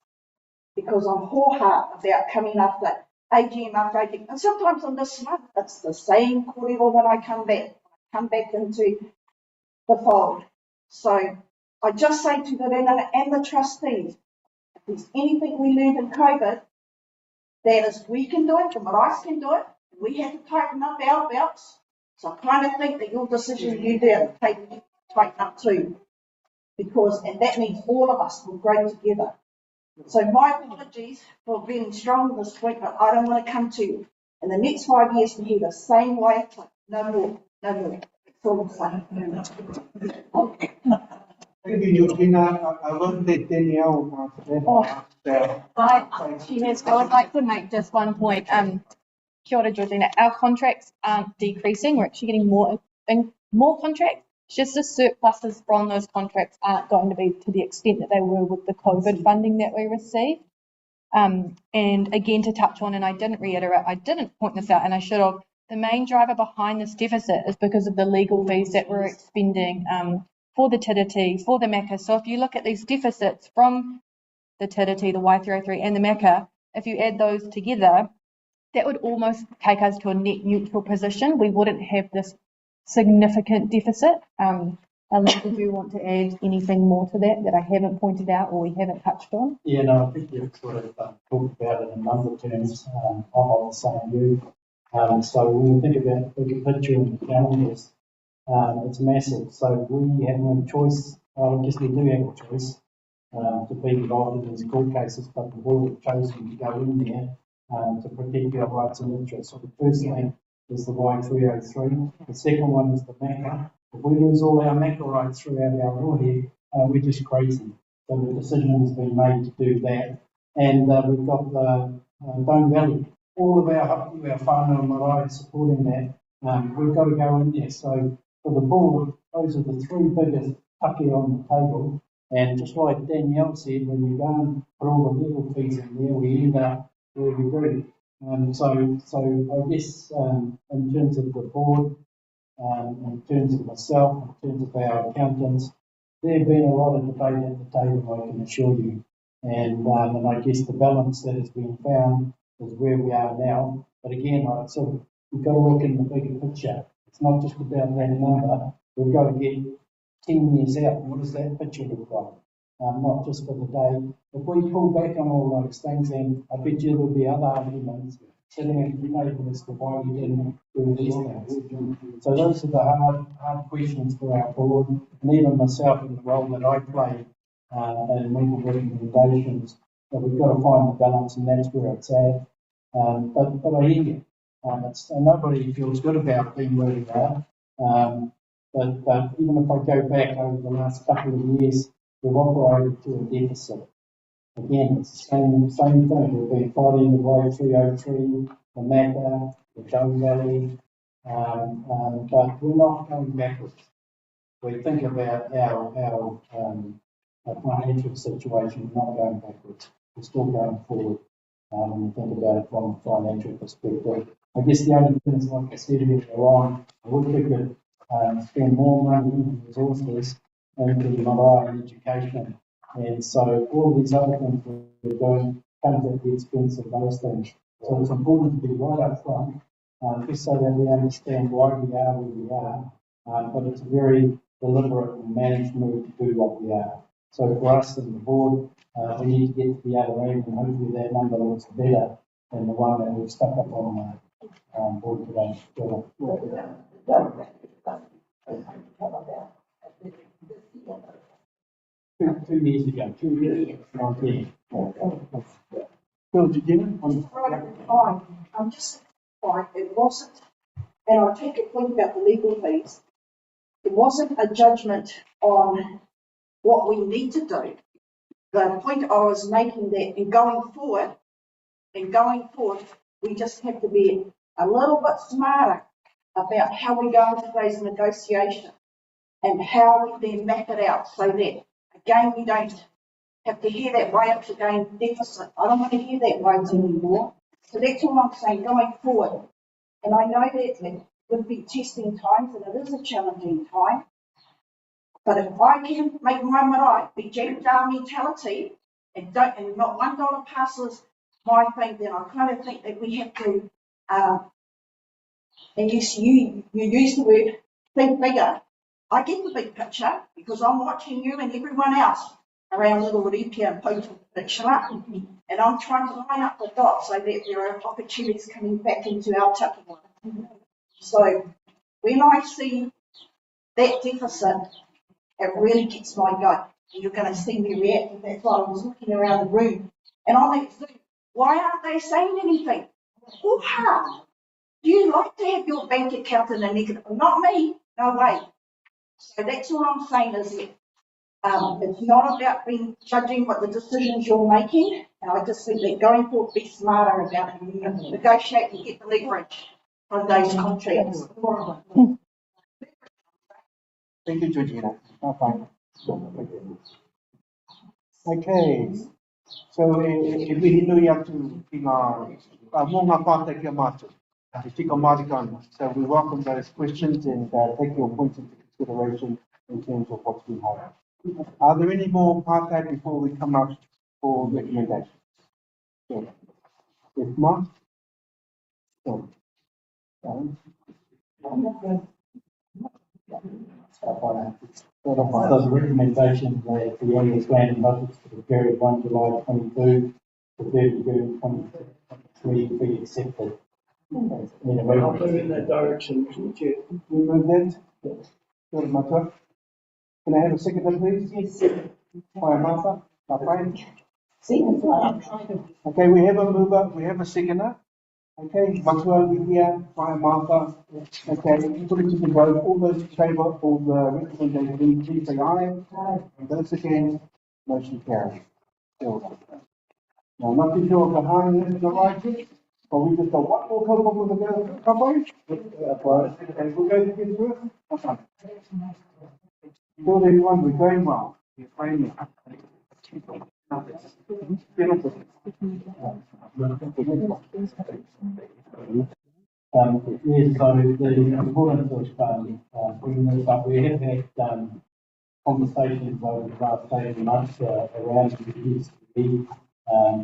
because I'm wholeheart about coming after AGM after AGM. And sometimes on this month, it's the same kōrero when I come back into the fold. So I just say to the Rūnanga and the trustees, if there's anything we learned in COVID, that is we can do it, the Marais can do it, and we have to tighten up our belts. So I kind of think that your decision you did tighten up too, because, and that means all of us will grow together. So my apologies for being strong this week, but I don't want to come to you in the next 5 years to hear the same way of talk. No more, no more. That's all I'm saying. Thank you, Georgina. I won't let Danielle I would like to make just one point. Kia ora, Georgina. Our contracts aren't decreasing. We're actually getting more contracts. It's just the surpluses from those contracts aren't going to be to the extent that they were with the COVID funding that we received. And again, to touch on, and I didn't point this out, and I should have, the main driver behind this deficit is because of the legal fees that we're expending for the TDT, for the MACA. So if you look at these deficits from the TDT, the Y303 and the MACA, if you add those together, that would almost take us to a net neutral position. We wouldn't have this significant deficit. Unless if you want to add anything more to that I haven't pointed out or we haven't touched on. Yeah, no, I think you've sort of talked about it in number terms. I'm on the same view. So when we think about the bigger picture and the challenges, it's massive. So we have no choice. I guess we do have a choice to be involved in these court cases, but the board have chosen to go in there to protect our rights and interests. So the first thing is the Y303. The second one is the MACA. If we lose all our MACA rights throughout our rohe, we're just crazy. So the decision has been made to do that. And we've got the Dome Valley. All of our whānau and marae supporting that. We've got to go in there. So for the board, those are the three biggest take on the table. And just like Danielle said, when you go and put all the legal fees in there, we end up where we do. So I guess in terms of the board, in terms of myself, in terms of our accountants, there's been a lot of debate at the table, I can assure you. And I guess the balance that has been found is where we are now. But again, we've got to look in the bigger picture. It's not just about that number. We've got to get 10 years out. What does that picture look like? Not just for the day. If we pull back on all those things, then I bet you there'll be other arguments sitting at the table as to why we didn't do these things. So those are the hard questions for our board, and even myself in the role that I play in legal recommendations, that we've got to find the balance, and that's where it's at. But I hear you. Nobody feels good about being where we are. But even if I go back over the last couple of years, we've operated to a deficit. Again, it's the same thing. We've been fighting the Y303, the MACA, the Dome Valley, but we're not going backwards. We think about our financial situation, we're not going backwards. We're still going forward when we think about it from a financial perspective. I guess the only thing is, like I said earlier on, I wish we could spend more money and resources into the marae and education. And so all these other things we're doing comes at the expense of those things. So it's important to be right up front, just so that we understand why we are where we are. But it's a very deliberate and managed move to do what we are. So for us and the board, we need to get to the other end, and hopefully that number looks better than the one that we've stuck up on board today. Two years ago. 2 years. 19. Bill, did you? I'm just fine. It wasn't, and I take your point about the legal fees. It wasn't a judgment on what we need to do. The point I was making that in going forward, we just have to be a little bit smarter about how we go into those negotiations and how we then map it out so that, again, we don't have to hear that way up again deficit. I don't want to hear that words anymore. So that's all I'm saying going forward. And I know that it would be testing times and it is a challenging time. But if I can make my marae be Jack Dar mentality and not $1 passes my thing, then I kind of think that we have to, and you use the word think bigger. I get the big picture because I'm watching you and everyone else around Little Ripia and Poto Peninsula, and I'm trying to line up the dots so that there are opportunities coming back into our takiwā. So when I see that deficit, it really gets my goat. You're going to see me react, and that's why I was looking around the room. And I'm like, why aren't they saying anything? Well, how? Do you like to have your bank account in a negative? Not me, no way. So that's all I'm saying is that it's not about judging what the decisions you're making. And I just think that going forward, be smarter about it, negotiate and get the leverage from those contracts. Thank you, Georgina. Fine. Okay, so if we hino ia tu ki ngā mō ngā pātai kia mātou, i tika marikana. So we welcome those questions and take your points into consideration in terms of what's been highlighted. Are there any more pātai before we come up for recommendations? So, if not, so, So the recommendation that the annual standing budgets for the period 1 July 22 to 30 June 2023 be accepted. I'll move in that direction, Chair. we move that. Kia ora, can I have a second, please? Yes. Whai Martha, whai. See, Okay, we have a mover, we have a seconder. Okay, Matua, we here, Whai Martha. Okay, put it to the vote. All those in favour of the recommendation, please say aye. Those against, motion carries. Now, not too sure of the high and the right, but we just got one more couple with the coverage. And we'll go to get through it. Okay. Told everyone we're going well. We're finally. Yes, so the importance of bringing this up, we have had conversations over the last 18 months around the PSP,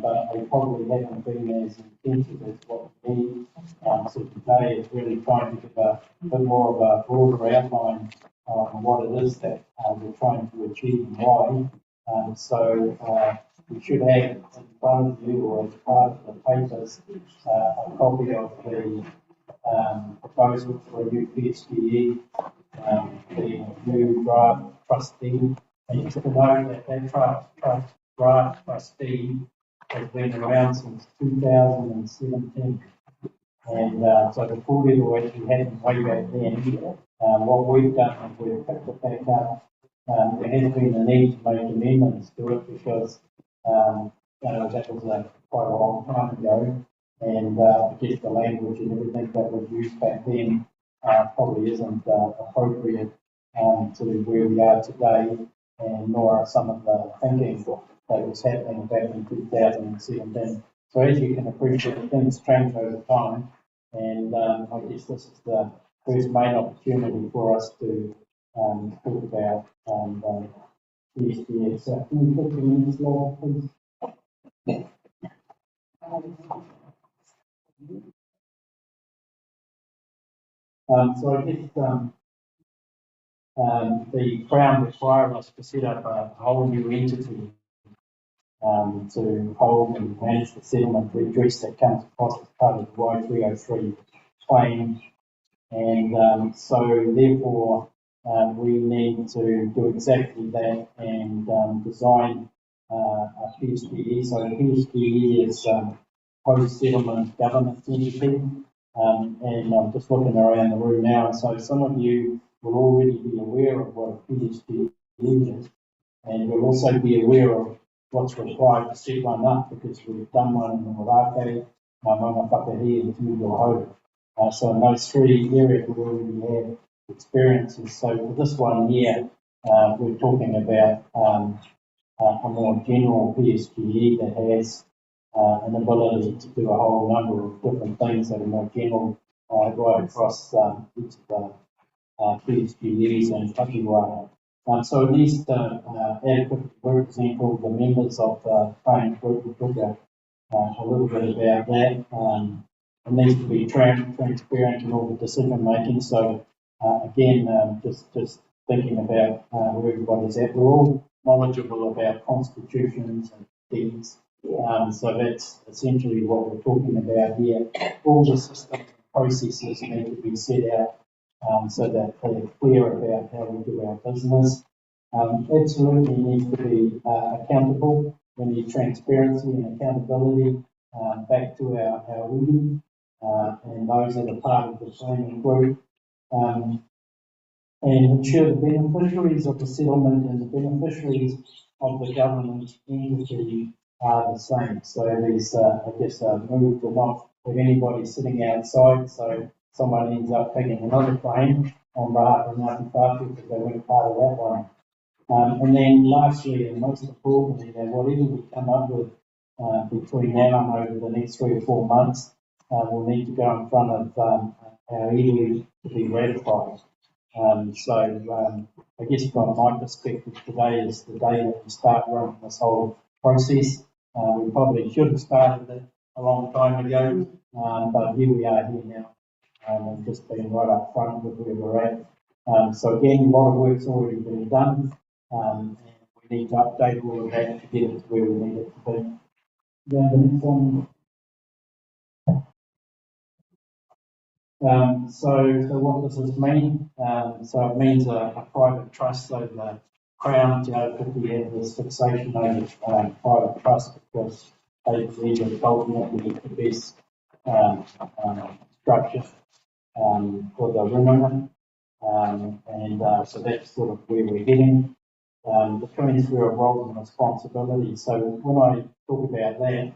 but we probably haven't been as intensive as what we need. So today is really trying to give a bit more of a broader outline on what it is that we're trying to achieve and why. So we should have in front of you, or as part of the papers, a copy of the proposal for a new PSPE, the new draft trustee. And just to note that draft trustee has been around since 2017. And so the full evaluation hadn't way back then. What we've done is we've picked it back up. There has been a need to make amendments to it because that was quite a long time ago, and I guess the language and everything that was used back then probably isn't appropriate to where we are today, and nor are some of the thinking that was happening back in 2017. So as you can appreciate, things change over time, and I guess this is the first main opportunity for us to talk about PSPS. So can you put the next slide, please? So I guess the Crown require us to set up a whole new entity to hold and manage the settlement redress that comes across as part of the Y303 claim. And so therefore we need to do exactly that and design a PSPE. So a PSPE is post-settlement governance entity. And I'm just looking around the room now, and so some of you will already be aware of what a PSPE is, and you'll also be aware of what's required to set one up, because we've done one in the Morake, Manga Whakahi, and Tūhoho. So in those three areas we already have experiences. So for this one here, we're talking about a more general PSPE that has an ability to do a whole number of different things that are more general right across each of the PSPEs and takiwā. So at least adequate represent all the members of the training group. We talk a little bit about that. It needs to be transparent in all the decision making. So again, just thinking about where everybody's at. We're all knowledgeable about constitutions and things. So that's essentially what we're talking about here. All the systems and processes need to be set out so that they're clear about how we do our business. Absolutely needs to be accountable. We need transparency and accountability back to our women and those that are part of the planning group. And ensure the beneficiaries of the settlement and the beneficiaries of the government entity are the same. So there's, I guess, a move to not have anybody sitting outside, so someone ends up taking another claim on behalf of Ngāti Whātua because they weren't part of that one. And then lastly, and most importantly, that whatever we come up with between now and over the next 3 or 4 months, will need to go in front of our EU to be ratified. I guess from my perspective, today is the day that we start running this whole process. We probably should have started it a long time ago, but here we are here now, and just being right up front with where we're at. So again, a lot of work's already been done, and we need to update all of that to get it to where we need it to be. The next one. So what does this mean? So it means a private trust. So the Crown typically have this fixation over private trust because they believe it's ultimately the best structure for the Rūnanga. So that's sort of where we're heading. The transfer of roles and responsibilities. So when I talk about that,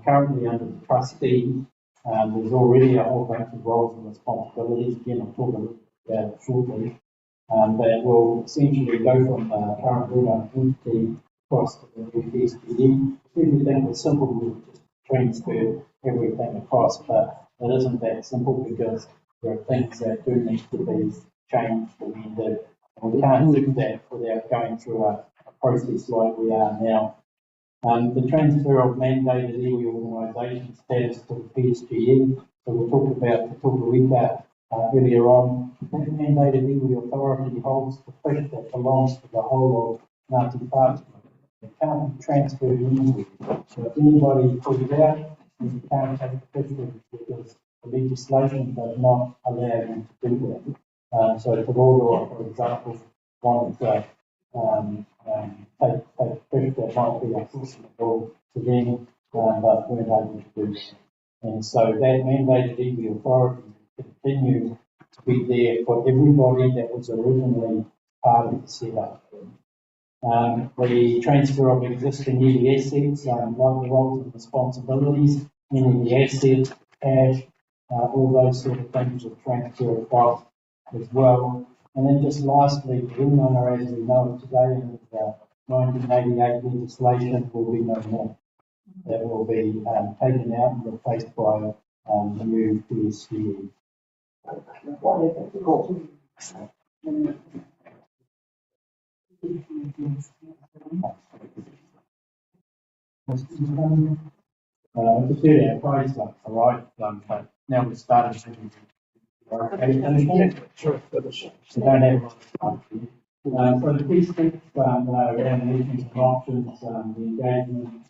currently under the trustee, there's already a whole bunch of roles and responsibilities. Again, I'll talk a little bit about it shortly. That will essentially go from the current Rūnanga entity across to the new PSPD. Everything was simple, we just transfer everything across, but it isn't that simple because there are things that do need to be changed and amended. And we can't do that without going through a process like we are now. The transfer of mandated iwi organisation status to the PSGE. So we talked about the Tukuika earlier on. That mandated iwi authority holds the fish that belongs to the whole of Ngāti Whātua. It can't be transferred anywhere. So if anybody pulls it out, you can't take the fish with it because the legislation does not allow you to do that. So if the law, for example, wanted to take fish that might be accessible to them, but weren't able to do that. And so that mandated iwi authority continue to be there for everybody that was originally part of the setup. The transfer of existing iwi assets, like the roles and responsibilities, any of the assets, cash, all those sort of things will transfer across as well. And then just lastly, the Rūnanga as we know it today in the 1988 legislation will be no more. That will be taken out and replaced by the new PSU. It's a our price up, all right, but now we've started. Sure, finish. So don't have a lot of time. So the key steps around the issues and options, the engagement,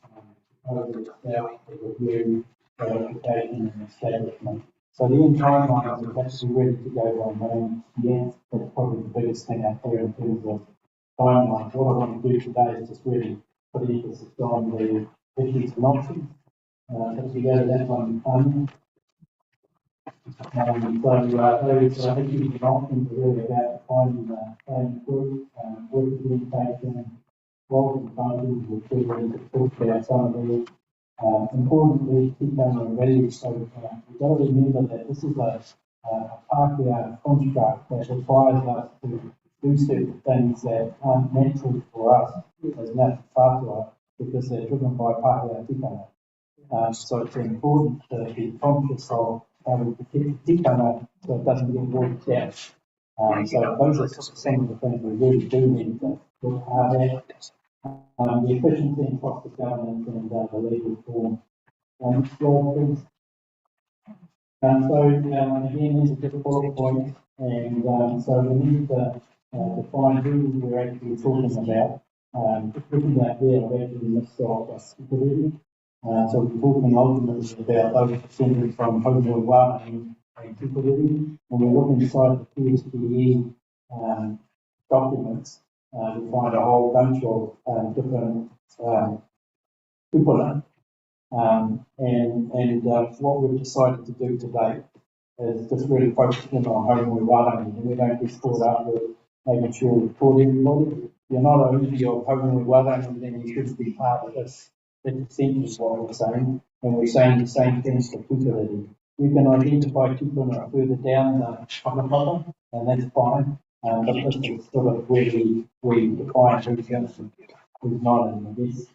over itself, the review, verification and establishment. So the end timelines are actually ready to go by May. Yeah, that's probably the biggest thing out there in terms of timelines. What I want to do today is just really put emphasis on the issues and options. As we go to that one, those issues and options are really about defining the planning group, work communication, roles and functions, which we're going to talk about some of these. Importantly, keep on values. So we've got to remember that this is a Pākehā construct that requires us to do certain things that aren't natural for us as Ngāti Whātua because they're driven by Pākehā tikanga. So it's important to be conscious of how we protect the tikanga so it doesn't get watered down. So those are some of the things we really do need to look hard at. The efficiency and cost of governance and the legal form. Slide, please. Again, these are just bullet points, and so we need to define who we're actually talking about. Just looking at there, I've actually missed off supervision. So we're talking ultimately about those descended from Ngāti Whātua and supervision. When we look inside the PSPE documents, we find a whole bunch of different people. What we've decided to do today is just really focus in on Ngāti Whātua, and we don't get caught up with making sure we report everybody. You're not only your Ngāti Whātua, and then you should be part of this. That's essentially what we're saying, and we're saying the same things for tutelary. You can identify people further down the whakapapa, and that's fine. But this is sort of where we define who's not in this.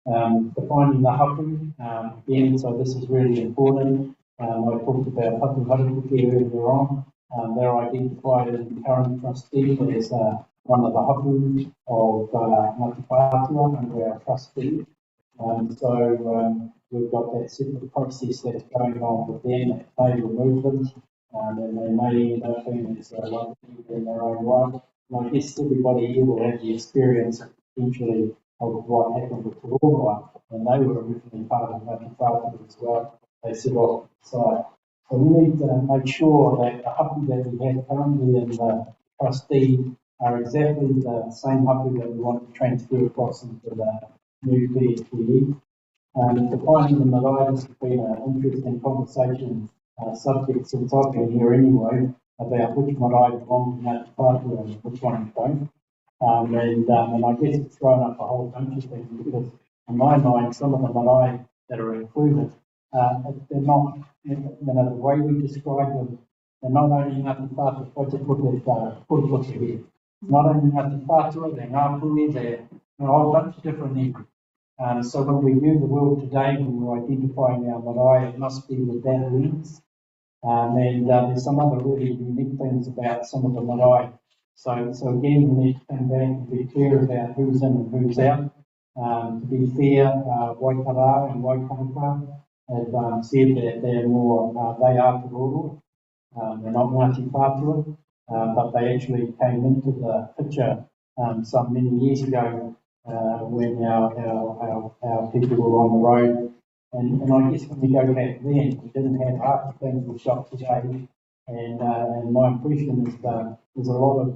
Defining the hapu, again, so this is really important. I talked about hapu hapu earlier on. They're identified as the current trustee as one of the hapu of Ngāti Whātua under our trustee. We've got that separate process that's going on with them that may remove them, and they may end up being as one in their own right. And I guess everybody here will have the experience potentially of what happened with Rūnanga, and they were originally part of Ngāti Whātua as well. They set off the side. So we need to make sure that the hapu that we have currently in the trustee are exactly the same hapu that we want to transfer across into the new PSPE. Defining the marae has been an interesting conversation subject since I've been here anyway, about which marae belong to Ngāti Whātua and which ones don't. And I guess it's thrown up a whole bunch of things, because in my mind, some of the marae that are included, they're not, the way we describe them, they're not only Ngāti Whātua, if I just look at here, not only Ngāti Whātua, they're Ngāpuri, they're a whole bunch of different things. So when we view the world today, when we're identifying our marae, it must be with that lens. There's some other really unique things about some of the marae. So again, we need to come back and be clear about who's in and who's out. To be fair, Waikara and Waikaka have said that they're more, they are Te Roro. They're not Ngāti Whātua, but they actually came into the picture some many years ago when our people were on the road. And I guess when you go back then, we didn't have half the things we've got today. And my impression is that there's a lot of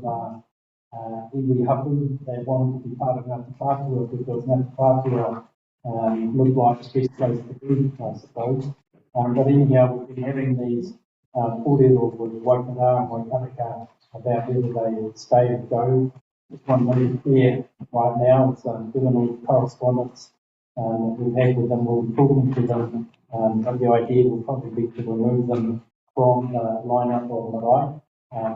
iwi hapu that wanted to be part of Ngāti Whātua, because Ngāti Whātua looked like the best place to be, I suppose. But anyhow, we've been having these kōrero with Waikara and Waikataka about whether they would stay or go. This one really clear right now. It's given all the correspondence we've had with them, we'll be talking to them, but the idea will probably be to remove them from the lineup of marae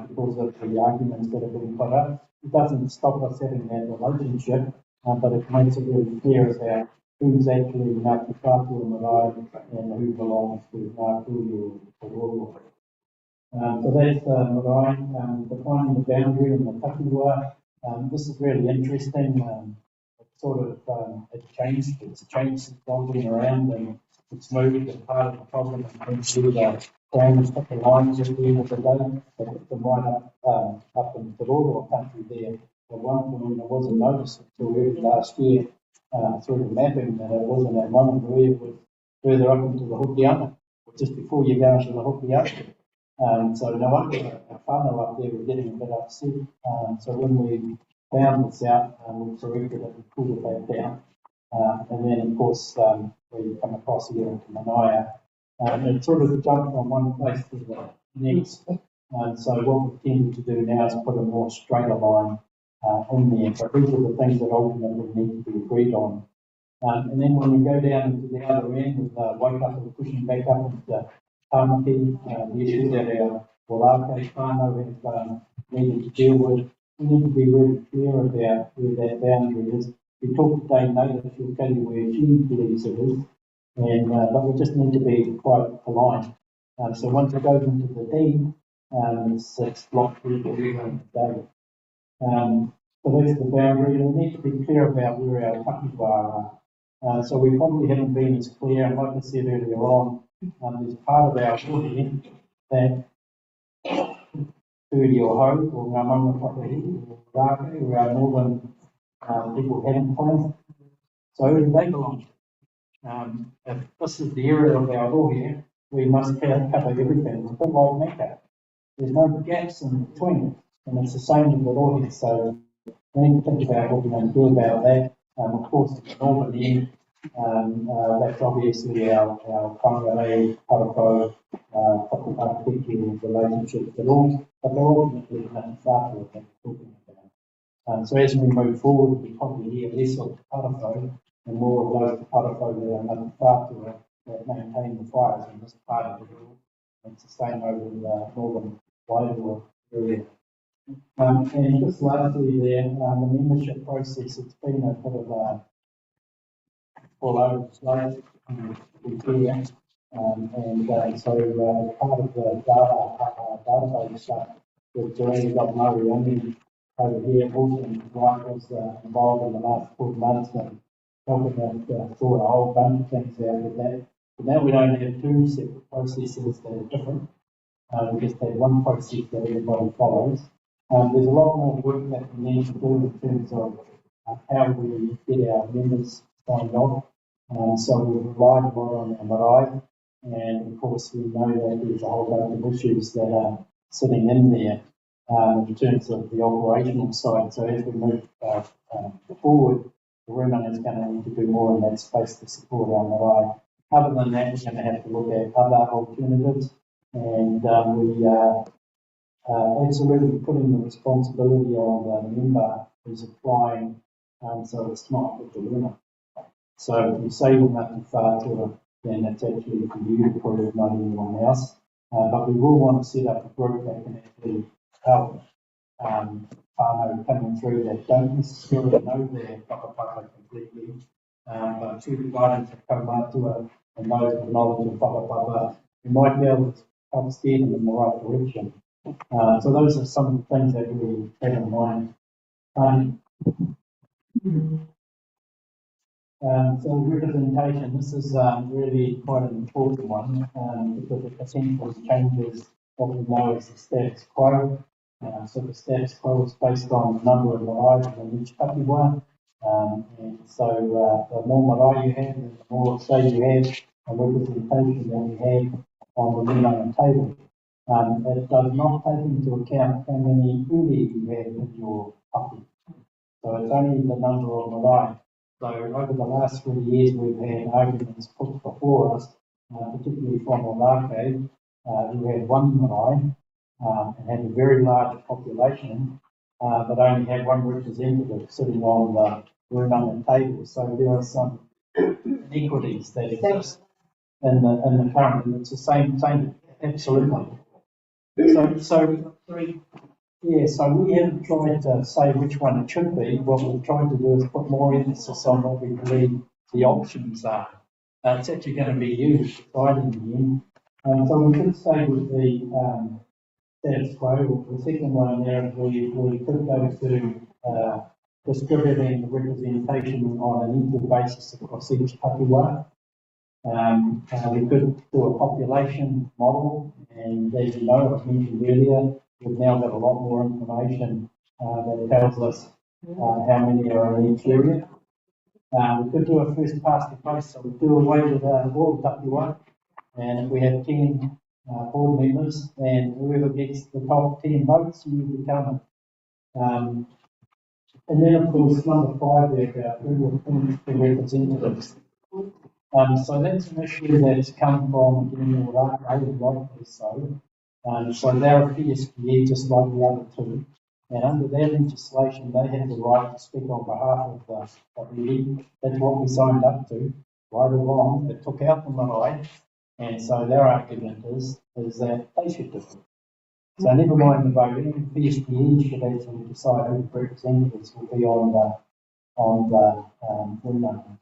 because of the arguments that have been put up. It doesn't stop us having that relationship, but it makes it really clear about who's actually Ngāti Whātua marae and who belongs to Ngāpuri or Rūnanga. So that's marae, defining the boundary and the takiwa. This is really interesting. It's changed since I've been around, and it's moved, and part of the problem is the plans put the lines at the end of the day. They put them right up in the Rūnanga country there. At one point, it wasn't noticed until early last year through the mapping that it wasn't at one where it was further up into the Hokianga, just before you go into the Hokianga. So no wonder our whānau up there were getting a bit upset. So when we found this out, we corrected it and pulled it back down. And then, of course, we come across here into Manaia. It sort of jumped from one place to the next. So what we tend to do now is put a more straighter line in there. But these are the things that ultimately need to be agreed on. And then when we go down into the other end with Waikato pushing back up into Tāmaki, the issue that our Wālākei whānau have needed to deal with, we need to be really clear about where that boundary is. We talked today, Native, she'll tell you where she believes it is, and but we just need to be quite aligned. So once it goes into the deed, 6 block today. So that's the boundary, and we need to be clear about where our takiwā are. So we probably haven't been as clear, and like I said earlier on, there's part of our building that Tūri o Hau, or Ngā Maunga Whakahi, or Rāke, or our northern people haven't claimed. So they belong. If this is the area of our rohe, we must cover everything. It's a bit like Mecca. There's no gaps in between, and it's the same with the rohe. So we need to think about what we're going to do about that. Of course, the northern end, that's obviously our whangarei, parako, whakapātiki relationships, but they're ultimately Ngāti Whātua that we're talking about. So as we move forward, we probably hear less of the parako and more of those parako that are Ngāti Whātua that maintain the fires in this part of the world. It's the same over in the northern Wairoa area. And just lastly there, the membership process, it's been a bit of a all over the place, to be clear. So part of the database stuff that Joanne got Murray only over here, Wilson White was involved in the last 4 months and helping us sort a whole bunch of things out with that. But now we don't have 2 separate processes that are different. We just have one process that everybody follows. There's a lot more work that we need to do in terms of how we get our members signed off. So we've relied a lot on our marae, and of course we know that there's a whole bunch of issues that are sitting in there in terms of the operational side. So as we move forward, the Rūnanga is going to need to do more in that space to support our marae. Other than that, we're going to have to look at other alternatives, and we absolutely putting the responsibility on the member who's applying, so it's not with the Rūnanga. So if you say you're Ngāti Whātua, then it's actually for you to prove, not anyone else. But we will want to set up a group that can actually help whānau coming through that don't necessarily know their whakapapa completely, but through the guidance of kaumātua and those with knowledge of whakapapa, we might be able to help steer them in the right direction. So those are some of the things that we have in mind. So representation, this is really quite an important one because it essentially changes what we know as the status quo. So the status quo is based on the number of marae in each takiwā. And so the more marae you have, the more say you have, and representation that you have on the Rūnanga table. It does not take into account how many uri you have in your paki. So it's only the number of marae. So over the last 3 years, we've had arguments put before us, particularly from Rūnanga, who had 1 marae and had a very large population, but only had 1 representative sitting on the Rūnanga table. So there are some inequities that exist in the current, and it's the same, absolutely. So we haven't tried to say which one it should be. What we've tried to do is put more emphasis on what we believe the options are. It's actually going to be you deciding in the end. So we could stay with the status quo. The second one there, we could go to distributing the representation on an equal basis across each takiwā. We could do a population model, and as you know, as mentioned earlier, we've now got a lot more information that tells us how many are in each area. We could do a first past the post, so we do away with all takiwā, and if we have 10 board members, then whoever gets the top 10 votes, you become it. And then, of course, number 5 there about who will appoint the representatives. So that's an issue that's come from the Rūnanga, rightly so. So they're a PSPE just like the other 2. And under their legislation, they have the right to speak on behalf of the league. That's what we signed up to. Right or wrong, it took out the marae. And so their argument is that they should do it. So never mind the voting, PSPE should actually decide who the representatives will be on the Rūnanga.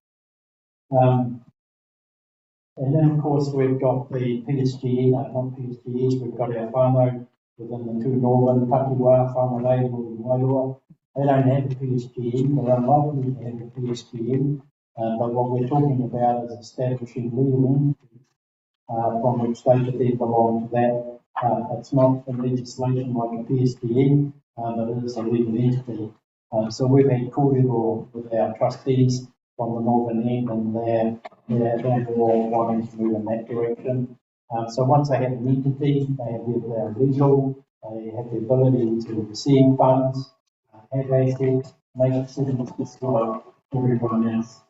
And then, of course, we've got the PSGE, not PSGEs, we've got our whānau within the two northern, Takiwā, Whangarei, and Wairua. They don't have a PSGM, they're unlikely to have a PSGM, but what we're talking about is establishing legal entities from which they could then belong to that. It's not a legislation like a PSGM, but it is a legal entity. So we've had cordial with our trustees from the northern end, and they're all wanting to move in that direction. So once they have an entity, they have their legal, they have the ability to receive funds, have assets, make decisions just like everyone else.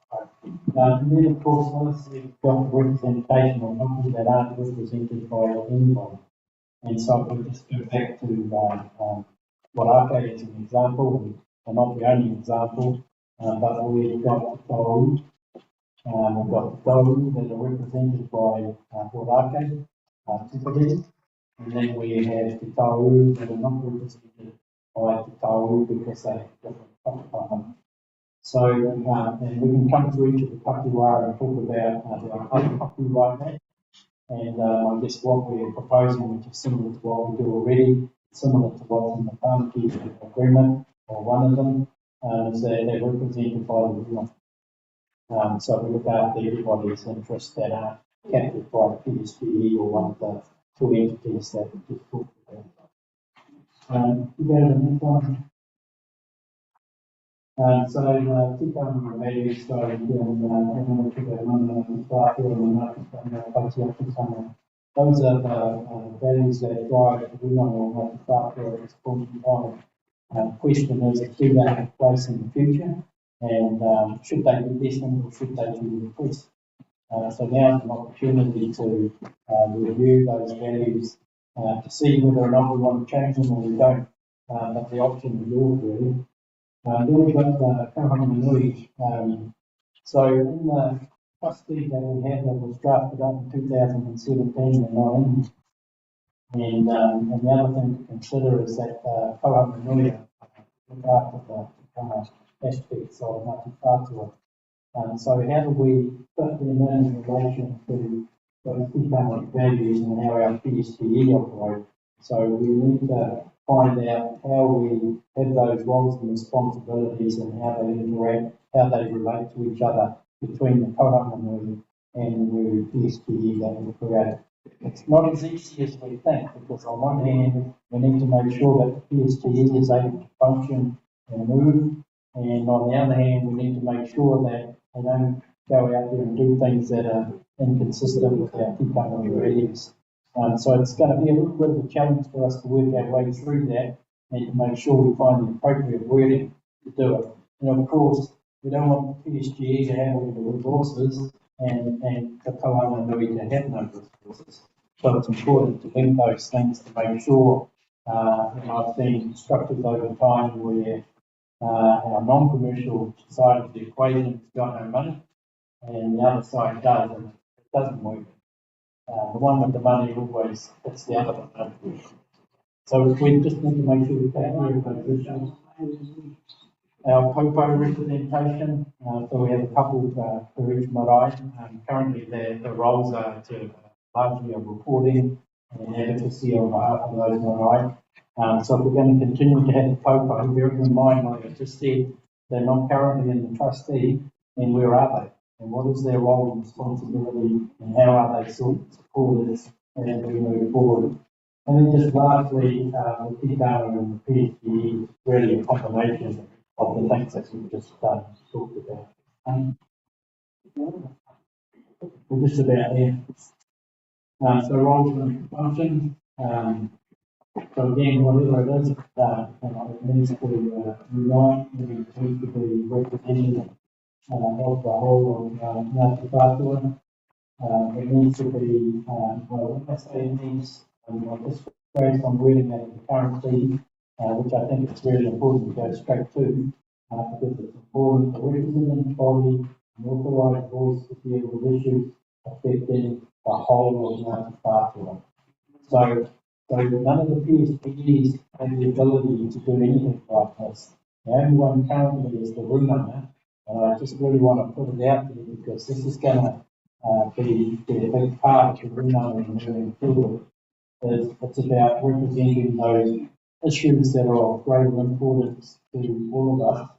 And then, of course, once you've got representation of companies that aren't represented by anyone. And so if we just go back to Wārake as an example, and not the only example, but we've got those, we've got those that are represented by Wārake, Tipperary, and then we have the tau that are not represented by the tau because they have different whakapapa. So, and we can come to each of the pakiwā and talk about the other paku like that. And I guess what we're proposing, which is similar to what we do already, similar to what's in the whānaki agreement, or one of them, is that they're represented by the Rūnanga. So we look after everybody's interests that are captured by the PSPE or one of the two entities that we just talked about. You go to the next one. So, tikanga values, so those are the values that drive the Rūnanga or Ngāti Whātua at this point in time. The question is, do they have place in the future? And should they be destined or should they be replaced? So now is an opportunity to review those values to see whether or not we want to change them or we don't. But the option is yours, really. Then we've got the Karanganui. So in the trustee that we had that was drafted up in 2017 and 19, and the other thing to consider is that Karanganui look after the aspects of Ngāti Whātua. So how do we put them in relation to those economic values and how our PSPE operate? So we need to find out how we have those roles and responsibilities and how they interact, how they relate to each other between the Karanganui and the new PSPE that we create. It's not as easy as we think, because on one hand, we need to make sure that the PSPE is able to function and move, and on the other hand, we need to make sure that they don't go out there and do things that are inconsistent with our tikanga values. So it's going to be a little bit of a challenge for us to work our way through that and to make sure we find the appropriate wording to do it. And of course, we don't want the PSG to have all the resources and the Karanganui to have no resources. So it's important to link those things to make sure, and I've seen structures over time where our non-commercial side of the equation has got no money and the other side does, and it doesn't work. The one with the money always hits the other one. So we just need to make sure we take care of those issues. Our popo representation, so we have a couple for each marae. Currently the roles are to largely of reporting and advocacy on behalf of those marae. So if we're going to continue to have the popo, bearing in mind, like I just said, they're not currently in the trustee, then where are they? And what is their role and responsibility, and how are they supported as we move forward? And then just lastly, the TICARA and the PSG is really a combination of the things that we've just talked about. We're just about there. So roles and functions. So again, whatever it is, it needs to unite, it needs to be represented of the whole of Ngāti Whātua. It needs to be, well, I say it needs, just based on wording that the current team, which I think it's really important to go straight to, because it's important to represent body and authorised voice to deal with issues affecting the whole of Ngāti Whātua. So none of the PSPEs have the ability to do anything like this. The only one currently is the Rūnanga, and I just really want to put it out there because this is going to be a big part of the Rūnanga moving forward. is it's about representing those issues that are of greater importance to all of us.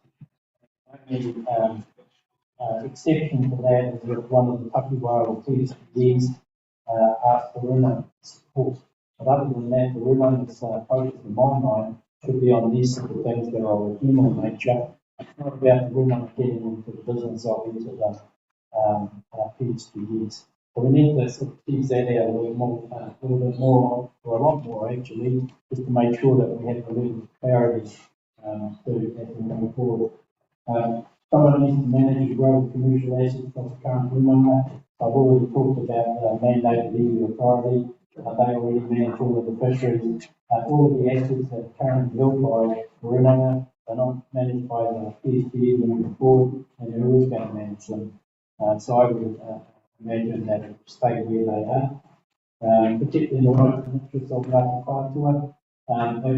The exception to that is that one of the Takiwara TSPs asked for Rūnanga support. But other than that, the Rūnanga's focus in my mind should be on these sort of things that are of human nature. It's not about the Rūnanga getting into the business of into the PSPs. So we need to sort of tease that out a little bit more, or a lot more actually, just to make sure that we have a little clarity as we move forward. Someone needs to manage and grow the commercial assets of the current Rūnanga. I've already talked about mandated iwi authority. They already manage all of the fisheries. All of the assets that are currently held by Rūnanga are not managed by the PSP moving forward, and who is going to manage them? So I would imagine that it will stay where they are, particularly in the right interest of Ngāti Whātua. A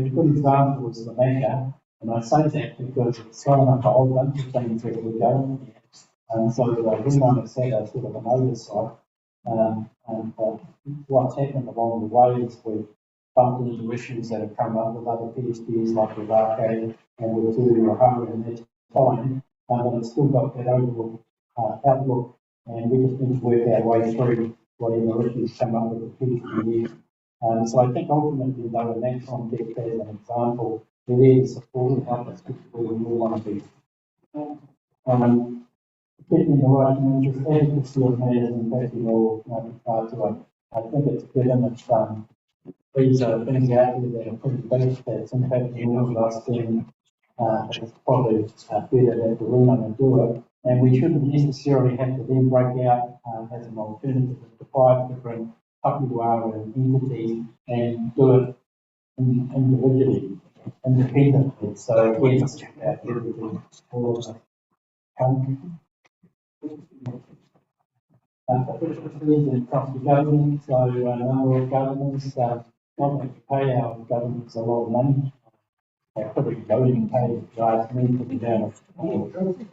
good example is the Maka. And I say that because it's thrown up a whole bunch of things that we're going here. And so the Rūnanga has had a sort of an oversight. What's happened along the way is we've bumped into issues that have come up with other PSPs like with Arcade and with Rūnanga, and that's fine. But it's still got that overall outlook, and we just need to work our way through whatever issues come up with the PSP. So I think ultimately, though, in that context, as an example, it is supporting us, which we want to be. Getting the right interest advocacy of matters impacting all Ngāti Whātua. I think it's given that these are things out there that are pretty big that's impacting all of us, then it's probably better that the Rūnanga do it. And we shouldn't necessarily have to then break out as an alternative to 5 different Takiwara entities and do it individually, independently. So we must check out everything all of the country. And trusted government, so a number of governments not going to pay our governments a lot of money. They're pretty voting paid last me for the amount of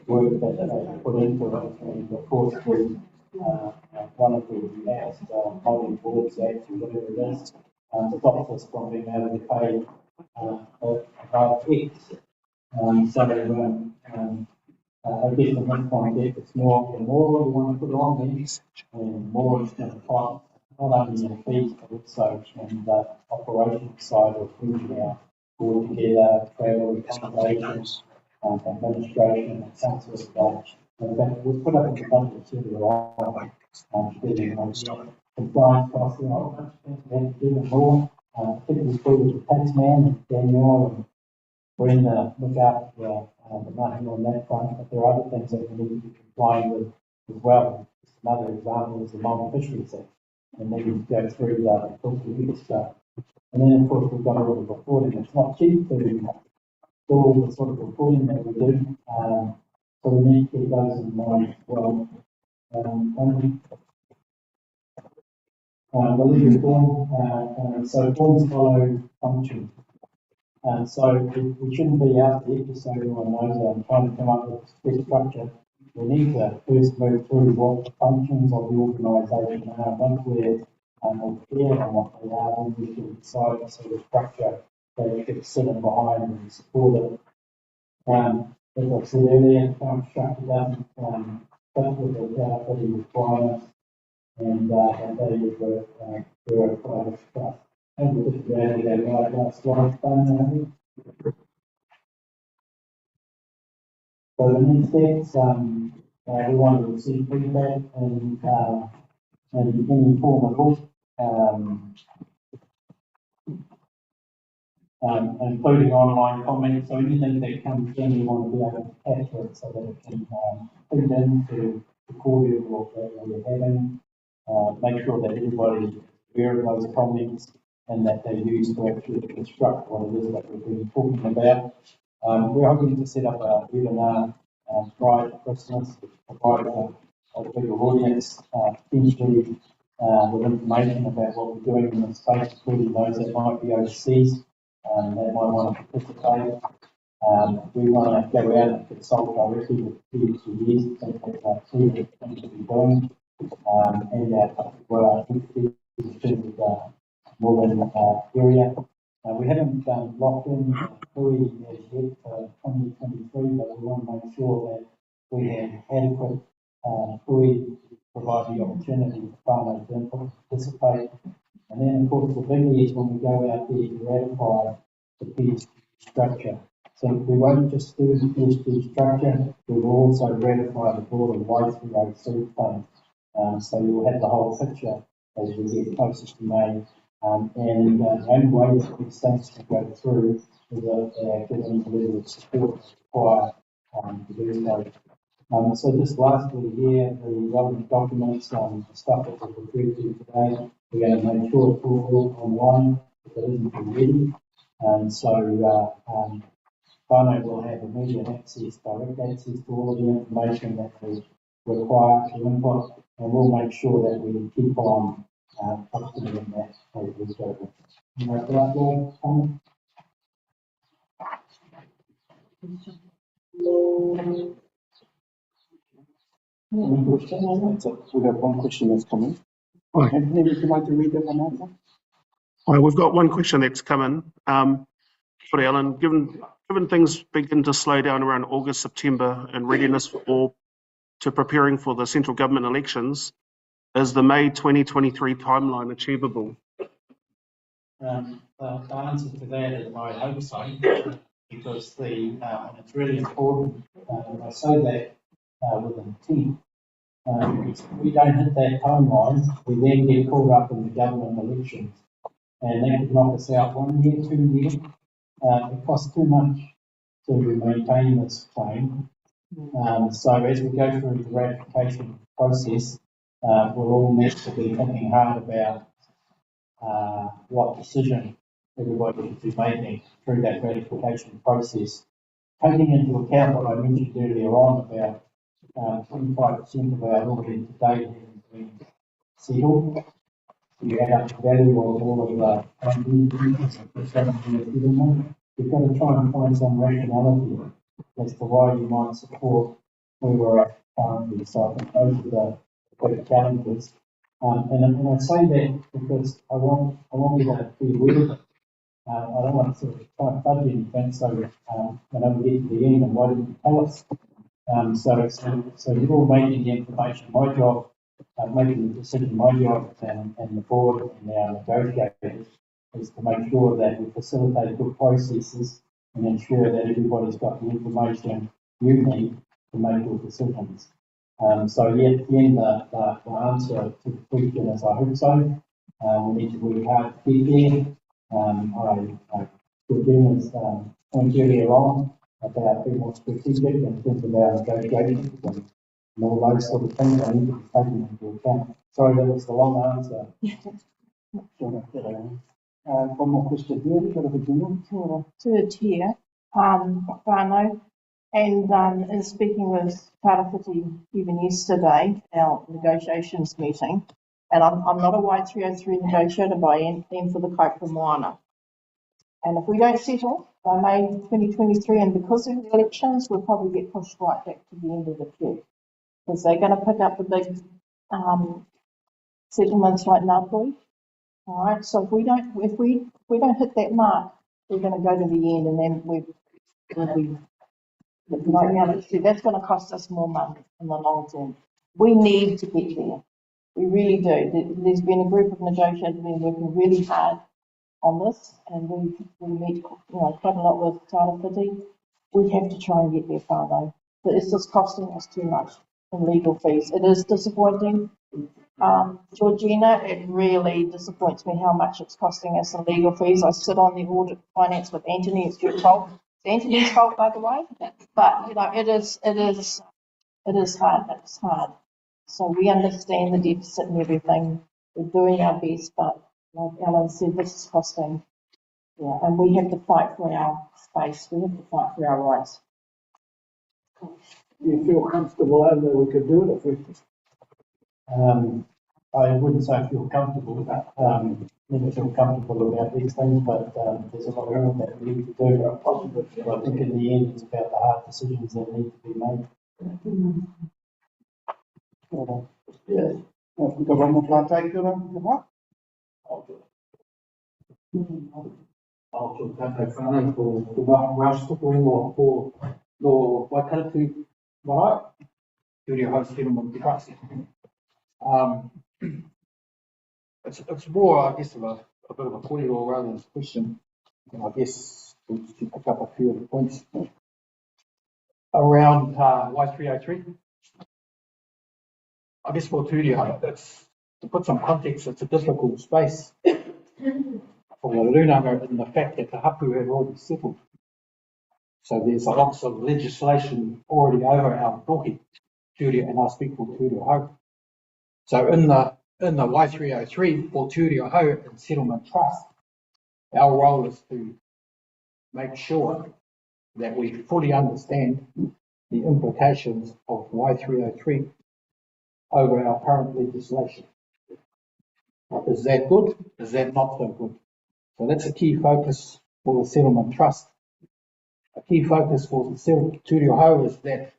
work that they put into it. And of course, with one of the last multi-boards acts, or whatever it is, stops us from being able to pay above X. I guess in this context, it's more, the more we want to put on these, and more it's going to cost, not only in fees, but also in the operational side of bringing our board together, travel, accommodations, administration, and some sort of stuff. In fact, we've put up in the budget to the right, compliance costs, and a whole bunch of things we have to do and more. Particularly through the taxman and Danielle and Brenda look after the money on that front, but there are other things that we need to be complying with as well. Just another example is the multi-fisheries act, and then we go through the legal stuff. And then, of course, we've got all the reporting. It's not cheap to do all the sort of reporting that we do, so we need to keep those in mind as well. The legal form, so forms follow functions. So we shouldn't be out there just so everyone knows that trying to come up with a structure. We need to first move through what the functions of the organisation are. Once we're clear on what they are, then we can decide the sort of structure that we could sit in behind and support it. As I said earlier, the current structure doesn't fit with the accountability requirements, and that is where a private trust. And we'll just grab that right last slide. So the next steps, we want to receive feedback and any form at all, including online comments. So anything that comes in, we want to be able to capture it so that it can feed into the core of what we're having. Make sure that everybody is aware of those comments and that they use to actually construct what it is that we've been talking about. We're hoping to set up a webinar prior to Christmas, provide a bigger audience, potentially with information about what we're doing in the space, including those that might be overseas, that might want to participate. We want to go out and consult directly with PhDs and things that are things to be doing, and our entities in terms of northern area. We haven't locked in Hui as yet for 2023, but we want to make sure that we have adequate Hui to provide the opportunity for farmers to participate. And then, of course, the biggie is when we go out there to ratify the PSG structure. So we won't just do the PSG structure, we will also ratify the broader Y303 fund. So you'll have the whole picture as we get closer to May. And the only way that these things can go through is given the level of support required to do so. So just lastly here, the relevant documents, the stuff that we've referred to today, we're going to make sure it's all online if it isn't already. Whānau will have immediate access, direct access to all of the information that we require to input, and we'll make sure that we keep on updating that as we go. Any questions? We have one question that's coming. Anthony, would you like to read that one out? Well, we've got one question that's come in. For Alan, given things begin to slow down around August, September, and readiness to preparing for the central government elections, is the May 2023 timeline achievable? The answer to that is I hope so, because and it's really important, and I say that with intent. If we don't hit that timeline, we then get caught up in the government elections, and that could knock us out 1 year, 2 years. It costs too much to maintain this claim. So as we go through the ratification process, we'll all need to be thinking hard about what decision everybody should be making through that ratification process. Taking into account what I mentioned earlier on about 25% of our audience today having been settled. You add up the value of all of the you've got to try and find some rationality as to why you might support where we're at currently. So I think those are the challenges. And I say that because I want you to be aware of it. I don't want to sort of try and fudge anything, so whenever we get to the end, and why didn't you tell us? So you're all making the information. My job, making the decision, my job and the board and our negotiators is to make sure that we facilitate good processes and ensure that everybody's got the information you need to make good decisions. So yet again, the answer to the question is I hope so. We need to work hard to get there. I Georgina's point earlier on about being more strategic and think about negotiations and all those sort of things I need to be taken into account. Sorry, that was the long answer. One more question here, Virginia. To Chair, Whānau, and in speaking with Tarawhiti even yesterday, our negotiations meeting, and I'm not a Y303 negotiator by any for the Kaipara Moana. And if we don't settle by May 2023, and because of the elections, we'll probably get pushed right back to the end of the queue, because they're going to pick up the big settlements like Ngāti. All right, so if we don't hit that mark, we're going to go to the end, and then we'll be that's going to cost us more money in the long term. We need to get there. We really do. There's been a group of negotiators been working really hard on this, and we meet quite a lot with Tarawhiti. We have to try and get there, Whānau. But it's just costing us too much in legal fees. It is disappointing. Georgina, it really disappoints me how much it's costing us in legal fees. I sit on the audit finance with Anthony. It's your fault. It's Anthony's fault, by the way. But it is hard. It's hard. So we understand the deficit and everything. We're doing our best, but like Alan said, this is costing. Yeah, and we have to fight for our space. We have to fight for our rights. You feel comfortable that we could do it if we? I wouldn't say I feel comfortable, but never feel comfortable about these things, but there's a lot of that we need to do. I think in the end it's about the hard decisions that need to be made. Yes. We've got one more part taker. Aoto tātou whānau ko Welsh tupu ingoa ko no Waikaretu marae, Studio House Settlement Trust. It's more, I guess, of a bit of a kōrero rather than a question. And I guess we'll just pick up a few of the points around Y303. I guess for Tūrio, that's, to put some context, it's a difficult space for the Rūnanga in the fact that the hapu have already settled. So there's lots of legislation already over our rohi, Tūrio, and I speak for Tūrio. So in the Y303 for Tūrio and Settlement Trust, our role is to make sure that we fully understand the implications of Y303 over our current legislation. Is that good? Is that not so good? So that's a key focus for the Settlement Trust. A key focus for the Tūrio is that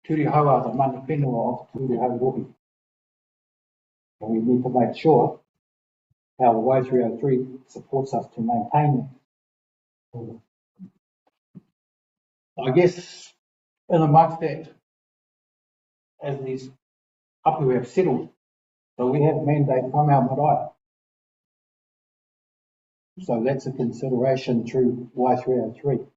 Tūrio are the mana whenua of Tūrio rohi. And we need to make sure how the Y303 supports us to maintain it. I guess in amongst that, as these hapu have settled, so we have mandate from our marae. So that's a consideration through Y303.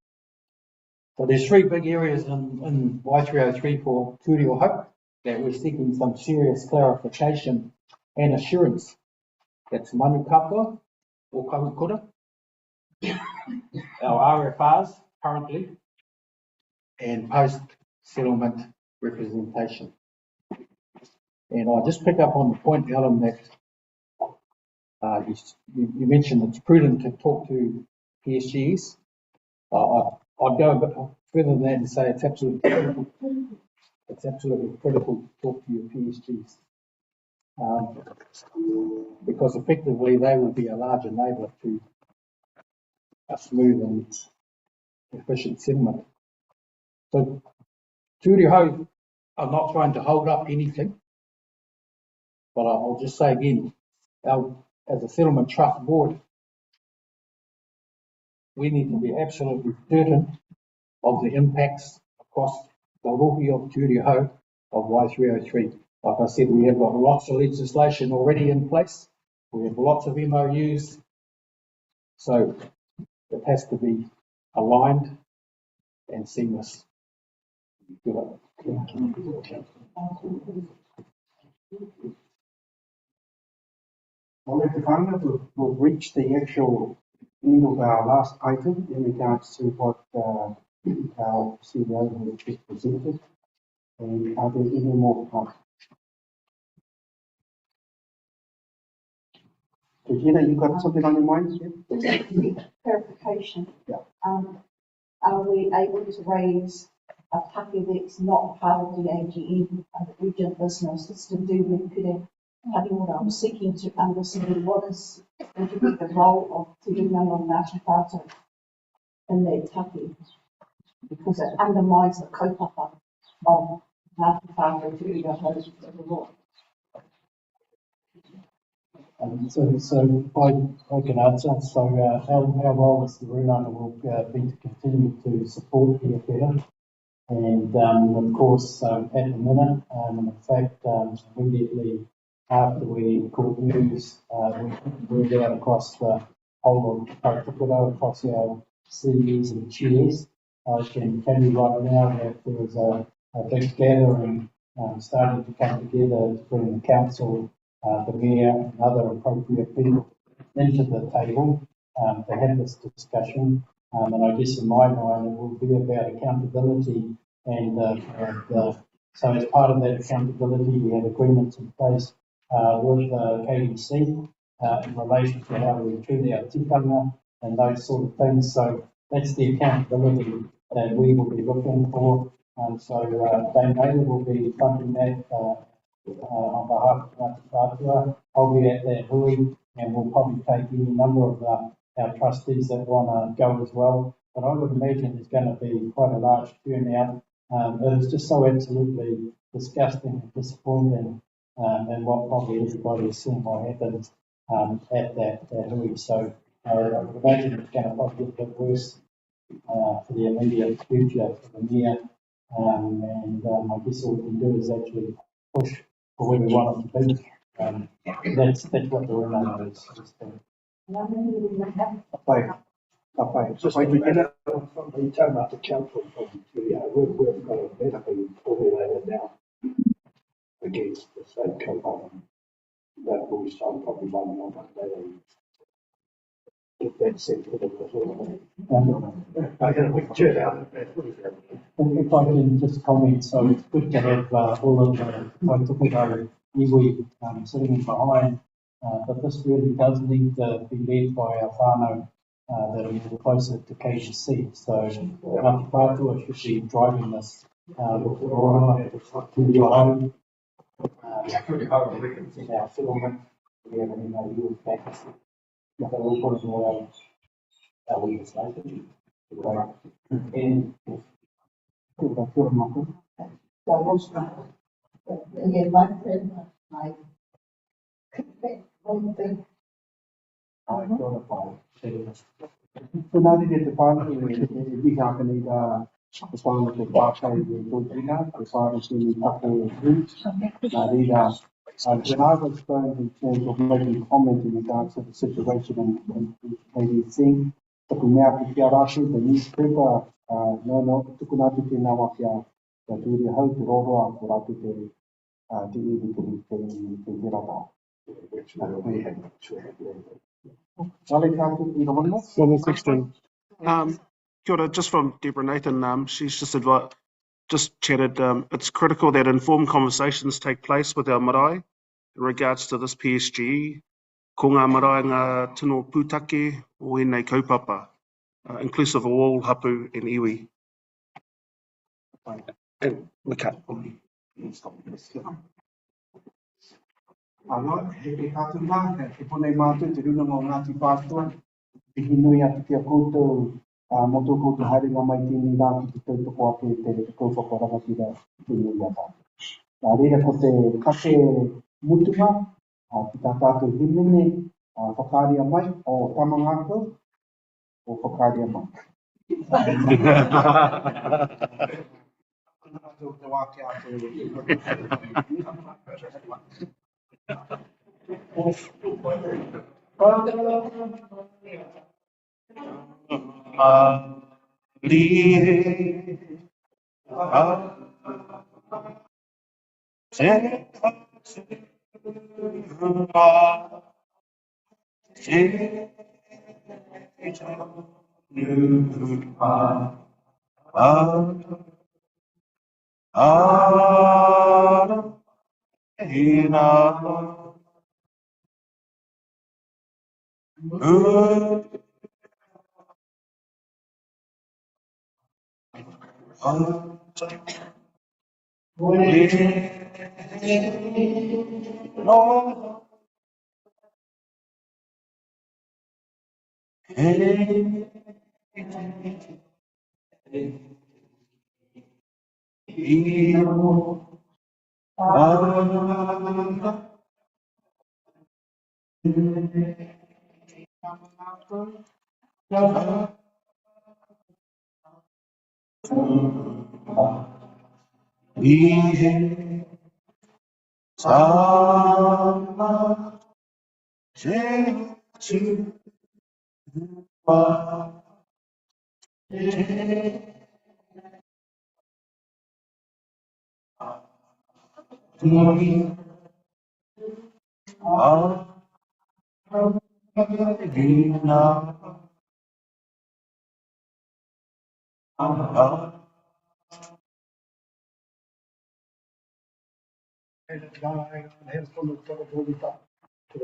So there's three big areas in Y303 for Tūrio that we're seeking some serious clarification and assurance. That's manu kapua or kawikura, our RFRs currently, and post-settlement representation. And I'll just pick up on the point, Alan, that you mentioned it's prudent to talk to PSGs. I'd go a bit further than that and say it's absolutely critical. It's absolutely critical to talk to your PSGs. Because effectively they will be a large enabler to a smooth and efficient settlement. So Tūrio are not trying to hold up anything, but I'll just say again, as a settlement trust board, we need to be absolutely certain of the impacts across the rohi of Tūrio of Y303. Like I said, we have got lots of legislation already in place. We have lots of MOUs. So it has to be aligned and seamless. Ngāti Whātua, we've reached the actual end of our last item in regards to what our CEO has just presented. And are there any more comments? Regina, you got something on your mind? Clarification. Yeah. Are we able to raise a tapu that's not part of the AGM and the region business? It's to do with putting Rūnanga. I'm seeking to understand what is going to be the role of Te Rūnanga and Ngāti Whātua in that tapu, because it undermines the kaupapa of Ngāti Whātua Te Rūnanga overall. So I can answer. So our role as the Rūnanga will be to continue to support the affair. And of course, at the minute, in fact, immediately after we caught news, we moved out across the whole of Parakukura, across our CEs and chairs. I can tell you right now that there was a big gathering starting to come together to bring the council, the mayor and other appropriate people into the table to have this discussion. And I guess in my mind it will be about accountability and so as part of that accountability we have agreements in place with KDC in relation to how we treat our tikanga and those sort of things. So that's the accountability that we will be looking for. So Dame will be funding that on behalf of Ngāti Whātua. I'll be at that hui and we'll probably take any number of our trustees that want to go as well. But I would imagine there's going to be quite a large turnout. It was just so absolutely disgusting and disappointing and what probably everybody has seen what happened at that hui. So I would imagine it's going to probably get a bit worse for the immediate future for the near. I guess all we can do is actually push for where we want it to be. That's what the Rūnanga is. Just like we get it. When you talk about the council, we've got a better thing formulated now against the state co-op. That will start probably by the month get that sent to them as well. I can we turn out. If I can just comment, so it's good to have all of the Whātua iwi sitting behind, but this really does need to be led by our whānau that are more closer to KGC. So Ngāti Whātua should be driving this with the Rūnanga to your home. In our settlement, we have an MOU with KGC. So we'll put it more our legislation. And Again, my friend, my one thing. Funari de te whānau e wiha ka nei da te whānau te whākai e tōtrina, te whānau te ni tako roots. Nā reira, when I was going in terms of making comment in regards to the situation in KDC, tuku mea ki kia rātu, the newspaper, no, tuku nātu te nawa kia tūri hau, te roroa, ko rātu te iwi te rata. Which we had to have. One more question. Kia ora, just from Deborah Nathan, she's just chatted, it's critical that informed conversations take place with our marae in regards to this PSG, ko ngā marae ngā tino pūtake o enei kaupapa, inclusive of all hapu and iwi. And we can't. Ano, he kātuna, he pone mātou te Rūnanga o Ngāti Whātua, te hinui atu kia koutou, mo tō koutou haringa mai tēnei rā ki te tautoko ake te kaupapa rangatira te nui ata. Nā reira ko te kake mutunga, ki tā tātou himene, whakāria mai o tamangako, o whakāria mai. Te wāke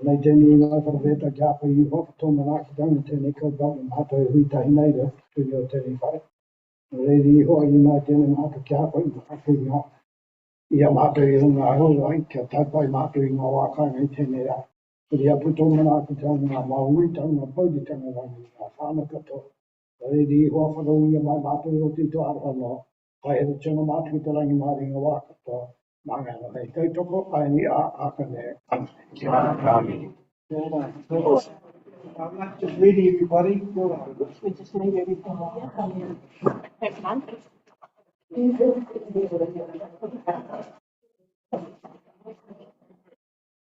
Nei tēnei ngā wharaweta kia pai I hoka tōna nāki taunga tēnei kaupapa mātou hui tahi nei rā, tūni o tēnei whare. Reiri I hoa I nā tēnei mātou kia pai, whakaku ngā ia mātou I runga ahua ai, kia taupai mātou I ngā wākanga I tēnei rā. Kuri apu tōna nāki taunga ngā maui taunga pauri tanga rangi ngā whāna katoa. Reiri I hoa wharau ia mai mātou o tito aroha no, hai e tōna mātou I te rangi māri ngā wākatoa. Mangano hei tautoko, ai ni a aka ne. I'd like to read everybody. We just leave everything here and then have lunch.